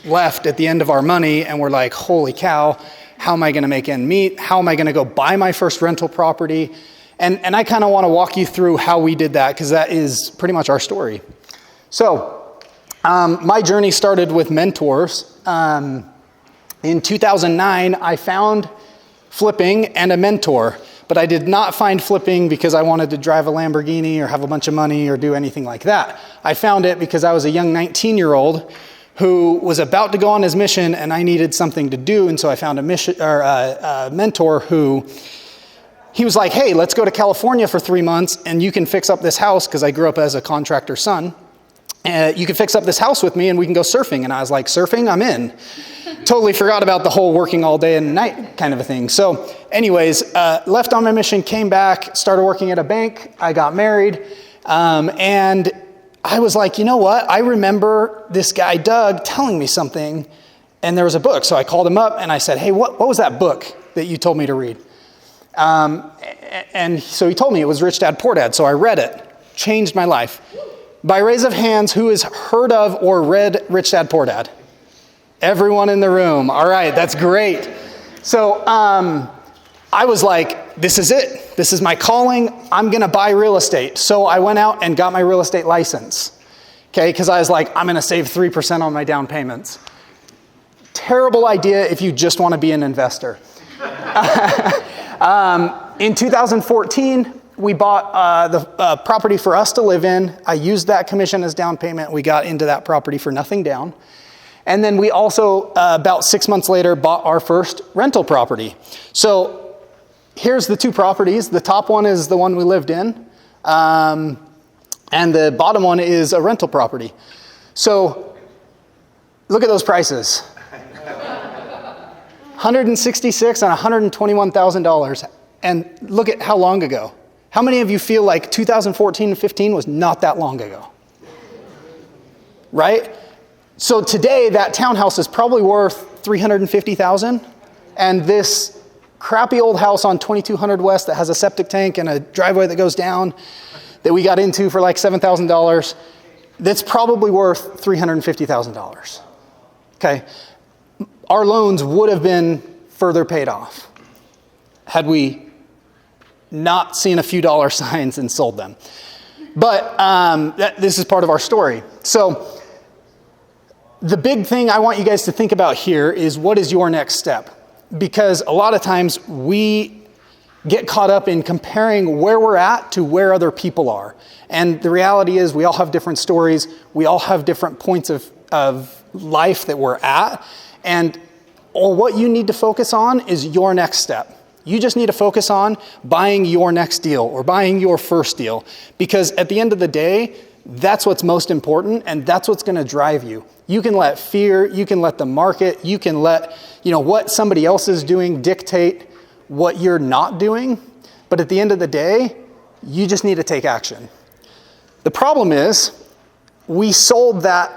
left at the end of our money, and we're like, holy cow, how am I going to make ends meet? How am I going to go buy my first rental property? And I kind of want to walk you through how we did that, because that is pretty much our story. So, my journey started with mentors. In 2009, I found flipping and a mentor, but I did not find flipping because I wanted to drive a Lamborghini or have a bunch of money or do anything like that. I found it because I was a young 19-year-old who was about to go on his mission, and I needed something to do, and so I found a mentor who, he was like, hey, let's go to California for 3 months, and you can fix up this house, because I grew up as a contractor's son. You can fix up this house with me, and we can go surfing. And I was like, surfing? I'm in. Totally forgot about the whole working all day and night kind of a thing. So anyways, left on my mission, came back, started working at a bank. I got married. And I was like, you know what? I remember this guy, Doug, telling me something, and there was a book. So I called him up, and I said, hey, what was that book that you told me to read? And so he told me it was Rich Dad, Poor Dad. So I read it. Changed my life. By raise of hands, who has heard of or read Rich Dad, Poor Dad? Everyone in the room. All right, that's great. So I was like, this is it. This is my calling. I'm going to buy real estate. So I went out and got my real estate license. Okay, because I was like, I'm going to save 3% on my down payments. Terrible idea if you just want to be an investor. In 2014, we bought the property for us to live in. I used that commission as down payment. We got into that property for nothing down. And then we also, about 6 months later, bought our first rental property. So here's the 2 properties. The top one is the one we lived in. And the bottom one is a rental property. So look at those prices. $166,000 and $121,000. And look at how long ago. How many of you feel like 2014 and 15 was not that long ago? Right? So today, that townhouse is probably worth $350,000, and this crappy old house on 2200 West that has a septic tank and a driveway that goes down that we got into for like $7,000, that's probably worth $350,000. Okay? Our loans would have been further paid off had we not seen a few dollar signs and sold them. But this is part of our story. So the big thing I want you guys to think about here is, what is your next step? Because a lot of times we get caught up in comparing where we're at to where other people are. And the reality is we all have different stories. We all have different points of life that we're at. And what you need to focus on is your next step. You just need to focus on buying your next deal or buying your first deal, because at the end of the day, that's what's most important, and that's what's going to drive you. You can let fear, you can let the market, you can let what somebody else is doing dictate what you're not doing, but at the end of the day, you just need to take action. The problem is, we sold the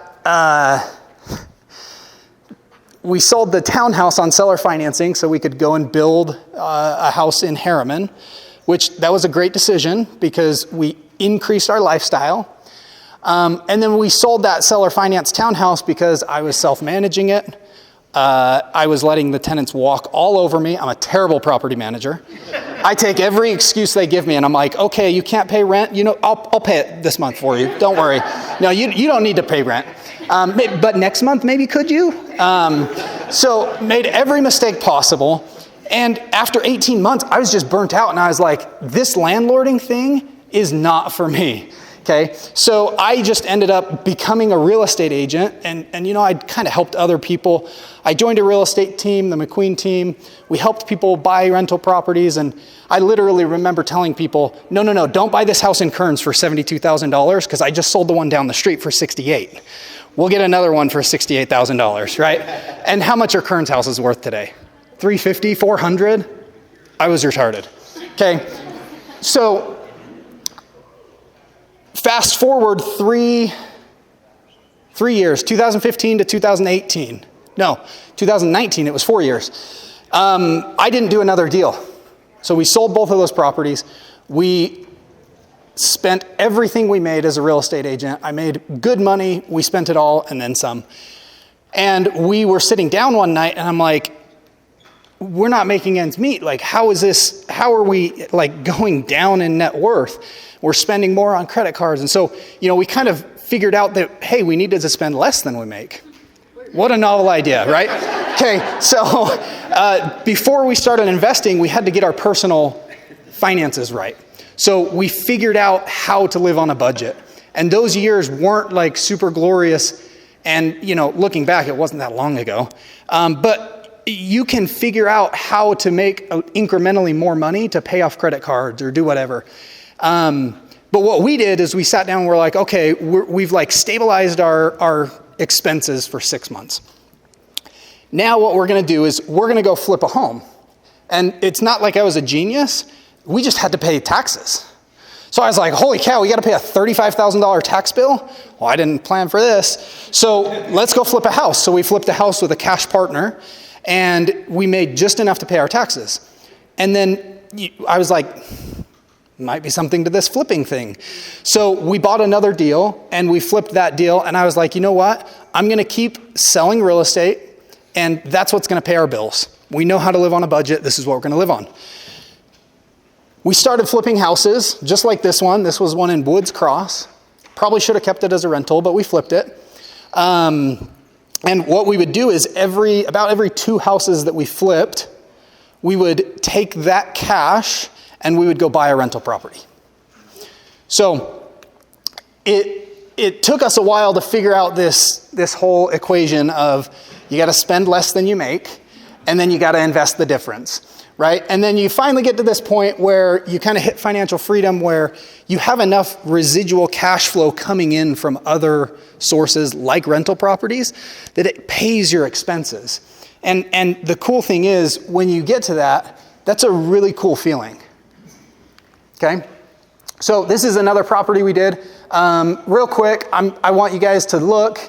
townhouse on seller financing so we could go and build a house in Harriman, which that was a great decision because we increased our lifestyle. And then we sold that seller finance townhouse because I was self-managing it. I was letting the tenants walk all over me. I'm a terrible property manager. I take every excuse they give me, and I'm like, okay, you can't pay rent. You know, I'll pay it this month for you. Don't worry. No, you don't need to pay rent. But next month, maybe could you? So made every mistake possible. And after 18 months, I was just burnt out, and I was like, this landlording thing is not for me. Okay, so I just ended up becoming a real estate agent, and you know, I'd kind of helped other people. I joined a real estate team, the McQueen team. We helped people buy rental properties, and I literally remember telling people, no, don't buy this house in Kearns for $72,000 because I just sold the one down the street for $68,000. We'll get another one for $68,000, right? And how much are Kearns houses worth today? $350,000, $400,000? I was retarded. Okay, so fast forward three years, 2015 to 2018. No, 2019, it was 4 years. I didn't do another deal. So we sold both of those properties. We spent everything we made as a real estate agent. I made good money. We spent it all and then some. And we were sitting down one night, and I'm like, we're not making ends meet. Like, how are we like going down in net worth? We're spending more on credit cards. And so, you know, we kind of figured out that, hey, we needed to spend less than we make. What a novel idea, right? Okay, so before we started investing, we had to get our personal finances right. So we figured out how to live on a budget. And those years weren't like super glorious. And, you know, looking back, it wasn't that long ago. But you can figure out how to make incrementally more money to pay off credit cards or do whatever. But what we did is we sat down and we're like, okay, we've like stabilized our expenses for 6 months. Now what we're going to do is we're going to go flip a home. And it's not like I was a genius. We just had to pay taxes. So I was like, holy cow, we got to pay a $35,000 tax bill? Well, I didn't plan for this. So let's go flip a house. So we flipped a house with a cash partner, and we made just enough to pay our taxes. And then I was like, might be something to this flipping thing. So we bought another deal, and we flipped that deal, and I was like, you know what? I'm going to keep selling real estate, and that's what's going to pay our bills. We know how to live on a budget. This is what we're going to live on. We started flipping houses, just like this one. This was one in Woods Cross. Probably should have kept it as a rental, but we flipped it. And what we would do is about every 2 houses that we flipped, we would take that cash and we would go buy a rental property. So it took us a while to figure out this whole equation of you got to spend less than you make, and then you got to invest the difference, right? And then you finally get to this point where you kind of hit financial freedom, where you have enough residual cash flow coming in from other sources like rental properties that it pays your expenses. And the cool thing is, when you get to that, that's a really cool feeling. Okay? So this is another property we did. Real quick, I want you guys to look.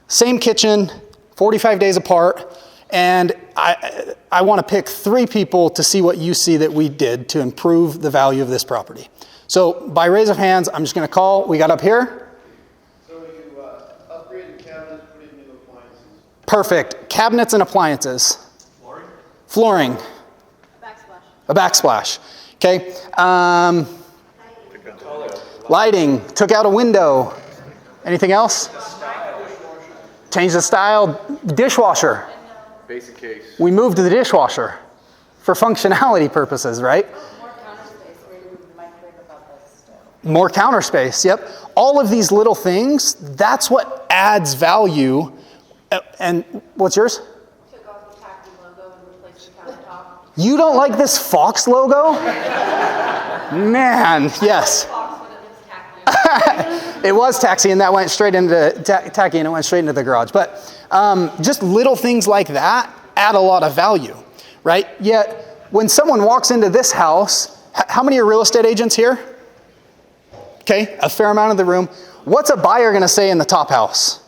Same kitchen, 45 days apart. And I want to pick 3 people to see what you see that we did to improve the value of this property. So by raise of hands, I'm just going to call. We got up here. So you upgraded cabinets, put in new appliances. Perfect. Cabinets and appliances. Flooring. A backsplash. Okay. Lighting. Took out a window. Anything else? Change the style. Dishwasher. Basic case. We moved to the dishwasher for functionality purposes, right? More counter space, yep. All of these little things, that's what adds value. And what's yours? Took off the tacky logo and replaced the countertop. You don't like this Fox logo? Man, yes. It was taxi, and that went straight into tacky, and it went straight into the garage. But just little things like that add a lot of value, right? Yet when someone walks into this house, how many are real estate agents here? Okay, a fair amount of the room. What's a buyer going to say in the top house?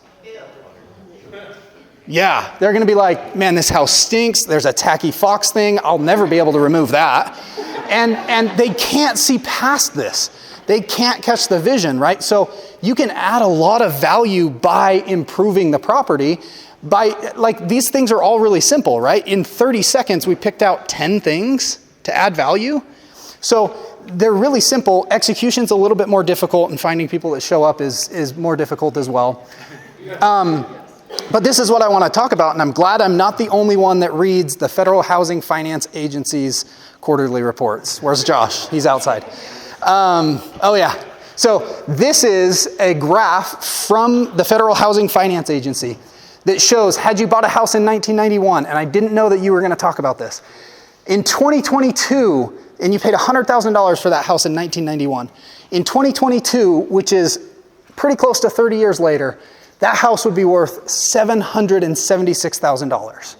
Yeah, they're going to be like, man, this house stinks. There's a tacky Fox thing. I'll never be able to remove that. And they can't see past this. They can't catch the vision, right? So you can add a lot of value by improving the property, These things are all really simple, right? In 30 seconds, we picked out 10 things to add value. So they're really simple. Execution's a little bit more difficult, and finding people that show up is more difficult as well. But this is what I want to talk about, and I'm glad I'm not the only one that reads the Federal Housing Finance Agency's quarterly reports. Where's Josh? He's outside. Oh yeah. So this is a graph from the Federal Housing Finance Agency that shows, had you bought a house in 1991, and I didn't know that you were going to talk about this, in 2022, and you paid $100,000 for that house in 1991, in 2022, which is pretty close to 30 years later, that house would be worth $776,000.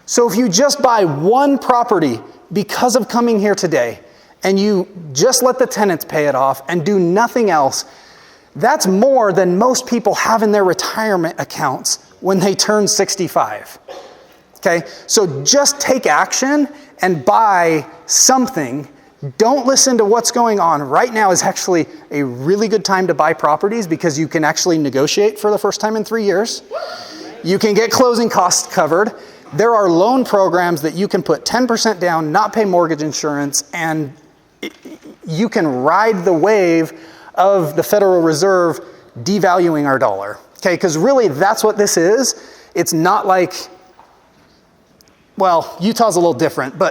So if you just buy one property because of coming here today, and you just let the tenants pay it off and do nothing else, that's more than most people have in their retirement accounts when they turn 65. Okay, so just take action and buy something. Don't listen to what's going on. Right now is actually a really good time to buy properties because you can actually negotiate for the first time in 3 years. You can get closing costs covered. There are loan programs that you can put 10% down, not pay mortgage insurance, and you can ride the wave of the Federal Reserve devaluing our dollar. Okay, because really that's what this is. It's not like, well, Utah's a little different,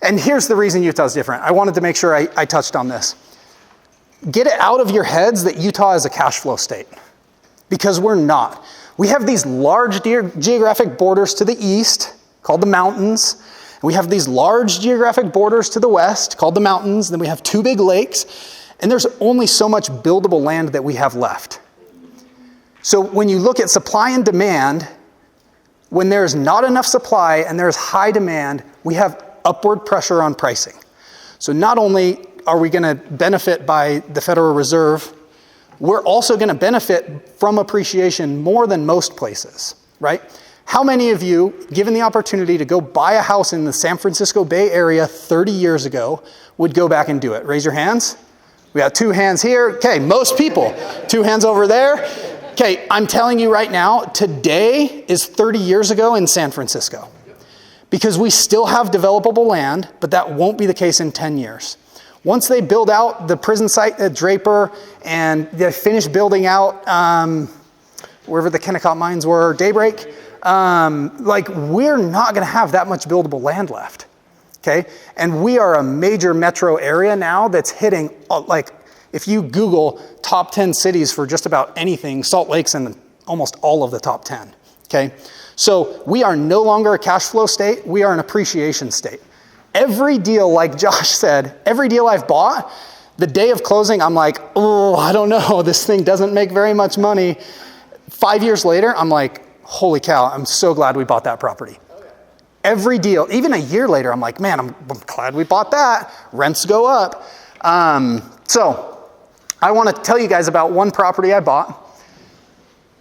and here's the reason Utah's different. I wanted to make sure I touched on this. Get it out of your heads that Utah is a cash flow state, because we're not. We have these large geographic borders to the east, called the mountains. We have these large geographic borders to the west, called the mountains. Then we have 2 big lakes. And there's only so much buildable land that we have left. So when you look at supply and demand, when there's not enough supply and there's high demand, we have upward pressure on pricing. So not only are we going to benefit by the Federal Reserve, we're also going to benefit from appreciation more than most places, right? How many of you, given the opportunity to go buy a house in the San Francisco Bay Area 30 years ago, would go back and do it? Raise your hands. We got 2 hands here. Okay, most people. 2 hands over there. Okay, I'm telling you right now, today is 30 years ago in San Francisco. Because we still have developable land, but that won't be the case in 10 years. Once they build out the prison site at Draper and they finish building out wherever the Kennecott mines were, Daybreak, we're not going to have that much buildable land left. Okay? And we are a major metro area now that's hitting, if you Google top 10 cities for just about anything, Salt Lake's in almost all of the top 10. Okay? So we are no longer a cash flow state, we are an appreciation state. Every deal, like Josh said, every deal I've bought, the day of closing, I'm like, oh, I don't know, this thing doesn't make very much money. 5 years later, I'm like, holy cow, I'm so glad we bought that property. Every deal, even a year later, I'm like, man, I'm glad we bought that. Rents go up. So I want to tell you guys about one property I bought.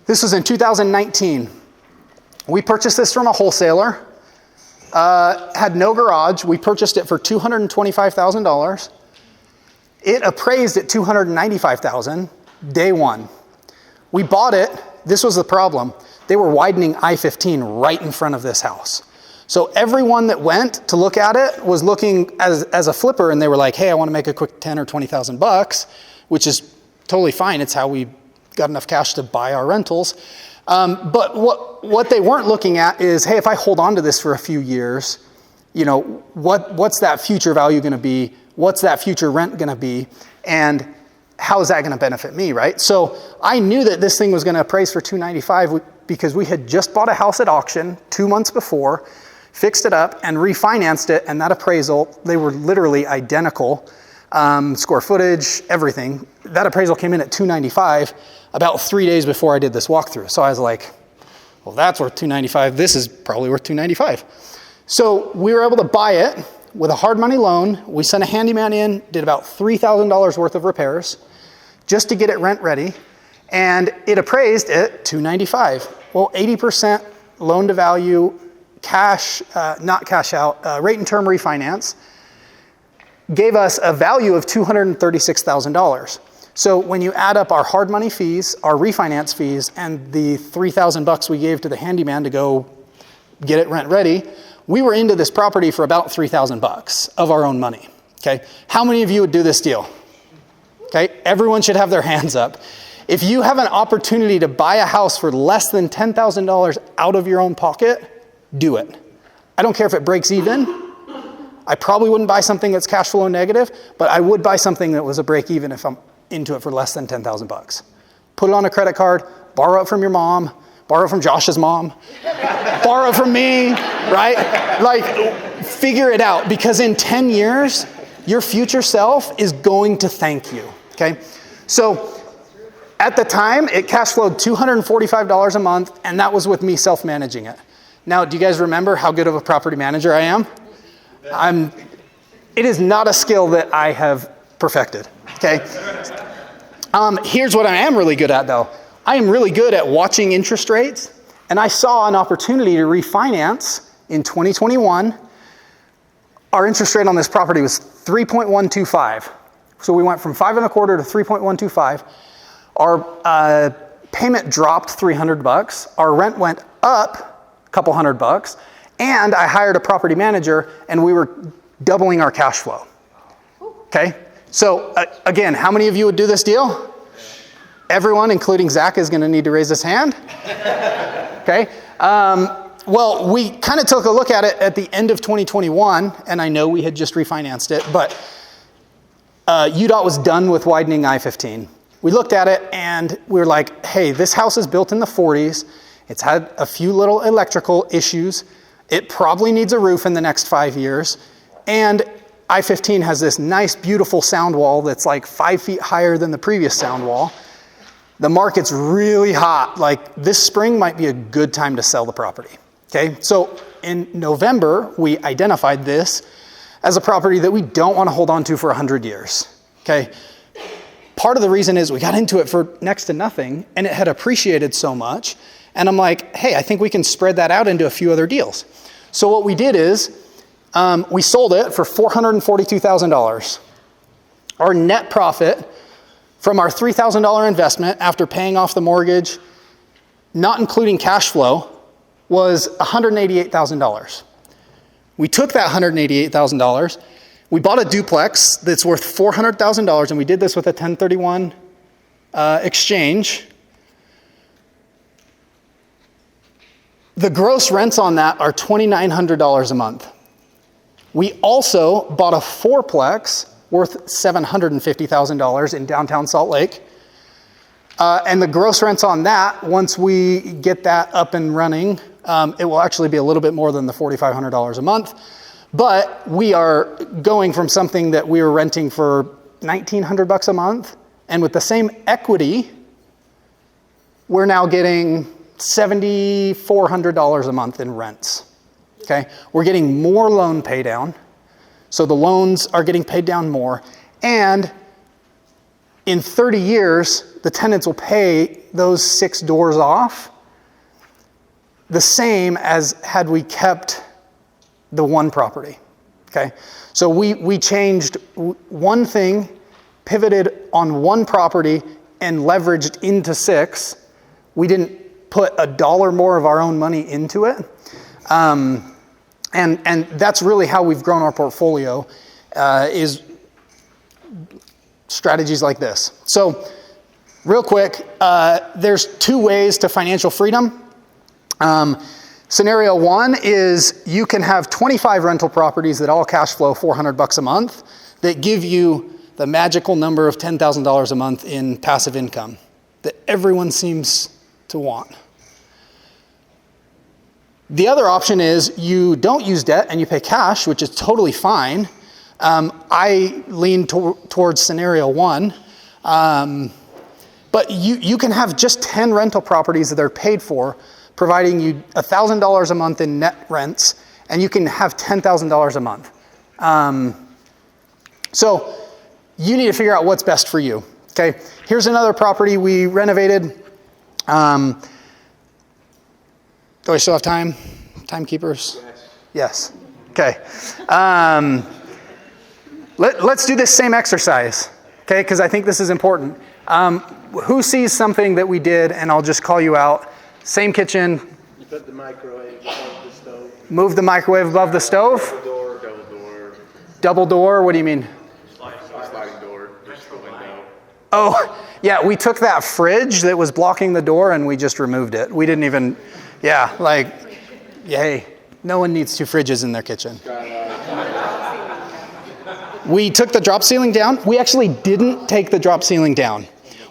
This was in 2019. We purchased this from a wholesaler. Had no garage. We purchased it for $225,000. It appraised at $295,000 day one. We bought it. This was the problem. They were widening I-15 right in front of this house. So everyone that went to look at it was looking as a flipper, and they were like, hey, I want to make a quick $10,000 or $20,000, which is totally fine. It's how we got enough cash to buy our rentals. But what they weren't looking at is, hey, if I hold on to this for a few years, what's that future value going to be? What's that future rent going to be? And how is that going to benefit me, right? So I knew that this thing was going to appraise for $295,000 because we had just bought a house at auction 2 months before, fixed it up, and refinanced it. And that appraisal, they were literally identical, square footage, everything. That appraisal came in at $295,000 about 3 days before I did this walkthrough. So I was like, well, that's worth $295,000. This is probably worth $295,000. So we were able to buy it with a hard money loan. We sent a handyman in, did about $3,000 worth of repairs just to get it rent ready. And it appraised at $295,000. Well, 80% loan to value, cash, not cash out, rate and term refinance, gave us a value of $236,000. So when you add up our hard money fees, our refinance fees, and the $3,000 we gave to the handyman to go get it rent ready, we were into this property for about $3,000 of our own money. Okay, how many of you would do this deal? Okay, everyone should have their hands up. If you have an opportunity to buy a house for less than $10,000 out of your own pocket, do it. I don't care if it breaks even. I probably wouldn't buy something that's cash flow negative, but I would buy something that was a break even if I'm into it for less than $10,000. Put it on a credit card, borrow it from your mom, borrow it from Josh's mom, borrow it from me, right? Like, figure it out, because in 10 years, your future self is going to thank you, okay? So at the time, it cash flowed $245 a month, and that was with me self-managing it. Now, do you guys remember how good of a property manager I am? It is not a skill that I have perfected, okay? Here's what I am really good at, though. I am really good at watching interest rates, and I saw an opportunity to refinance in 2021. Our interest rate on this property was 3.125. So we went from 5.25 to 3.125. Our payment dropped $300. Our rent went up a couple $100, and I hired a property manager, and we were doubling our cash flow. Okay? So again, how many of you would do this deal? Everyone, including Zach, is going to need to raise his hand. Okay? Well, we kind of took a look at it at the end of 2021, and I know we had just refinanced it, but UDOT was done with widening I-15. We looked at it, and we were like, hey, this house is built in the 40s. It's had a few little electrical issues. It probably needs a roof in the next 5 years. And I-15 has this nice, beautiful sound wall that's like 5 feet higher than the previous sound wall. The market's really hot. Like, this spring might be a good time to sell the property. Okay, so in November, we identified this as a property that we don't want to hold on to for 100 years. Okay, part of the reason is we got into it for next to nothing, and it had appreciated so much. And I'm like, hey, I think we can spread that out into a few other deals. So what we did is we sold it for $442,000. Our net profit from our $3,000 investment after paying off the mortgage, not including cash flow, was $188,000. We took that $188,000, we bought a duplex that's worth $400,000, and we did this with a 1031 exchange. The gross rents on that are $2,900 a month. We also bought a fourplex worth $750,000 in downtown Salt Lake. And the gross rents on that, once we get that up and running, it will actually be a little bit more than the $4,500 a month. But we are going from something that we were renting for $1,900 a month, and with the same equity, we're now getting $7,400 a month in rents. Okay, we're getting more loan pay down, so the loans are getting paid down more, and in 30 years, the tenants will pay those 6 doors off the same as had we kept the one property. Okay, so we changed one thing, pivoted on one property, and leveraged into 6. We didn't put $1 more of our own money into it. And that's really how we've grown our portfolio, is strategies like this. So real quick, there's 2 ways to financial freedom. Scenario 1 is you can have 25 rental properties that all cash flow $400 a month that give you the magical number of $10,000 a month in passive income that everyone seems to want. The other option is you don't use debt and you pay cash, which is totally fine. I lean towards scenario 1. But you can have just 10 rental properties that are paid for, providing you $1,000 a month in net rents, and you can have $10,000 a month. So you need to figure out what's best for you. Okay, here's another property we renovated. Do I still have time? Timekeepers? Yes. Okay. Let's do this same exercise. Okay, because I think this is important. Who sees something that we did, and I'll just call you out. Same kitchen. You put the microwave above the stove. Move the microwave above the stove. Double door. Double door, what do you mean? Sliding door, just the window. Oh, yeah, we took that fridge that was blocking the door and we just removed it. We didn't even, hey, no one needs 2 fridges in their kitchen. We took the drop ceiling down. We actually didn't take the drop ceiling down.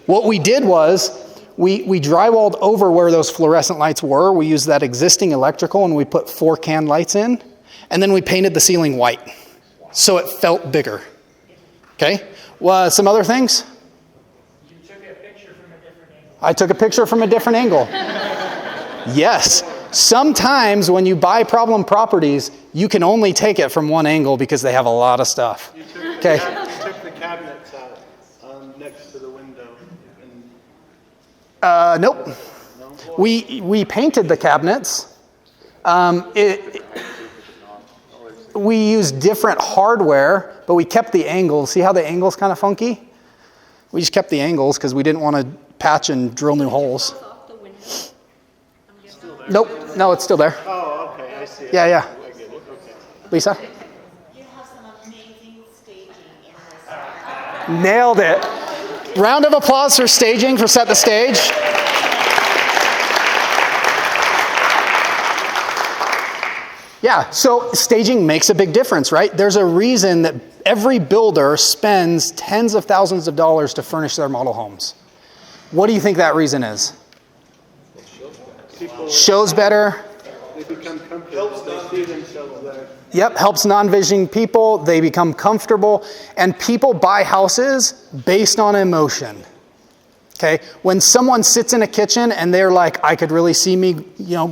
What we did was we drywalled over where those fluorescent lights were. We used that existing electrical and we put 4 can lights in. And then we painted the ceiling white so it felt bigger. Okay? Well, some other things? You took a picture from a different angle. I took a picture from a different angle. Yes. Sometimes when you buy problem properties, you can only take it from one angle because they have a lot of stuff. Okay. You took the cabinets out next to the window. Nope. We painted the cabinets. We used different hardware, but we kept the angles. See how the angle's kind of funky? We just kept the angles because we didn't want to patch and drill new holes. Nope. No, it's still there. Oh, okay, I see it. Yeah. I get it, okay. Lisa? You have some amazing staging in this. Nailed it. Round of applause for staging, for Set the Stage. Yeah, so staging makes a big difference, right? There's a reason that every builder spends tens of thousands of dollars to furnish their model homes. What do you think that reason is? Shows better. They become comfortable. They see themselves there. Yep, helps non-vision people. They become comfortable. And people buy houses based on emotion. Okay? When someone sits in a kitchen and they're like, I could really see me,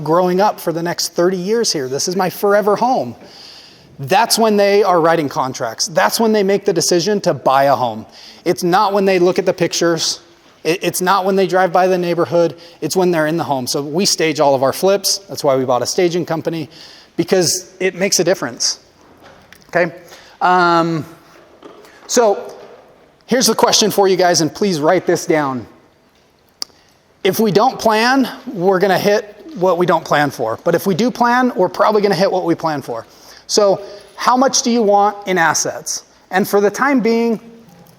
growing up for the next 30 years here. This is my forever home. That's when they are writing contracts. That's when they make the decision to buy a home. It's not when they look at the pictures. It's not when they drive by the neighborhood. It's when they're in the home. So we stage all of our flips. That's why we bought a staging company, because it makes a difference. Okay? So here's the question for you guys, and please write this down. If we don't plan, we're going to hit what we don't plan for. But if we do plan, we're probably going to hit what we plan for. So how much do you want in assets? And for the time being,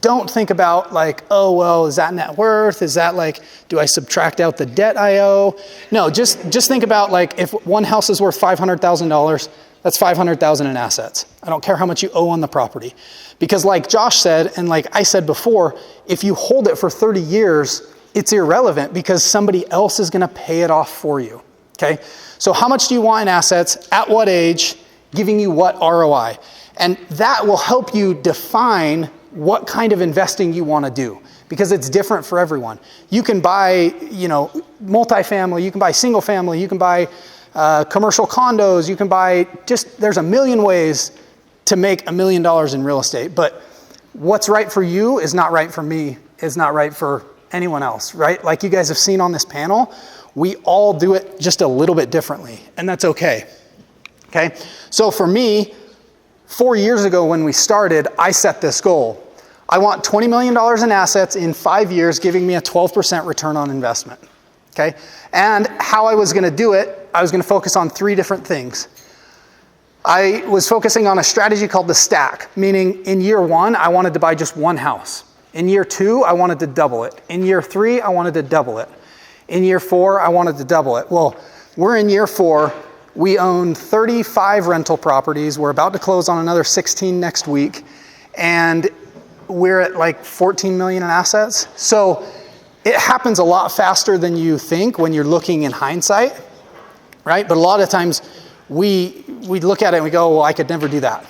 don't think about is that net worth? Is that do I subtract out the debt I owe? No, just think about if one house is worth $500,000, that's $500,000 in assets. I don't care how much you owe on the property. Because like Josh said, and like I said before, if you hold it for 30 years, it's irrelevant because somebody else is gonna pay it off for you, okay? So how much do you want in assets, at what age, giving you what ROI? And that will help you define what kind of investing you want to do, because it's different for everyone. You can buy, multifamily, you can buy single family, you can buy commercial condos, you can buy there's a million ways to make $1 million in real estate, but what's right for you is not right for me, is not right for anyone else, right? Like you guys have seen on this panel, we all do it just a little bit differently, and that's okay. Okay? So for me, 4 years ago when we started, I set this goal. I want $20 million in assets in 5 years, giving me a 12% return on investment. Okay? And how I was going to do it, I was going to focus on 3 different things. I was focusing on a strategy called the stack, meaning in year 1, I wanted to buy just one house. In year 2, I wanted to double it. In year 3, I wanted to double it. In year 4, I wanted to double it. Well, we're in year 4. We own 35 rental properties. We're about to close on another 16 next week. And we're at 14 million in assets. So it happens a lot faster than you think when you're looking in hindsight, right? But a lot of times we look at it and we go, well, I could never do that.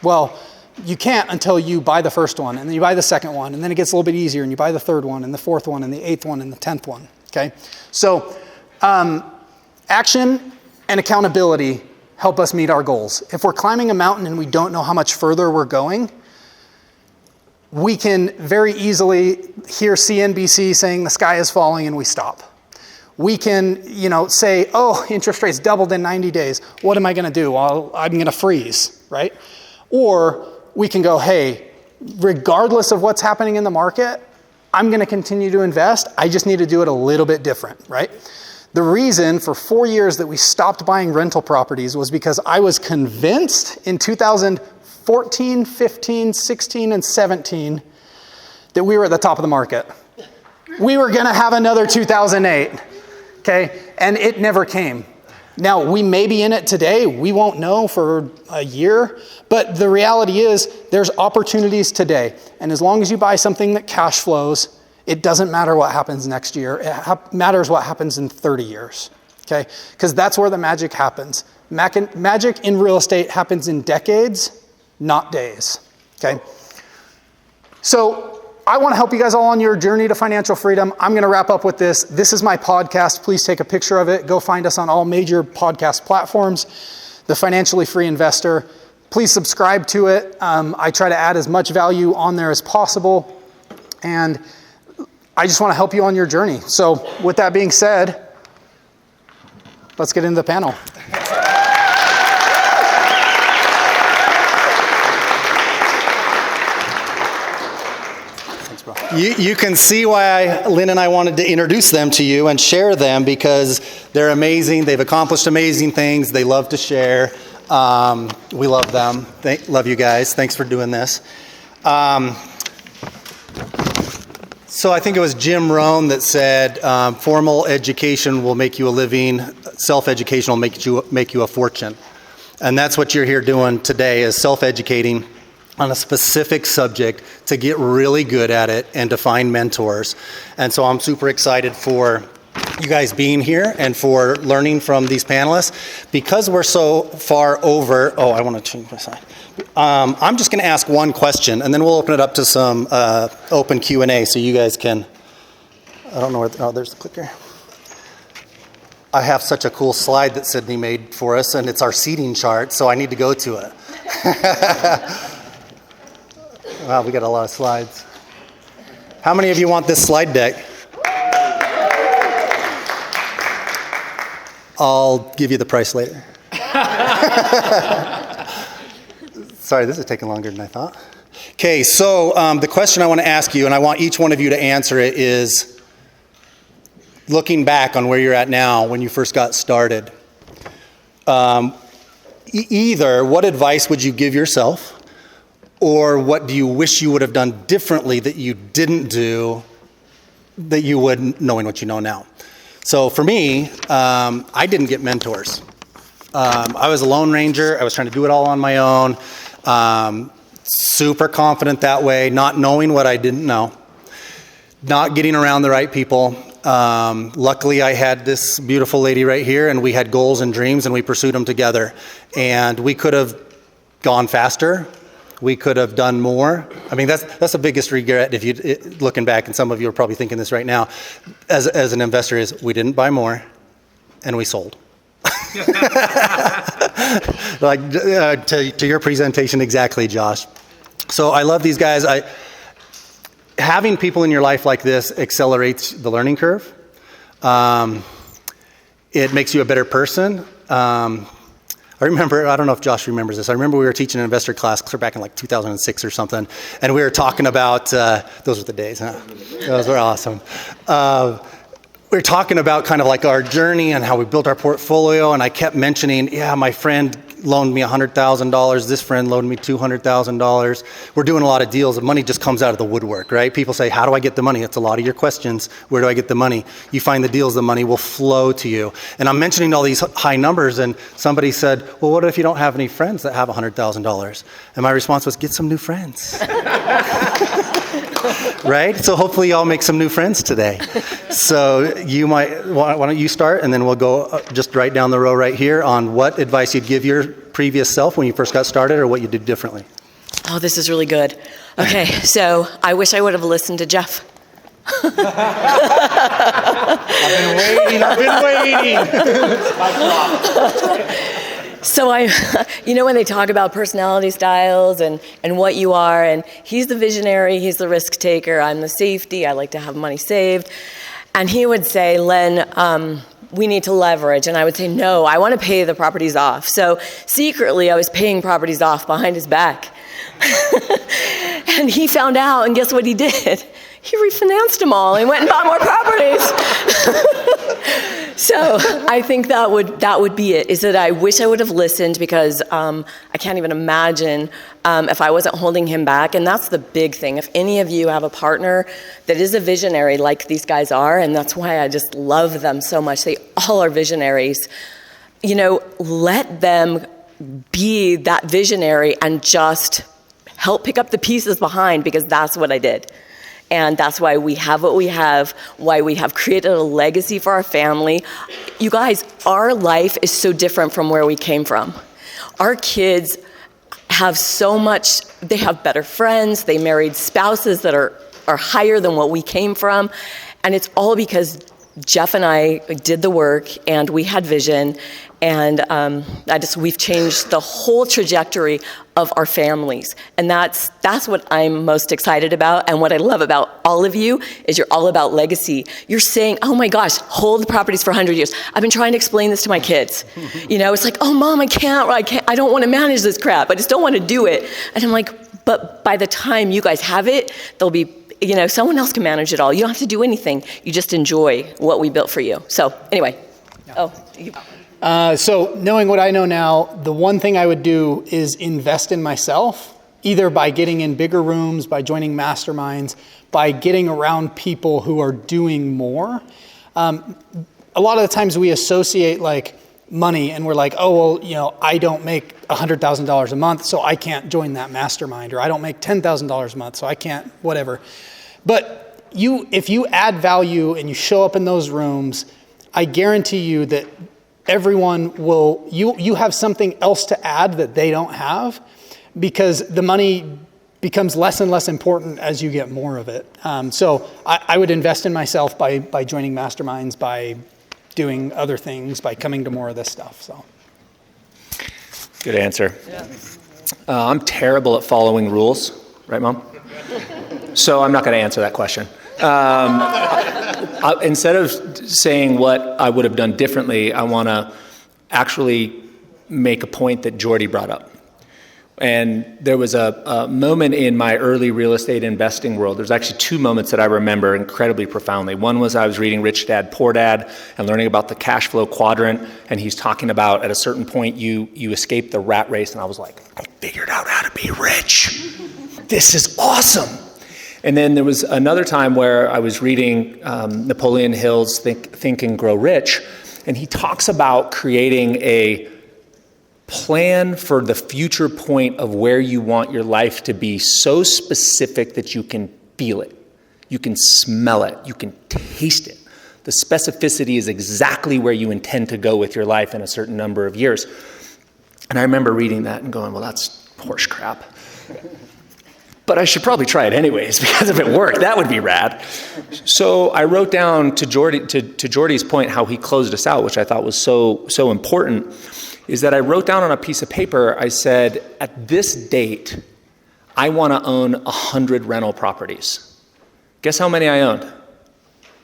Well, you can't until you buy the first one, and then you buy the second one, and then it gets a little bit easier, and you buy the third one, and the fourth one, and the 8th one, and the 10th one, okay? So action and accountability help us meet our goals. If we're climbing a mountain and we don't know how much further we're going, we can very easily hear CNBC saying the sky is falling and we stop. We can, say, oh, interest rates doubled in 90 days. What am I going to do? Well, I'm going to freeze, right? Or we can go, hey, regardless of what's happening in the market, I'm going to continue to invest. I just need to do it a little bit different, right? The reason for 4 years that we stopped buying rental properties was because I was convinced in 2014, 15, 16, and 17 that we were at the top of the market. We were going to have another 2008, okay? And it never came. Now, we may be in it today. We won't know for a year. But the reality is there's opportunities today. And as long as you buy something that cash flows, it doesn't matter what happens next year. It matters what happens in 30 years, okay? Because that's where the magic happens. Magic in real estate happens in decades, not days, okay? So I want to help you guys all on your journey to financial freedom. I'm going to wrap up with this. This is my podcast. Please take a picture of it. Go find us on all major podcast platforms, The Financially Free Investor. Please subscribe to it. I try to add as much value on there as possible. And I just want to help you on your journey. So with that being said, let's get into the panel. You can see why Lynn and I wanted to introduce them to you and share them, because they're amazing. They've accomplished amazing things. They love to share. We love them. Love you guys. Thanks for doing this. So I think it was Jim Rohn that said, formal education will make you a living. Self-education will make you a fortune. And that's what you're here doing today, is self-educating on a specific subject to get really good at it and to find mentors. And so I'm super excited for you guys being here and for learning from these panelists. Because we're so far over, I want to change my slide. I'm just going to ask one question, and then we'll open it up to some open Q&A so you guys can, I don't know where, there's the clicker. I have such a cool slide that Sydney made for us, and it's our seating chart, so I need to go to it. Wow, we got a lot of slides. How many of you want this slide deck? I'll give you the price later. Sorry, this is taking longer than I thought. Okay, so the question I want to ask you, and I want each one of you to answer it, is looking back on where you're at now when you first got started. Either what advice would you give yourself, or what do you wish you would have done differently that you didn't do that you would, knowing what you know now? So for me, I didn't get mentors. I was a lone ranger. I was trying to do it all on my own. Super confident that way, not knowing what I didn't know, not getting around the right people. Luckily, I had this beautiful lady right here, and we had goals and dreams, and we pursued them together. And we could have gone faster. We could have done more. I mean, that's the biggest regret if you looking back, and some of you are probably thinking this right now, as an investor, is we didn't buy more, and we sold. Like to your presentation, exactly, Josh. So I love these guys. Having people in your life like this accelerates the learning curve. It makes you a better person. I remember, I don't know if Josh remembers this, I remember we were teaching an investor class back in like 2006 or something, and we were talking about, those were the days, huh? Those were awesome. We were talking about kind of like our journey and how we built our portfolio, and I kept mentioning, yeah, my friend loaned me $100,000, this friend loaned me $200,000. We're doing a lot of deals, and money just comes out of the woodwork, right? People say, how do I get the money? That's a lot of your questions. Where do I get the money? You find the deals, the money will flow to you. And I'm mentioning all these high numbers, and somebody said, well, what if you don't have any friends that have $100,000? And my response was, get some new friends. Right? So hopefully y'all make some new friends today. So you might, why don't you start, and then we'll go just right down the row right here on what advice you'd give your previous self when you first got started, or what you did differently. Oh, this is really good. Okay, so I wish I would have listened to Jeff. I've been waiting. So when they talk about personality styles and what you are, and he's the visionary, he's the risk taker, I'm the safety, I like to have money saved. And he would say, Len, we need to leverage. And I would say, no, I want to pay the properties off. So secretly, I was paying properties off behind his back. And he found out, and guess what he did? He refinanced them all and went and bought more properties. So I think that would be it, is that I wish I would have listened, because I can't even imagine if I wasn't holding him back. And that's the big thing. If any of you have a partner that is a visionary like these guys are, and that's why I just love them so much, they all are visionaries, let them be that visionary and just help pick up the pieces behind, because that's what I did. And that's why we have what we have, why we have created a legacy for our family. You guys, our life is so different from where we came from. Our kids have so much, they have better friends, they married spouses that are higher than what we came from. And it's all because Jeff and I did the work, and we had vision, and we've changed the whole trajectory of our families. And that's what I'm most excited about. And what I love about all of you is you're all about legacy. You're saying, oh my gosh, hold the properties for 100 years. I've been trying to explain this to my kids. It's like, oh Mom, I can't, I don't want to manage this crap. I just don't want to do it. And I'm like, but by the time you guys have it, there'll be, someone else can manage it all. You don't have to do anything. You just enjoy what we built for you. So anyway, So knowing what I know now, the one thing I would do is invest in myself, either by getting in bigger rooms, by joining masterminds, by getting around people who are doing more. A lot of the times we associate like money, and we're like, oh, well, I don't make $100,000 a month, so I can't join that mastermind, or I don't make $10,000 a month, so I can't, whatever. But if you add value and you show up in those rooms, I guarantee you that everyone will, you have something else to add that they don't have, because the money becomes less and less important as you get more of it. So I would invest in myself by joining masterminds, by doing other things, by coming to more of this stuff. So, good answer. Yeah. I'm terrible at following rules, right, Mom? So I'm not going to answer that question. Instead of saying what I would have done differently, I want to actually make a point that Jordy brought up. And there was a moment in my early real estate investing world. There's actually two moments that I remember incredibly profoundly. One was I was reading Rich Dad, Poor Dad and learning about the cash flow quadrant. And he's talking about at a certain point, you escape the rat race. And I was like, I figured out how to be rich. This is awesome. And then there was another time where I was reading Napoleon Hill's Think and Grow Rich. And he talks about creating a plan for the future point of where you want your life to be so specific that you can feel it, you can smell it, you can taste it. The specificity is exactly where you intend to go with your life in a certain number of years. And I remember reading that and going, well, that's horse crap. But I should probably try it anyways, because if it worked, that would be rad. So I wrote down to Jordy's point how he closed us out, which I thought was so important, is that I wrote down on a piece of paper, I said, at this date, I want to own 100 rental properties. Guess how many I owned?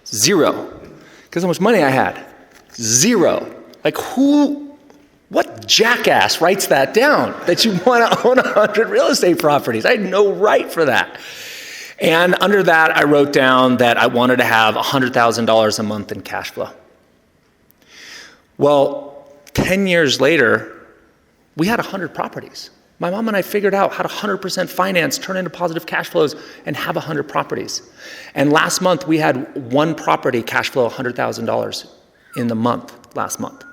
0. Guess how much money I had? 0. Like what jackass writes that down, that you want to own 100 real estate properties? I had no right for that. And under that, I wrote down that I wanted to have $100,000 a month in cash flow. Well, 10 years later, we had 100 properties. My mom and I figured out how to 100% finance, turn into positive cash flows, and have 100 properties. And last month, we had one property cash flow $100,000 in the month, last month.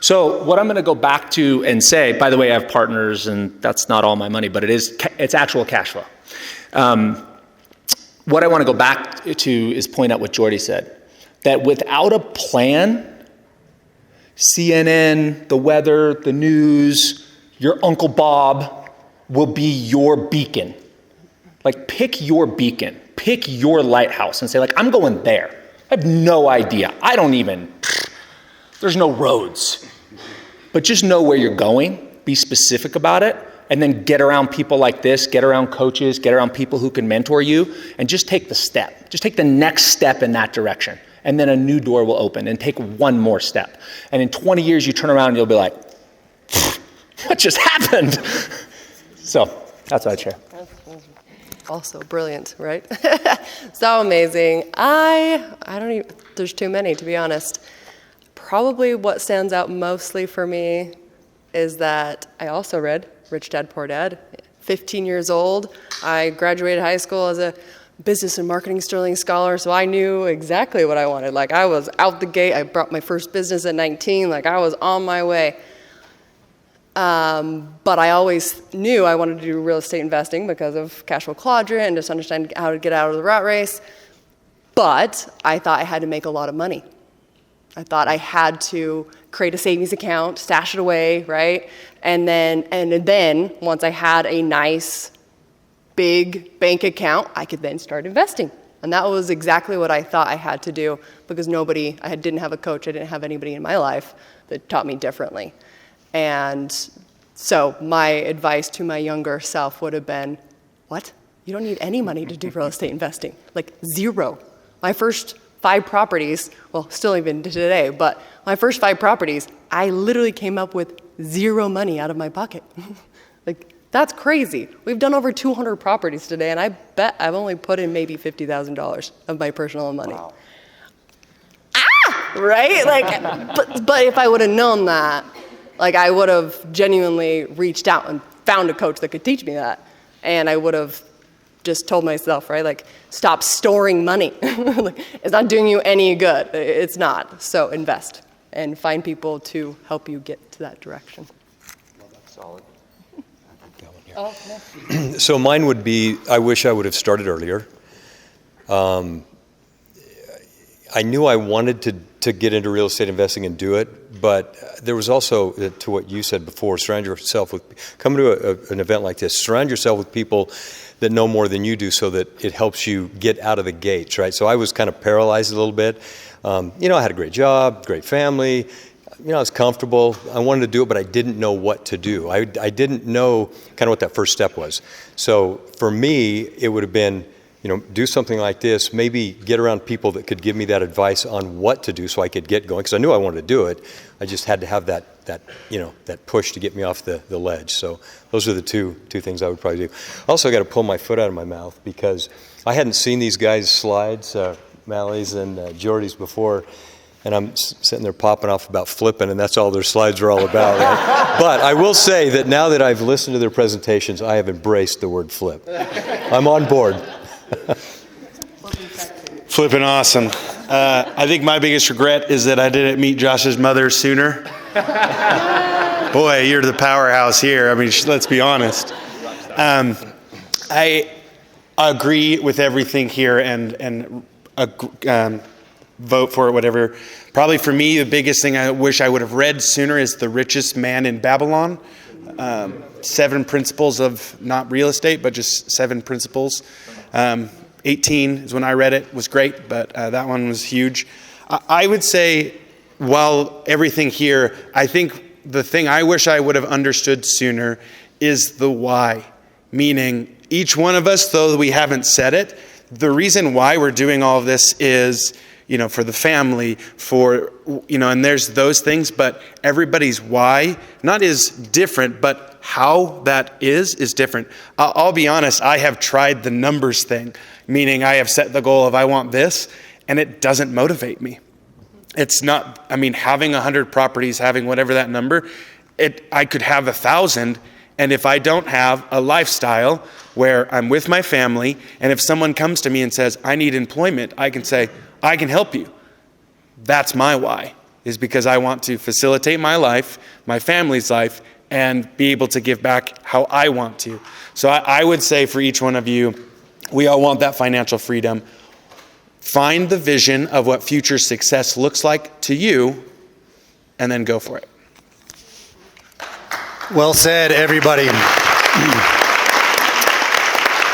So what I'm going to go back to and say, by the way, I have partners, and that's not all my money, but it's actual cash flow. What I want to go back to is point out what Jordy said, that without a plan, CNN, the weather, the news, your Uncle Bob will be your beacon. Like, pick your beacon, pick your lighthouse and say, like, I'm going there. I have no idea. There's no roads. But just know where you're going, be specific about it, and then get around people like this, get around coaches, get around people who can mentor you, and just take the step. Just take the next step in that direction. And then a new door will open, and take one more step. And in 20 years, you turn around and you'll be like, what just happened? So that's what I'd share. Also brilliant, right? So amazing. I don't even, there's too many, to be honest. Probably what stands out mostly for me is that I also read Rich Dad, Poor Dad. 15 years old. I graduated high school as a business and marketing Sterling Scholar, so I knew exactly what I wanted. Like, I was out the gate. I brought my first business at 19. Like, I was on my way. But I always knew I wanted to do real estate investing because of cash flow quadrant and just understand how to get out of the rat race. But I thought I had to make a lot of money. I thought I had to create a savings account, stash it away, right? And then once I had a nice big bank account, I could then start investing. And that was exactly what I thought I had to do because I didn't have a coach, I didn't have anybody in my life that taught me differently. And so my advice to my younger self would have been, what? You don't need any money to do real estate investing, like zero. My first 5 properties, well, still even today, but my first 5 properties, I literally came up with zero money out of my pocket. Like, that's crazy. We've done over 200 properties today, and I bet I've only put in maybe $50,000 of my personal money. Wow. Right? Like, but if I would have known that, like, I would have genuinely reached out and found a coach that could teach me that, and I would have just told myself, right, like, stop storing money. Like, it's not doing you any good. It's not. So invest and find people to help you get to that direction. Well, that's solid. Oh, no. So mine would be, I wish I would have started earlier. I knew I wanted to get into real estate investing and do it, but there was also, to what you said before, come to an event like this, surround yourself with people that know more than you do so that it helps you get out of the gates, right? So I was kind of paralyzed a little bit. I had a great job, great family. I was comfortable. I wanted to do it, but I didn't know what to do. I didn't know kind of what that first step was. So for me, it would have been, do something like this, maybe get around people that could give me that advice on what to do so I could get going, because I knew I wanted to do it. I just had to have that push to get me off the ledge. So those are the two things I would probably do. Also, I got to pull my foot out of my mouth because I hadn't seen these guys' slides, Mally's and Jordy's before, and I'm sitting there popping off about flipping, and that's all their slides are all about, right? But I will say that now that I've listened to their presentations, I have embraced the word flip. I'm on board. Flipping awesome. I think my biggest regret is that I didn't meet Josh's mother sooner. Boy, you're the powerhouse here. I mean, let's be honest. I agree with everything here and vote for it, whatever. Probably for me, the biggest thing I wish I would have read sooner is The Richest Man in Babylon. 7 principles of not real estate, but just 7 principles. 18 is when I read it. Was great, but that one was huge. I would say, while everything here, I think the thing I wish I would have understood sooner is the why. Meaning, each one of us, though we haven't said it, the reason why we're doing all of this is, for the family, and there's those things, but everybody's why, not is different, but how that is different. I'll be honest, I have tried the numbers thing, meaning I have set the goal of I want this, and it doesn't motivate me. It's not, having 100 properties, having whatever that number, I could have 1,000, and if I don't have a lifestyle where I'm with my family, and if someone comes to me and says, I need employment, I can say, I can help you. That's my why, is because I want to facilitate my life, my family's life, and be able to give back how I want to. So I would say for each one of you, we all want that financial freedom. Find the vision of what future success looks like to you, and then go for it. Well said, everybody.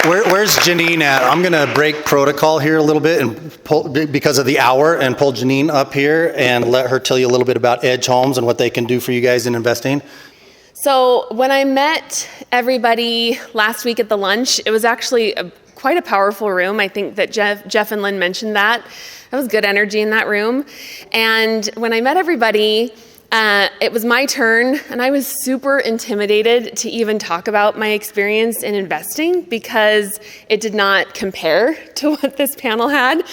Where's Janine at? I'm going to break protocol here a little bit and pull, because of the hour, and pull Janine up here and let her tell you a little bit about Edge Homes and what they can do for you guys in investing. So when I met everybody last week at the lunch, it was actually quite a powerful room. I think that Jeff and Lynn mentioned that. There was good energy in that room. And when I met everybody, it was my turn, and I was super intimidated to even talk about my experience in investing because it did not compare to what this panel had.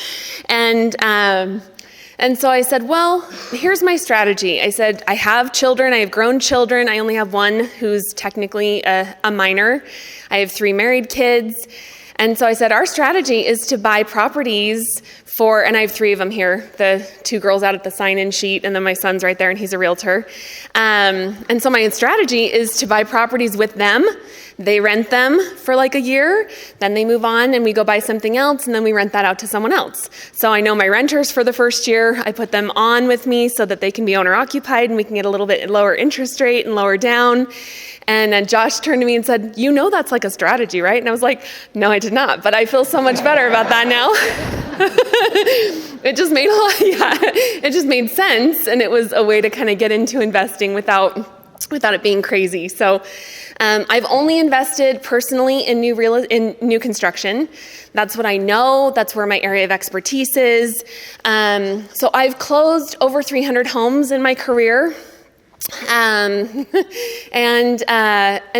And so I said, well, here's my strategy. I said, I have children. I have grown children. I only have one who's technically a minor. I have 3 married kids. And so I said, our strategy is to buy properties for, and I have 3 of them here, the 2 girls out at the sign-in sheet, and then my son's right there, and he's a realtor. And so my strategy is to buy properties with them. They rent them for like a year, then they move on and we go buy something else, and then we rent that out to someone else. So I know my renters for the first year. I put them on with me so that they can be owner occupied and we can get a little bit lower interest rate and lower down. And then Josh turned to me and said, you know that's like a strategy, right? And I was like, no, I did not, but I feel so much better about that now. It just made it just made sense, and it was a way to kind of get into investing without it being crazy. So I've only invested personally in new construction. That's what I know. That's where my area of expertise is. So I've closed over 300 homes in my career. And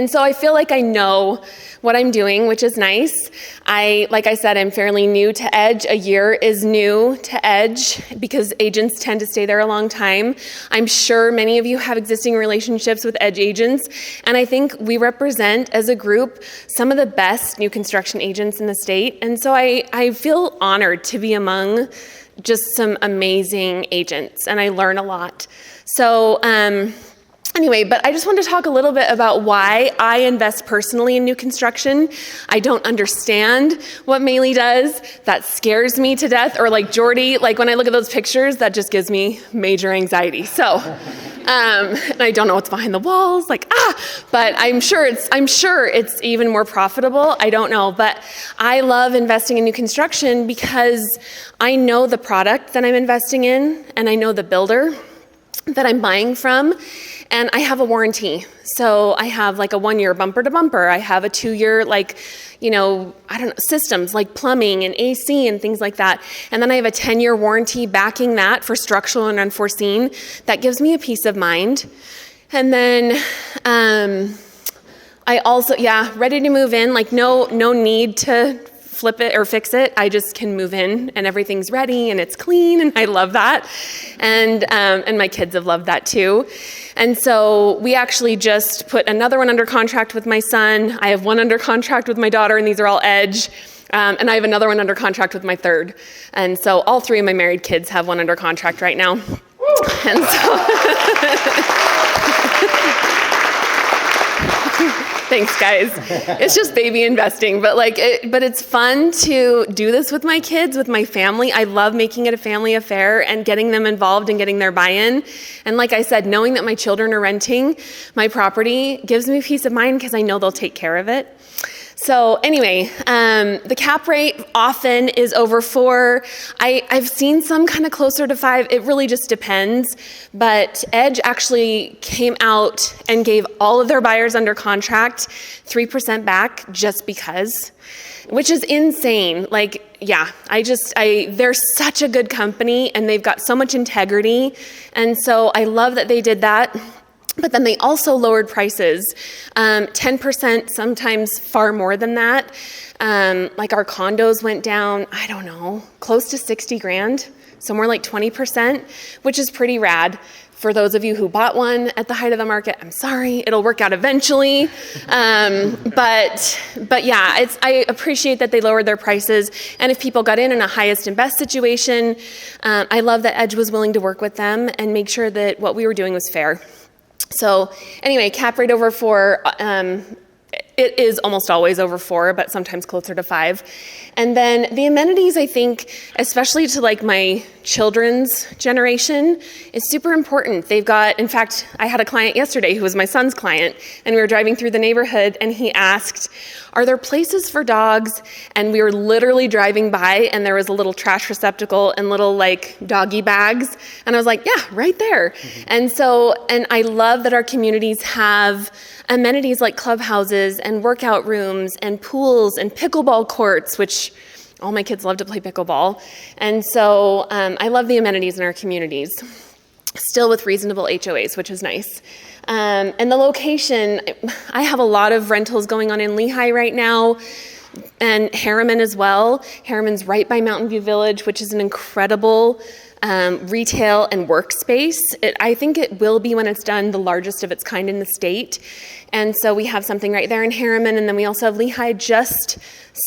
so I feel like I know what I'm doing, which is nice. Like I said, I'm fairly new to Edge. A year is new to Edge because agents tend to stay there a long time. I'm sure many of you have existing relationships with Edge agents, and I think we represent, as a group, some of the best new construction agents in the state. And so I feel honored to be among just some amazing agents, and I learn a lot. So anyway, but I just want to talk a little bit about why I invest personally in new construction. I don't understand what Maylee does. That scares me to death. Or like Jordy, like when I look at those pictures, that just gives me major anxiety. So, and I don't know what's behind the walls, but I'm sure it's even more profitable. I don't know, but I love investing in new construction because I know the product that I'm investing in, and I know the builder that I'm buying from, and I have a warranty. So I have like a 1-year bumper to bumper. I have a 2-year systems like plumbing and AC and things like that. And then I have a 10-year warranty backing that for structural and unforeseen. That gives me a peace of mind. And then I also, ready to move in, like no need to flip it or fix it. I just can move in and everything's ready and it's clean, and I love that. And my kids have loved that too. And so we actually just put another one under contract with my son. I have one under contract with my daughter, and these are all Edge. And I have another one under contract with my third. And so all 3 of my married kids have one under contract right now. And so thanks, guys. It's just baby investing, but it's fun to do this with my kids, with my family. I love making it a family affair and getting them involved and getting their buy-in. And like I said, knowing that my children are renting my property gives me peace of mind because I know they'll take care of it. So anyway, the cap rate often is over 4. I've seen some kind of closer to 5. It really just depends. But Edge actually came out and gave all of their buyers under contract 3% back just because, which is insane. They're such a good company and they've got so much integrity. And so I love that they did that. But then they also lowered prices, 10%, sometimes far more than that. Like our condos went down, I don't know, close to $60,000, so more like 20%, which is pretty rad. For those of you who bought one at the height of the market, I'm sorry, it'll work out eventually. But yeah, I appreciate that they lowered their prices. And if people got in a highest and best situation, I love that Edge was willing to work with them and make sure that what we were doing was fair. So anyway, cap rate over 4, it is almost always over 4, but sometimes closer to 5. And then the amenities, I think, especially to like my children's generation, is super important. They've got, in fact, I had a client yesterday who was my son's client, and we were driving through the neighborhood, and he asked, are there places for dogs? And we were literally driving by, and there was a little trash receptacle and little like doggy bags. And I was like, yeah, right there. Mm-hmm. And I love that our communities have amenities like clubhouses and workout rooms and pools and pickleball courts, which all my kids love to play pickleball. And so I love the amenities in our communities. still with reasonable HOAs, which is nice. And the location, I have a lot of rentals going on in Lehi right now, and Harriman as well. Harriman's right by Mountain View Village, which is an incredible retail and workspace. I think it will be, when it's done, the largest of its kind in the state. And so we have something right there in Harriman, and then we also have Lehi just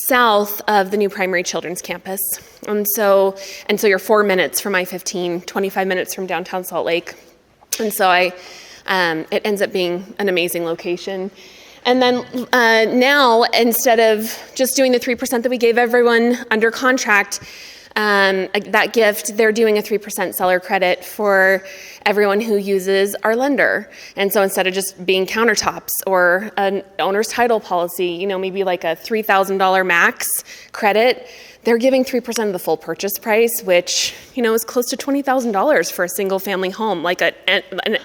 south of the new primary children's campus. And so you're 4 minutes from I-15, 25 minutes from downtown Salt Lake. And so it ends up being an amazing location. And then now, instead of just doing the 3% that we gave everyone under contract, that gift, they're doing a 3% seller credit for everyone who uses our lender. And so instead of just being countertops or an owner's title policy, maybe like a $3,000 max credit, they're giving 3% of the full purchase price, which, is close to $20,000 for a single family home, like a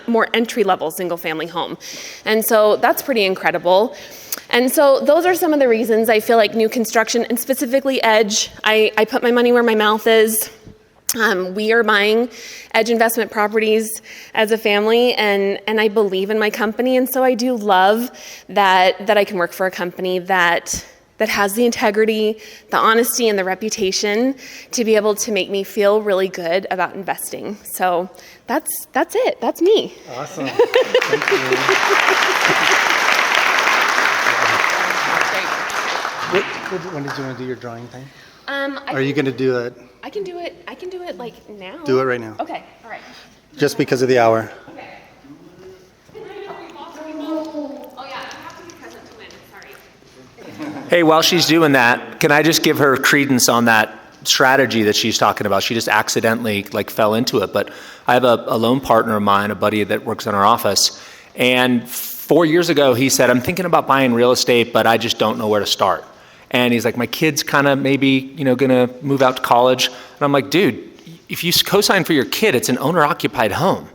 more entry-level single family home. And so that's pretty incredible. And so those are some of the reasons I feel like new construction, and specifically Edge, I put my money where my mouth is. We are buying Edge investment properties as a family, and I believe in my company. And so I do love that I can work for a company that has the integrity, the honesty, and the reputation to be able to make me feel really good about investing. So that's it. That's me. Awesome. Thank you. When did you want to do your drawing thing? Are you going to do it? I can do it like now. Do it right now. Okay. All right. Just because of the hour. Okay. Oh yeah, you have to be present to win. Sorry. Hey, while she's doing that, can I just give her credence on that strategy that she's talking about? She just accidentally fell into it. But I have a loan partner of mine, a buddy that works in our office, and 4 years ago he said, I'm thinking about buying real estate, but I just don't know where to start. And he's like, my kid's kind of maybe, gonna move out to college. And I'm like, dude, if you co-sign for your kid, it's an owner-occupied home.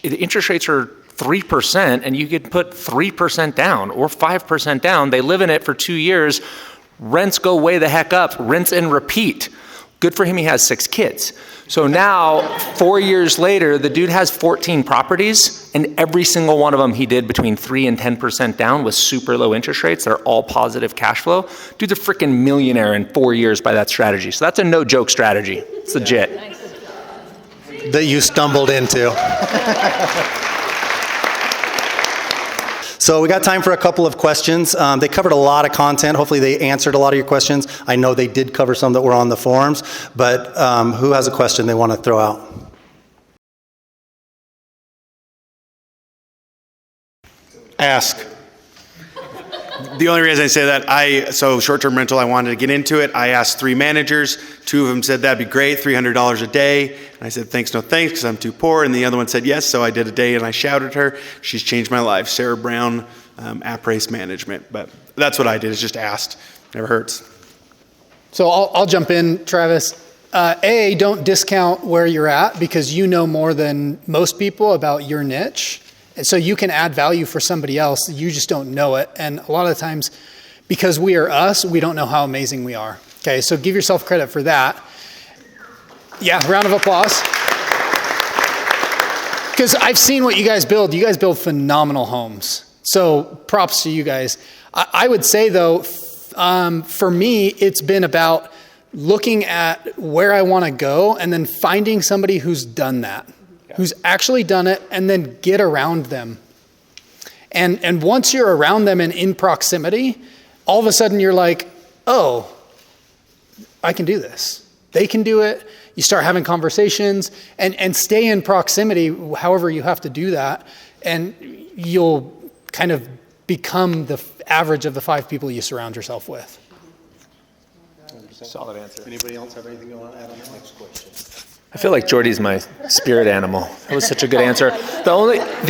The interest rates are 3%, and you could put 3% down or 5% down. They live in it for 2 years. Rents go way the heck up. Rinse and repeat. Good for him, he has 6 kids. So now, 4 years later, the dude has 14 properties, and every single one of them he did between 3 and 10% down with super low interest rates. They're all positive cash flow. Dude's a freaking millionaire in 4 years by that strategy. So that's a no-joke strategy. It's legit. That you stumbled into. So we got time for a couple of questions. They covered a lot of content. Hopefully they answered a lot of your questions. I know they did cover some that were on the forums, but who has a question they want to throw out? Ask. The only reason I say that, so short-term rental, I wanted to get into it. I asked 3 managers. 2 of them said that'd be great, $300 a day. And I said, thanks, no thanks, because I'm too poor. And the other one said yes, so I did a day and I shouted her. She's changed my life. Sarah Brown, Appraise Management. But that's what I did, is just asked. Never hurts. So I'll jump in, Travis. Don't discount where you're at, because you know more than most people about your niche. And so you can add value for somebody else. You just don't know it. And a lot of the times, because we are us, we don't know how amazing we are. Okay, so give yourself credit for that. Yeah, round of applause. Because I've seen what you guys build. You guys build phenomenal homes. So props to you guys. I would say, though, for me, it's been about looking at where I want to go and then finding somebody who's done that. Who's actually done it, and then get around them. And once you're around them and in proximity, all of a sudden you're like, oh, I can do this. They can do it. You start having conversations and stay in proximity, however you have to do that, and you'll kind of become the average of the 5 people you surround yourself with. Solid answer. Anybody else have anything you want to add on that? Next question. I feel like Jordy's my spirit animal. That was such a good answer. The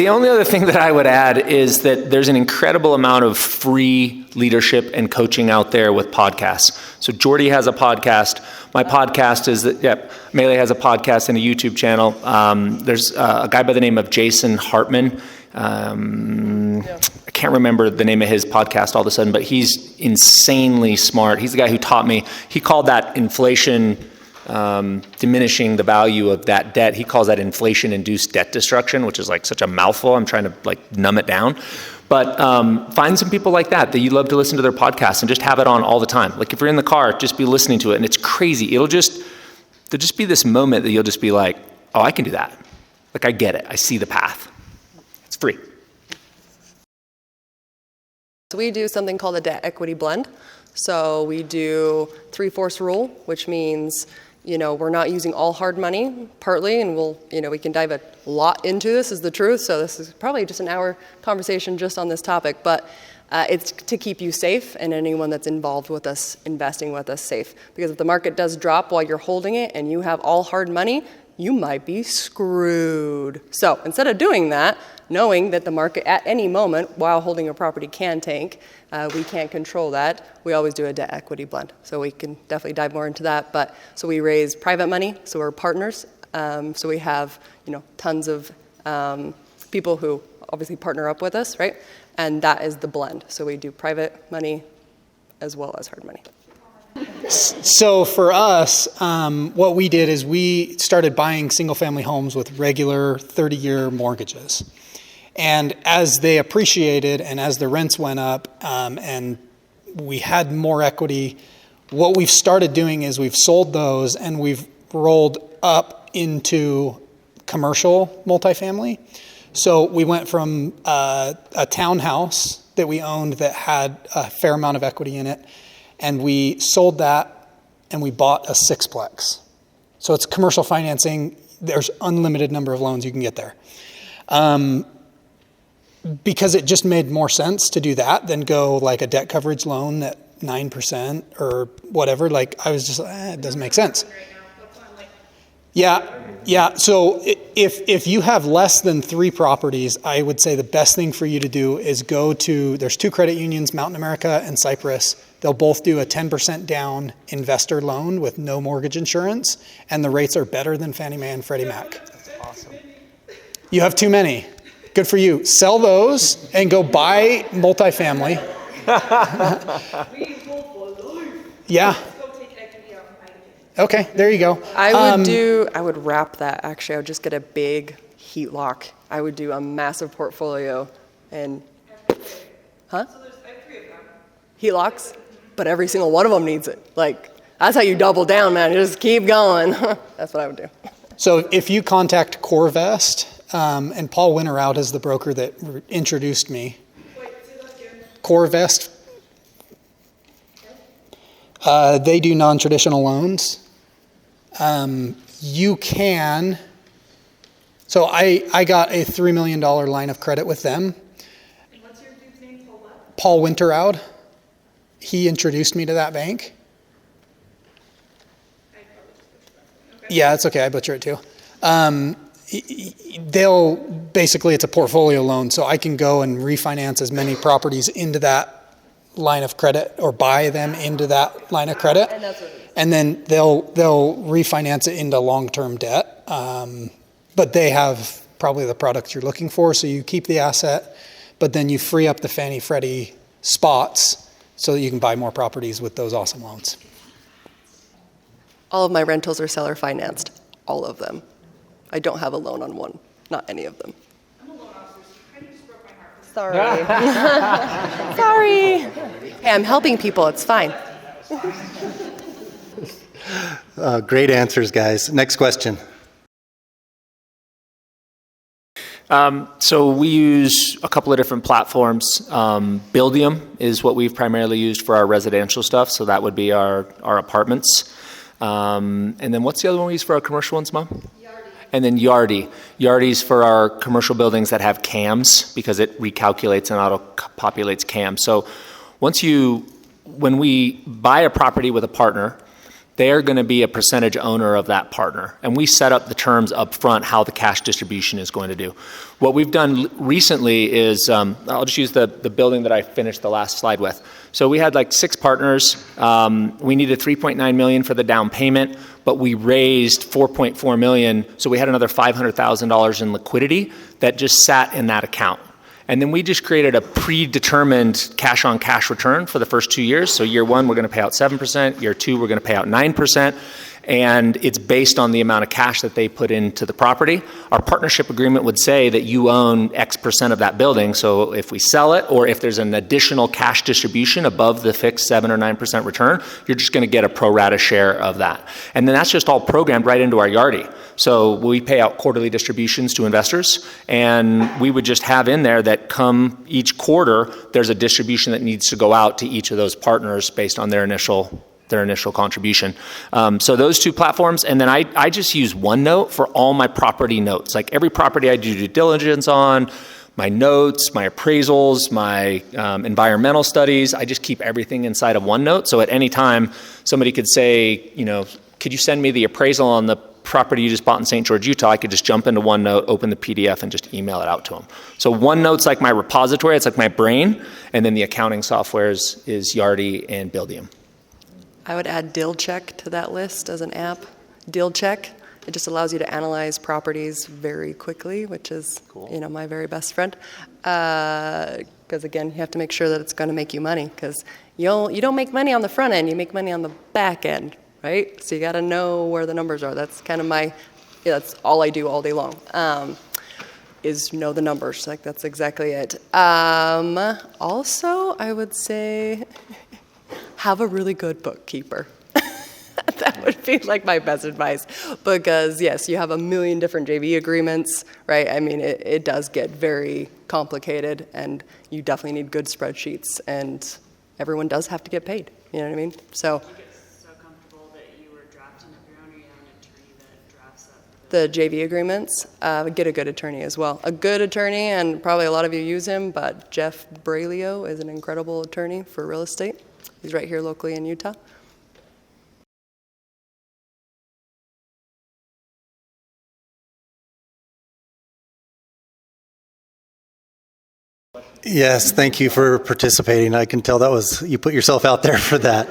only other thing that I would add is that there's an incredible amount of free leadership and coaching out there with podcasts. So Jordy has a podcast. My podcast is Melee has a podcast and a YouTube channel. There's a guy by the name of Jason Hartman. I can't remember the name of his podcast all of a sudden, but he's insanely smart. He's the guy who taught me. He called that inflation diminishing the value of that debt. He calls that inflation-induced debt destruction, which is like such a mouthful. I'm trying to like numb it down. But find some people like that you love to listen to their podcasts and just have it on all the time. Like if you're in the car, just be listening to it, and it's crazy. There'll just be this moment that you'll just be like, oh, I can do that. Like I get it. I see the path. It's free. So we do something called a debt equity blend. So we do 3/4 rule, which means, we're not using all hard money, partly, and we can dive a lot into this, is the truth. So this is probably just an hour conversation just on this topic, but it's to keep you safe and anyone that's involved with us, investing with us, safe. Because if the market does drop while you're holding it and you have all hard money, you might be screwed. So instead of doing that, knowing that the market at any moment while holding a property can tank, we can't control that, we always do a debt equity blend. So we can definitely dive more into that. But so we raise private money, so we're partners. So we have tons of people who obviously partner up with us, right? And that is the blend. So we do private money as well as hard money. So for us, what we did is we started buying single-family homes with regular 30-year mortgages. And as they appreciated and as the rents went up and we had more equity, what we've started doing is we've sold those and we've rolled up into commercial multifamily. So we went from a townhouse that we owned that had a fair amount of equity in it, and we sold that and we bought a sixplex. So it's commercial financing. There's unlimited number of loans you can get there. Because it just made more sense to do that than go like a debt coverage loan at 9% or whatever. Like I was just, it doesn't make sense. Yeah. So if you have less than 3 properties, I would say the best thing for you to do is there's 2 credit unions, Mountain America and Cypress. They'll both do a 10% down investor loan with no mortgage insurance, and the rates are better than Fannie Mae and Freddie Mac. That's awesome. You have too many. Good for you. Sell those and go buy multifamily. Yeah. Okay, there you go. I would wrap that, actually. I would just get a big heat lock. I would do a massive portfolio and, huh? So there's 3 of them. Heat locks, but every single one of them needs it. Like, that's how you double down, man. You just keep going. That's what I would do. So if you contact CoreVest, and Paul Winterout is the broker that introduced me. Wait, say that again. CoreVest. They do non-traditional loans. You can. So I got a $3 million line of credit with them. And what's your dude's name? Paul Winterout. He introduced me to that bank. Yeah, it's okay. I butcher it too. It's a portfolio loan, so I can go and refinance as many properties into that line of credit or buy them into that line of credit. And then they'll refinance it into long-term debt. But they have probably the product you're looking for, so you keep the asset, but then you free up the Fannie Freddie spots so that you can buy more properties with those awesome loans. All of my rentals are seller financed. All of them. I don't have a loan on one. Not any of them. I'm a loan officer, so you kind of just broke my heart. Sorry. Sorry. Hey, I'm helping people. It's fine. Great answers, guys. Next question. So we use a couple of different platforms. Buildium is what we've primarily used for our residential stuff. So that would be our apartments. And then what's the other one we use for our commercial ones, Mom? Yardi. And then Yardi. Yardi's for our commercial buildings that have CAMs because it recalculates and auto-populates CAMs. So when we buy a property with a partner, they're going to be a percentage owner of that partner. And we set up the terms up front how the cash distribution is going to do. What we've done recently is, I'll just use the building that I finished the last slide with. So we had like 6 partners. We needed $3.9 million for the down payment, but we raised $4.4 million. So we had another $500,000 in liquidity that just sat in that account. And then we just created a predetermined cash-on-cash return for the first 2 years. So year 1, we're going to pay out 7%. Year 2, we're going to pay out 9%. and it's based on the amount of cash that they put into the property. Our partnership agreement would say that you own X% of that building, so if we sell it or if there's an additional cash distribution above the fixed 7 or 9% return, you're just going to get a pro rata share of that. And then that's just all programmed right into our Yardi. So we pay out quarterly distributions to investors, and we would just have in there that come each quarter, there's a distribution that needs to go out to each of those partners based on their initial contribution. So those two platforms, and then I just use OneNote for all my property notes. Like every property I do due diligence on, my notes, my appraisals, my environmental studies, I just keep everything inside of OneNote. So at any time, somebody could say, could you send me the appraisal on the property you just bought in St. George, Utah? I could just jump into OneNote, open the PDF, and just email it out to them. So OneNote's like my repository, it's like my brain, and then the accounting software is Yardi and Buildium. I would add DealCheck to that list as an app. DealCheck, it just allows you to analyze properties very quickly, which is my very best friend. Because again, you have to make sure that it's going to make you money, because you don't make money on the front end, you make money on the back end. Right? So you got to know where the numbers are. That's kind of that's all I do all day long, is know the numbers. Like that's exactly it. Also, I would say have a really good bookkeeper. That would be like my best advice, because yes, you have a million different JV agreements, right? I mean, it does get very complicated, and you definitely need good spreadsheets, and everyone does have to get paid. You know what I mean? So. The JV agreements, get a good attorney as well. A good attorney, and probably a lot of you use him, but Jeff Brailio is an incredible attorney for real estate. He's right here locally in Utah. Yes, thank you for participating. I can tell you put yourself out there for that.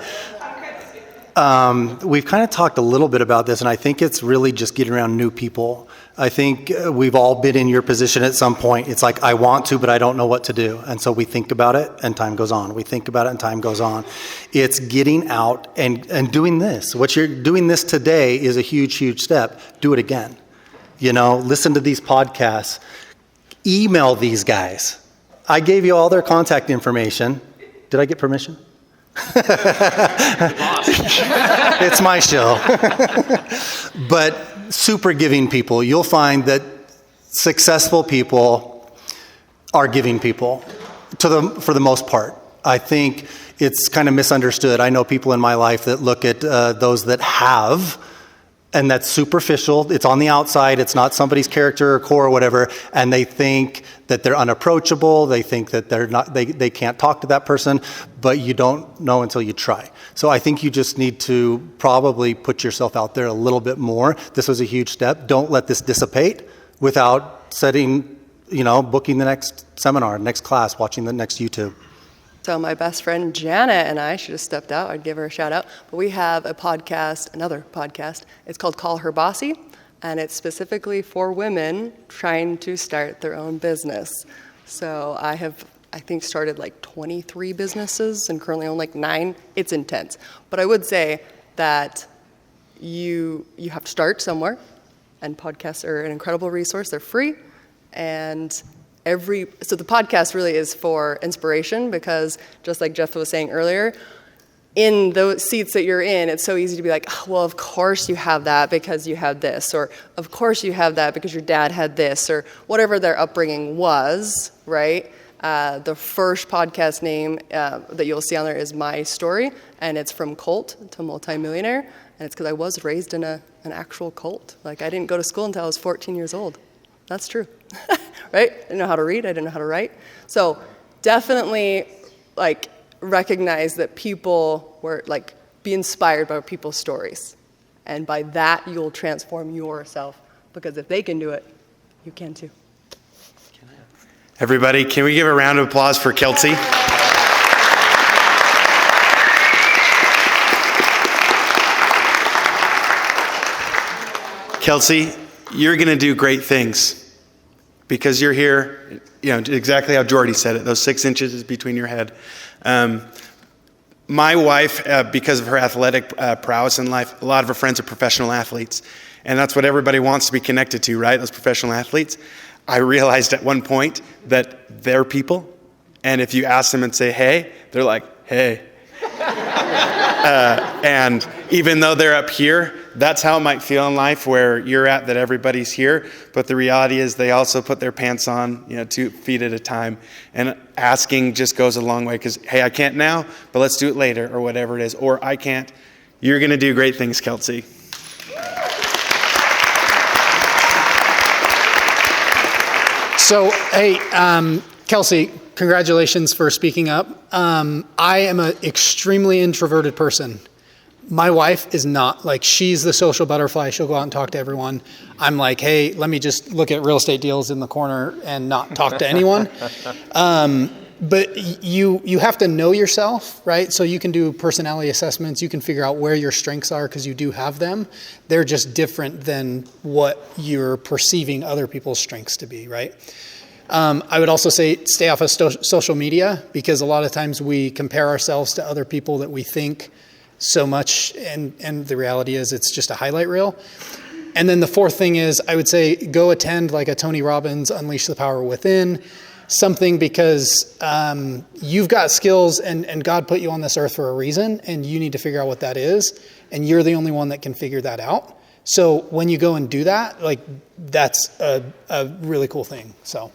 We've kind of talked a little bit about this, and I think it's really just getting around new people. I think we've all been in your position at some point. It's like, I want to, but I don't know what to do. And so we think about it, and time goes on. We think about it, and time goes on. It's getting out and doing this. What you're doing this today is a huge, huge step. Do it again. Listen to these podcasts. Email these guys. I gave you all their contact information. Did I get permission? It's my show. But super giving people. You'll find that successful people are giving people for the most part. I think it's kind of misunderstood. I know people in my life that look at those that have, and that's superficial. It's on the outside. It's not somebody's character or core or whatever. And they think that they're unapproachable. They think that they can't talk to that person, but you don't know until you try. So I think you just need to probably put yourself out there a little bit more. This was a huge step. Don't let this dissipate without booking the next seminar, next class, watching the next YouTube. So my best friend Janet and I, she just stepped out, I'd give her a shout out, but we have another podcast. It's called Call Her Bossy, and it's specifically for women trying to start their own business. So I think started like 23 businesses and currently own like 9. It's intense. But I would say that you have to start somewhere, and podcasts are an incredible resource. They're free, and so the podcast really is for inspiration, because just like Jeff was saying earlier, in those seats that you're in, it's so easy to be like, oh, well, of course you have that because you have this, or of course you have that because your dad had this, or whatever their upbringing was, right? The first podcast name that you'll see on there is My Story, and it's From Cult to Multimillionaire, and it's because I was raised in an actual cult. Like, I didn't go to school until I was 14 years old. That's true, right? I didn't know how to read, I didn't know how to write. So definitely, recognize that people were, be inspired by people's stories. And by that, you'll transform yourself, because if they can do it, you can too. Everybody, can we give a round of applause for Kelsey? Kelsey, you're going to do great things because you're here, exactly how Jordy said it. Those 6 inches is between your head. my wife, because of her athletic prowess in life, a lot of her friends are professional athletes. And that's what everybody wants to be connected to, right? Those professional athletes. I realized at one point that they're people. And if you ask them and say, hey, they're like, hey. And even though they're up here, that's how it might feel in life where you're at, that everybody's here. But the reality is they also put their pants on, 2 feet at a time. And asking just goes a long way because, hey, I can't now, but let's do it later or whatever it is. Or I can't. You're going to do great things, Kelsey. So, hey, Kelsey, congratulations for speaking up. I am an extremely introverted person. My wife is not. Like, she's the social butterfly. She'll go out and talk to everyone. I'm like, hey, let me just look at real estate deals in the corner and not talk to anyone. But you have to know yourself, right? So you can do personality assessments. You can figure out where your strengths are because you do have them. They're just different than what you're perceiving other people's strengths to be, right? I would also say stay off of social media because a lot of times we compare ourselves to other people that we think so much, and the reality is it's just a highlight reel. And then the fourth thing is I would say go attend like a Tony Robbins Unleash the Power Within, something because you've got skills and God put you on this earth for a reason and you need to figure out what that is, and you're the only one that can figure that out. So when you go and do that, like that's a really cool thing. So.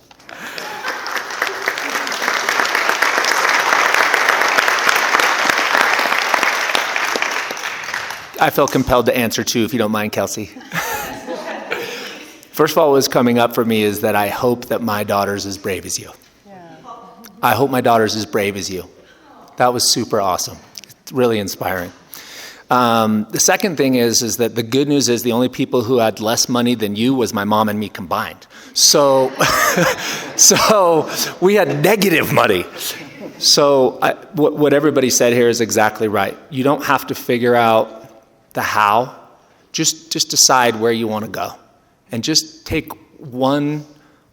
I felt compelled to answer too, if you don't mind, Kelsey. First of all, what was coming up for me is that I hope that my daughter's as brave as you. Yeah. I hope my daughter's as brave as you. That was super awesome. It's really inspiring. The second thing is that the good news is the only people who had less money than you was my mom and me combined. So, so we had negative money. So what everybody said here is exactly right. You don't have to figure out the how. Just decide where you want to go. And just take one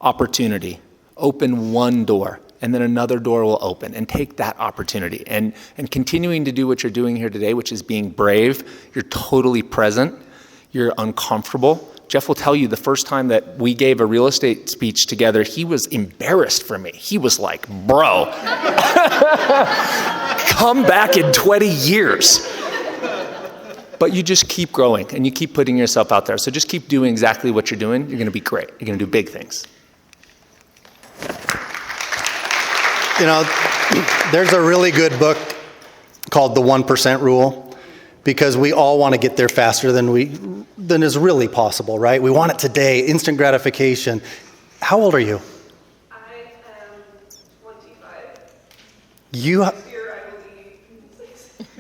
opportunity, open one door, and then another door will open, and take that opportunity. And continuing to do what you're doing here today, which is being brave, you're totally present, you're uncomfortable. Jeff will tell you the first time that we gave a real estate speech together, he was embarrassed for me. He was like, bro, come back in 20 years. But you just keep growing and you keep putting yourself out there. So just keep doing exactly what you're doing. You're going to be great. You're going to do big things. There's a really good book called The 1% Rule because we all want to get there faster than is really possible, right? We want it today, instant gratification. How old are you? I am 25. You. Next year I will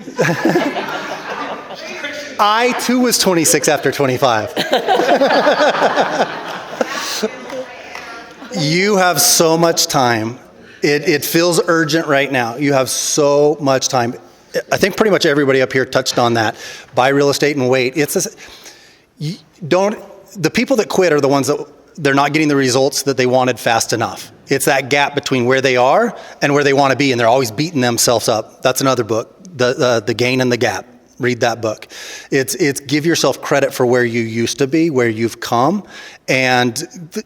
be 6. I too was 26 after 25. You have so much time. It feels urgent right now. You have so much time. I think pretty much everybody up here touched on that. Buy real estate and wait. The people that quit are the ones that they're not getting the results that they wanted fast enough. It's that gap between where they are and where they want to be, and they're always beating themselves up. That's another book, The Gain and the Gap. Read that book. It's give yourself credit for where you used to be, where you've come, and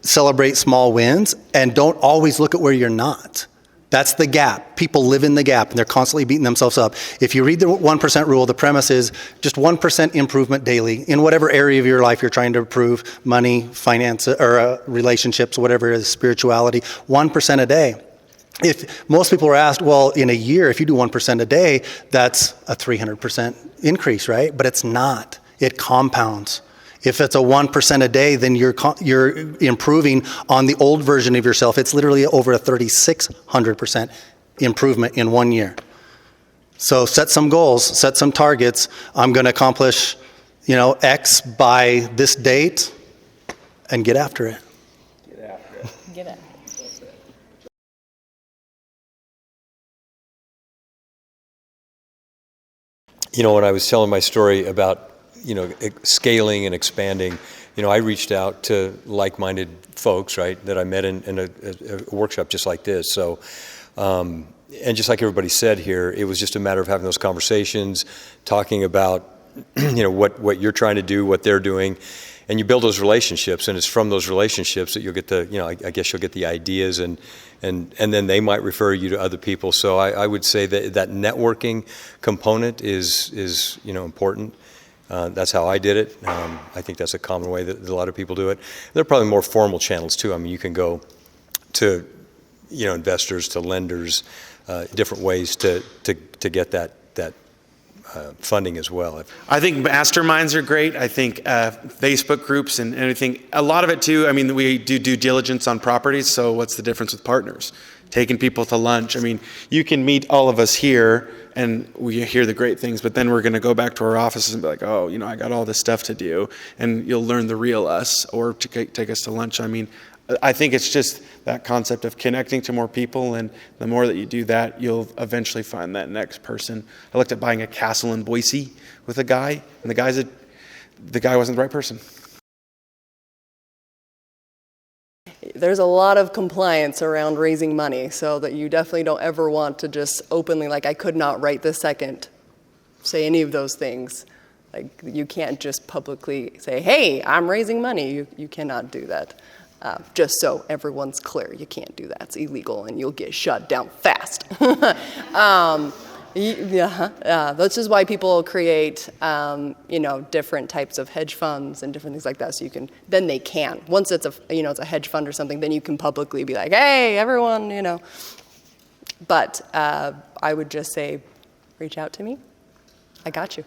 celebrate small wins, and don't always look at where you're not. That's the gap. People live in the gap, and they're constantly beating themselves up. If you read the 1% rule, the premise is just 1% improvement daily in whatever area of your life you're trying to improve, money, finance, or relationships, whatever it is, spirituality, 1% a day. If most people are asked, well, in a year, if you do 1% a day, that's a 300% increase, right? But it's not. It compounds. If it's a 1% a day, then you're improving on the old version of yourself. It's literally over a 3,600% improvement in 1 year. So set some goals, set some targets. I'm going to accomplish, X by this date, and get after it. Get it. When I was telling my story about, scaling and expanding, I reached out to like-minded folks, right, that I met in a workshop just like this. So, And just like everybody said here, it was just a matter of having those conversations, talking about what you're trying to do, what they're doing, and you build those relationships. And it's from those relationships that you'll get the I guess you'll get the ideas, and then they might refer you to other people. So I would say that networking component is important. That's how I did it. I think that's a common way that a lot of people do it. There are probably more formal channels too. I mean, you can go to investors, to lenders, different ways to get that funding as well. I think masterminds are great. I think Facebook groups and everything. A lot of it too. I mean, we do due diligence on properties. So what's the difference with partners? Taking people to lunch. I mean, you can meet all of us here and we hear the great things, but then we're going to go back to our offices and be like, oh, I got all this stuff to do, and you'll learn the real us, or to take us to lunch. I mean, I think it's just that concept of connecting to more people, and the more that you do that, you'll eventually find that next person. I looked at buying a castle in Boise with a guy, and the guy wasn't the right person. There's a lot of compliance around raising money, so that you definitely don't ever want to just openly, like, I could not right this second say any of those things. Like, you can't just publicly say, hey, I'm raising money. You cannot do that. Just so everyone's clear, you can't do that. It's illegal, and you'll get shut down fast. This is why people create, different types of hedge funds and different things like that. So they can. Once it's it's a hedge fund or something, then you can publicly be like, hey, everyone, But I would just say, reach out to me. I got you.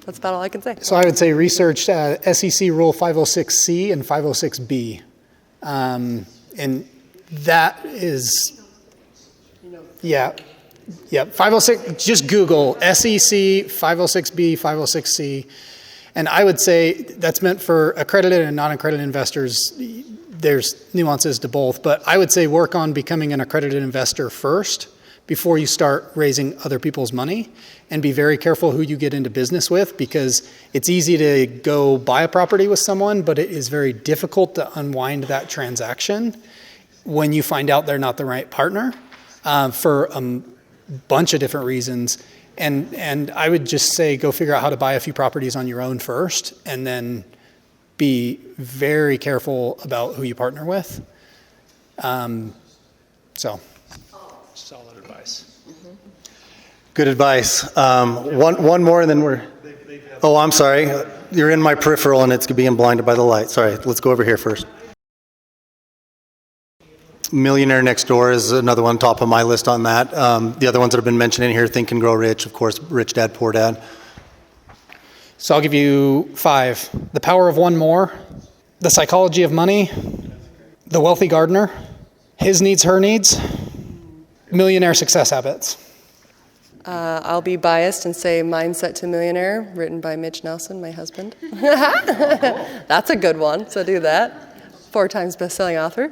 That's about all I can say. So I would say research SEC Rule 506C and 506B. And that is, 506, just Google SEC 506B, 506C. And I would say that's meant for accredited and non-accredited investors. There's nuances to both, but I would say work on becoming an accredited investor first before you start raising other people's money, and be very careful who you get into business with, because it's easy to go buy a property with someone, but it is very difficult to unwind that transaction when you find out they're not the right partner for a bunch of different reasons. And I would just say go figure out how to buy a few properties on your own first, and then be very careful about who you partner with. Solid advice. Good advice. One more, and then we're. Oh, I'm sorry. You're in my peripheral, and it's being blinded by the light. Sorry. Let's go over here first. Millionaire Next Door is another one top of my list on that. The other ones that have been mentioned in here: Think and Grow Rich, of course, Rich Dad Poor Dad. So I'll give you 5. The Power of One More, The Psychology of Money, The Wealthy Gardener, His Needs, Her Needs, Millionaire Success Habits. I'll be biased and say Mindset to Millionaire, written by Mitch Nelson, my husband. That's a good one, so do that. 4 times best-selling author,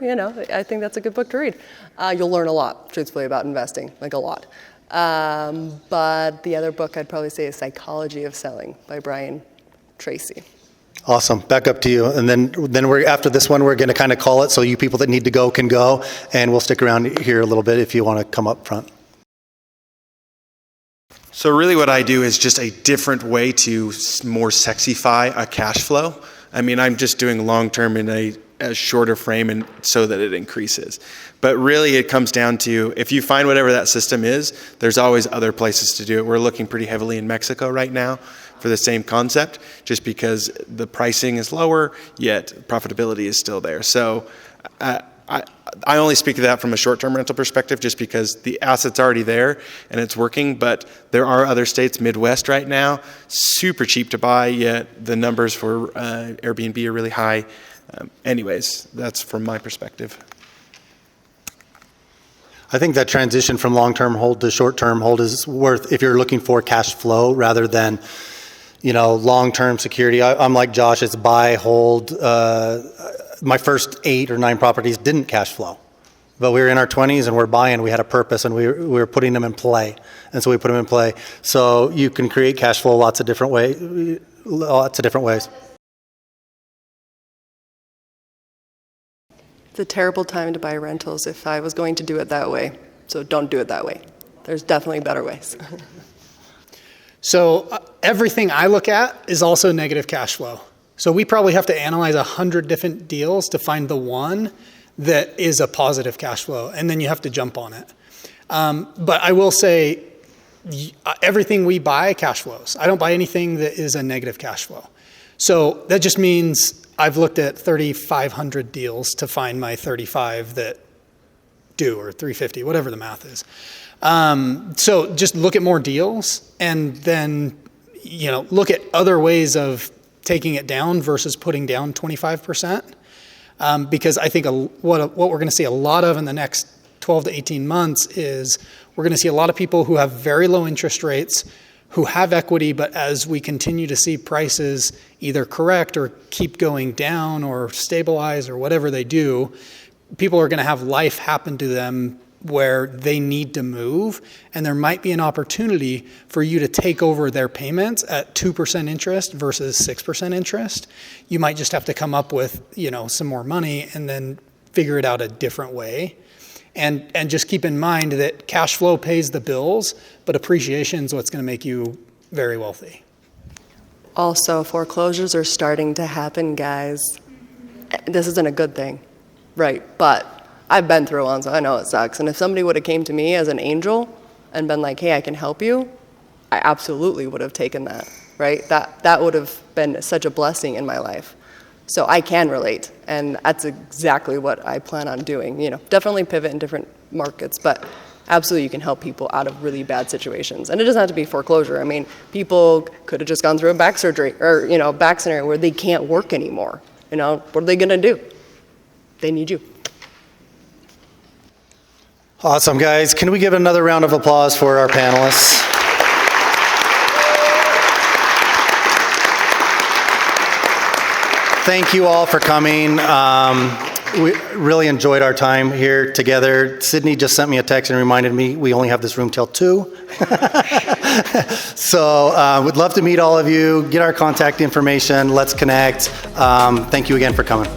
I think that's a good book to read. You'll learn a lot, truthfully, about investing, like a lot. But the other book I'd probably say is Psychology of Selling by Brian Tracy. Awesome. Back up to you. And then we're after this one, we're going to kind of call it, so you people that need to go can go, and we'll stick around here a little bit if you want to come up front. So really what I do is just a different way to more sexify a cash flow. I mean, I'm just doing long-term in a shorter frame, and so that it increases. But really it comes down to, if you find whatever that system is, there's always other places to do it. We're looking pretty heavily in Mexico right now for the same concept, just because the pricing is lower, yet profitability is still there. So I only speak to that from a short-term rental perspective, just because the asset's already there and it's working. But there are other states, Midwest right now, super cheap to buy, yet the numbers for Airbnb are really high. Anyways, that's from my perspective. I think that transition from long-term hold to short-term hold is worth, if you're looking for cash flow rather than, long-term security. I'm like Josh, it's buy, hold. My first 8 or 9 properties didn't cash flow, but we were in our 20s and we're buying. We had a purpose, and we were putting them in play, and so we put them in play. So you can create cash flow lots of different ways. It's a terrible time to buy rentals if I was going to do it that way. So don't do it that way. There's definitely better ways. So everything I look at is also negative cash flow. So we probably have to analyze 100 different deals to find the one that is a positive cash flow, and then you have to jump on it. But I will say, everything we buy cash flows. I don't buy anything that is a negative cash flow. So that just means I've looked at 3,500 deals to find my 35 that do, or 350, whatever the math is. So just look at more deals, and then look at other ways of taking it down versus putting down 25%. Because I think what we're going to see a lot of in the next 12 to 18 months is we're going to see a lot of people who have very low interest rates, who have equity, but as we continue to see prices either correct or keep going down or stabilize or whatever they do, people are going to have life happen to them where they need to move, and there might be an opportunity for you to take over their payments at 2% interest versus 6% interest. You might just have to come up with, some more money and then figure it out a different way. And just keep in mind that cash flow pays the bills, but appreciation is what's going to make you very wealthy. Also, foreclosures are starting to happen, guys. This isn't a good thing, right? But I've been through one, so I know it sucks. And if somebody would have came to me as an angel and been like, hey, I can help you, I absolutely would have taken that, right? That would have been such a blessing in my life. So I can relate, and that's exactly what I plan on doing. Definitely pivot in different markets, but absolutely you can help people out of really bad situations. And it doesn't have to be foreclosure. I mean, people could have just gone through a back surgery or, back scenario where they can't work anymore. What are they going to do? They need you. Awesome, guys. Can we give another round of applause for our panelists? Thank you all for coming. We really enjoyed our time here together. Sydney just sent me a text and reminded me we only have this room till 2. So we'd love to meet all of you, get our contact information, let's connect. Thank you again for coming.